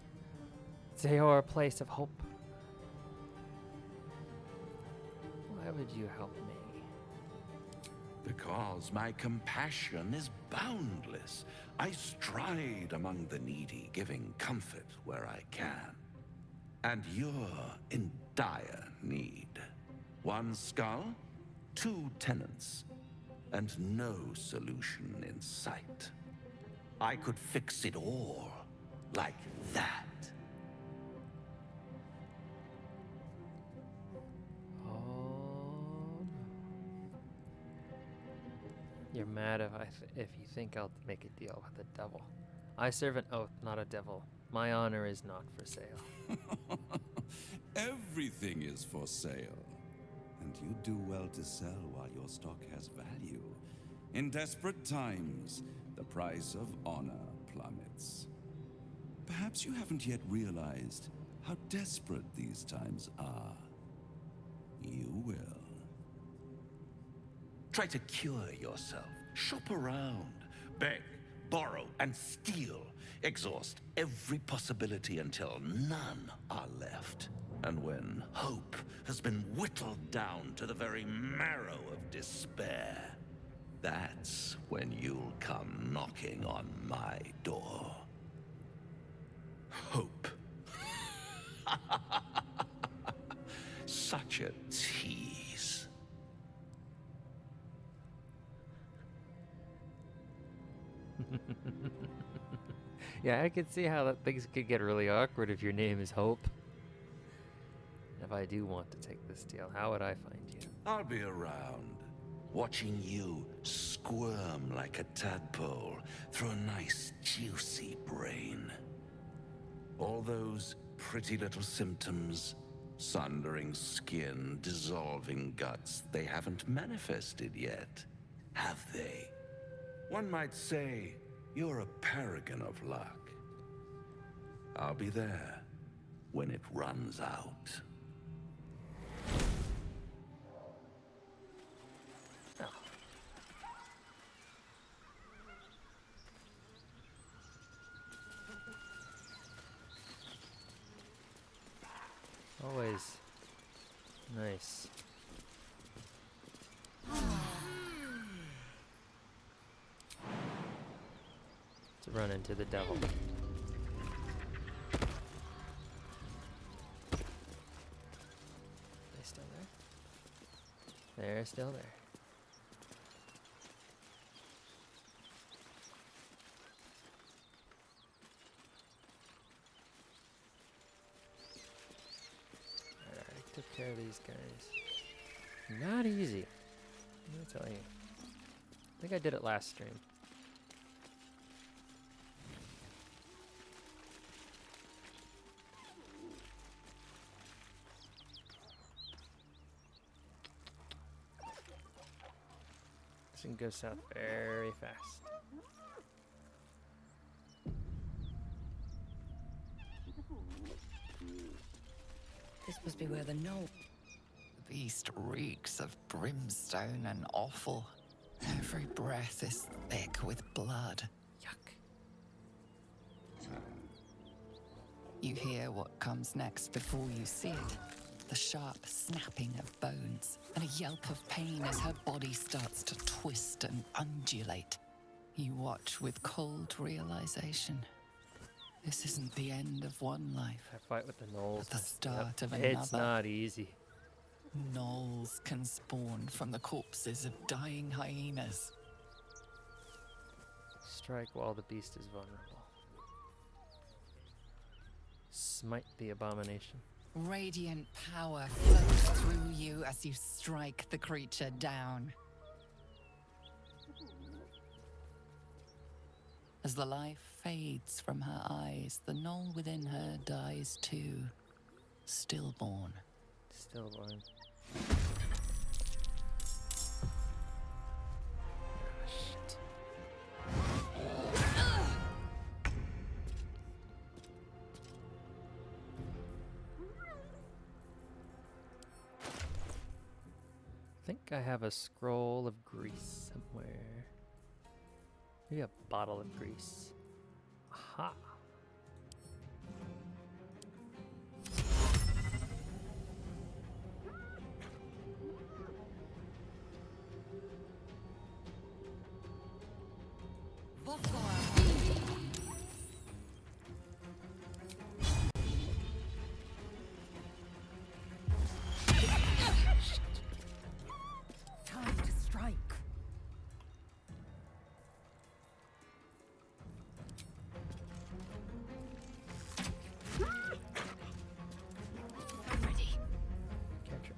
It's your place of hope. Why would you help me? Because my compassion is boundless. I stride among the needy, giving comfort where I can. And you're in dire need. One skull, 2 tenants, and no solution in sight. I could fix it all like that. You're mad if you think I'll make a deal with the devil. I serve an oath, not a devil. My honor is not for sale. Everything is for sale. And you do well to sell while your stock has value. In desperate times, the price of honor plummets. Perhaps you haven't yet realized how desperate these times are. You will. Try to cure yourself. Shop around. Beg, borrow, and steal. Exhaust every possibility until none are left. And when hope has been whittled down to the very marrow of despair, that's when you'll come knocking on my door. Hope. Such a tease. Yeah, I could see how things could get really awkward if your name is Hope. If I do want to take this deal, how would I find you? I'll be around, watching you squirm like a tadpole through a nice, juicy brain. All those pretty little symptoms, sundering skin, dissolving guts, they haven't manifested yet, have they? One might say you're a paragon of luck. I'll be there when it runs out. Always nice. To run into the devil. Are they still there? They're still there. Took care of these guys. Not easy, I'm gonna tell you. I think I did it last stream. This can go south very fast. This must be where the knoll. The beast reeks of brimstone and offal. Every breath is thick with blood. Yuck. You hear what comes next before you see it. The sharp snapping of bones and a yelp of pain as her body starts to twist and undulate. You watch with cold realization. This isn't the end of one life. I fight with the gnolls. But the start of It's another. not easy. Gnolls can spawn from the corpses of dying hyenas. Strike while the beast is vulnerable. Smite the abomination. Radiant power flows through you as you strike the creature down. As the life fades from her eyes, the gnoll within her dies too, stillborn. Stillborn. Shit. I think I have a scroll of grease somewhere. Maybe a bottle of grease. Aha! Time to strike. Ready. Catch her.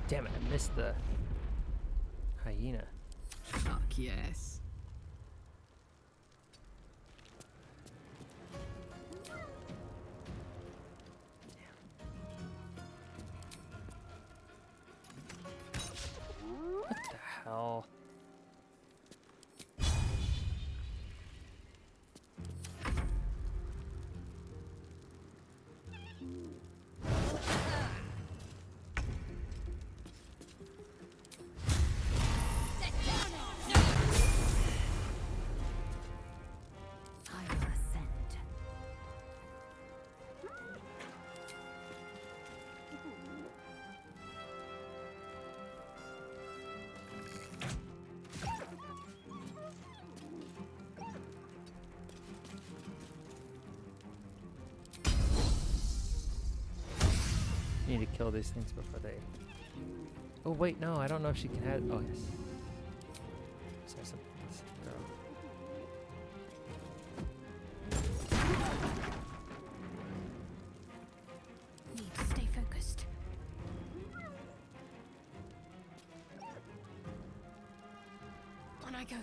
Damn it, I missed the hyena. Fuck yes. What the hell? I will ascend. You need to kill these things before they... Oh wait, no, I don't know if she can have... Oh yes. Sorry, something. Need to stay focused. On I go.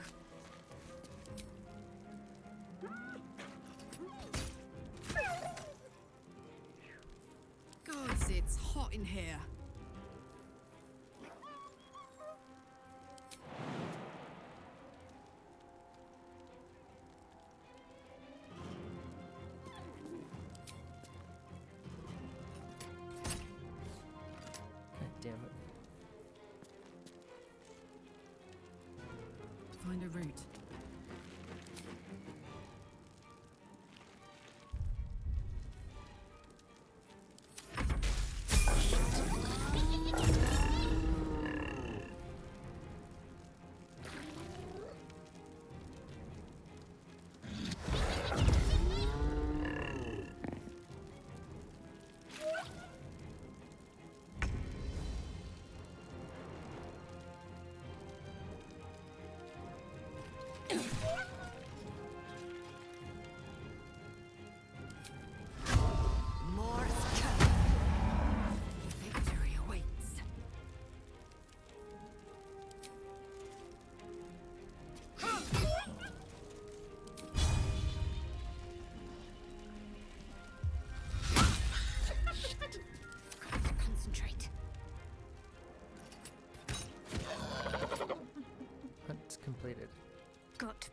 Gods, it's hot in here. God damn it. Find a route.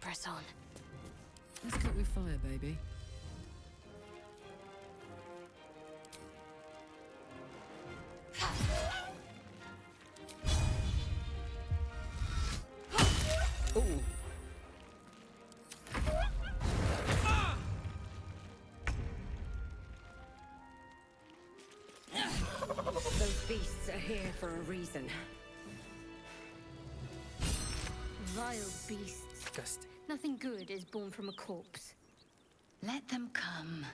press on. Let's cook with fire, baby. Ooh. Those beasts are here for a reason. Vile beasts. Disgusting. Nothing good is born from a corpse. Let them come.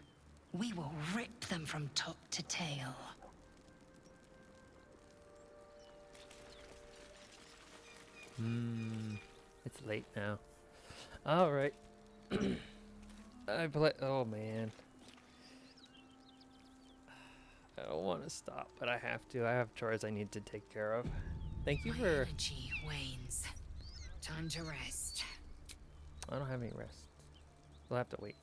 We will rip them from top to tail. It's late now. All right. Oh man. I don't want to stop, but I have to. I have chores I need to take care of. Thank you My for. energy wanes. Time to rest. I don't have any rest. We'll have to wait.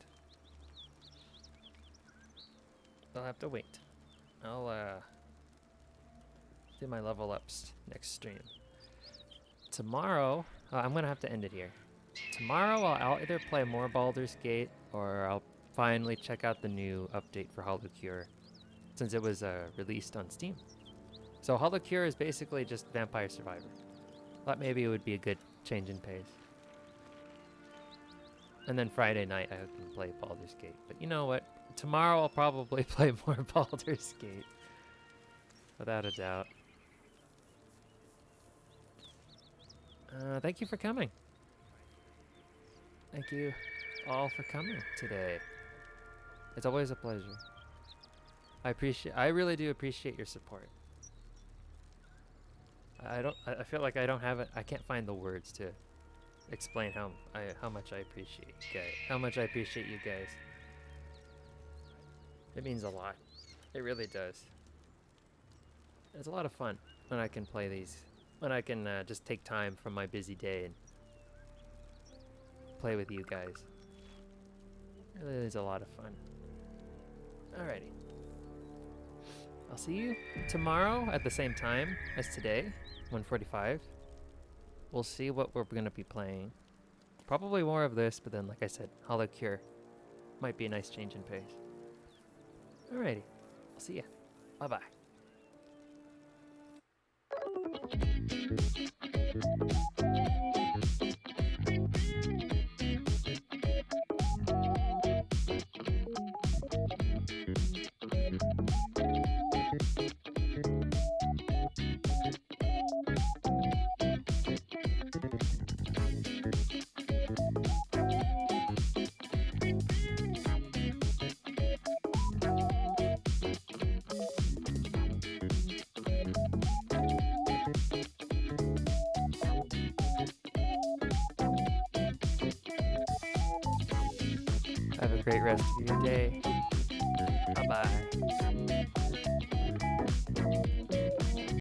I'll do my level ups next stream. Tomorrow, I'm gonna have to end it here. Tomorrow I'll either play more Baldur's Gate or I'll finally check out the new update for Hollow Cure, since it was released on Steam. So Hollow Cure is basically just Vampire Survivor. Thought maybe it would be a good change in pace. And then Friday night I can play Baldur's Gate. But you know what? Tomorrow I'll probably play more Baldur's Gate. Without a doubt. Thank you for coming. Thank you all for coming today. It's always a pleasure. I really do appreciate your support. I feel like I don't have it. I can't find the words to explain how much I appreciate you guys. How much I appreciate you guys. It means a lot. It really does. It's a lot of fun when I can play these. When I can just take time from my busy day and play with you guys. It really is a lot of fun. Alrighty. I'll see you tomorrow at the same time as today, 1:45. We'll see what we're going to be playing. Probably more of this, but then, like I said, Hollow Cure might be a nice change in pace. Alrighty. I'll see ya. Bye-bye. Have a great rest of your day. Bye-bye.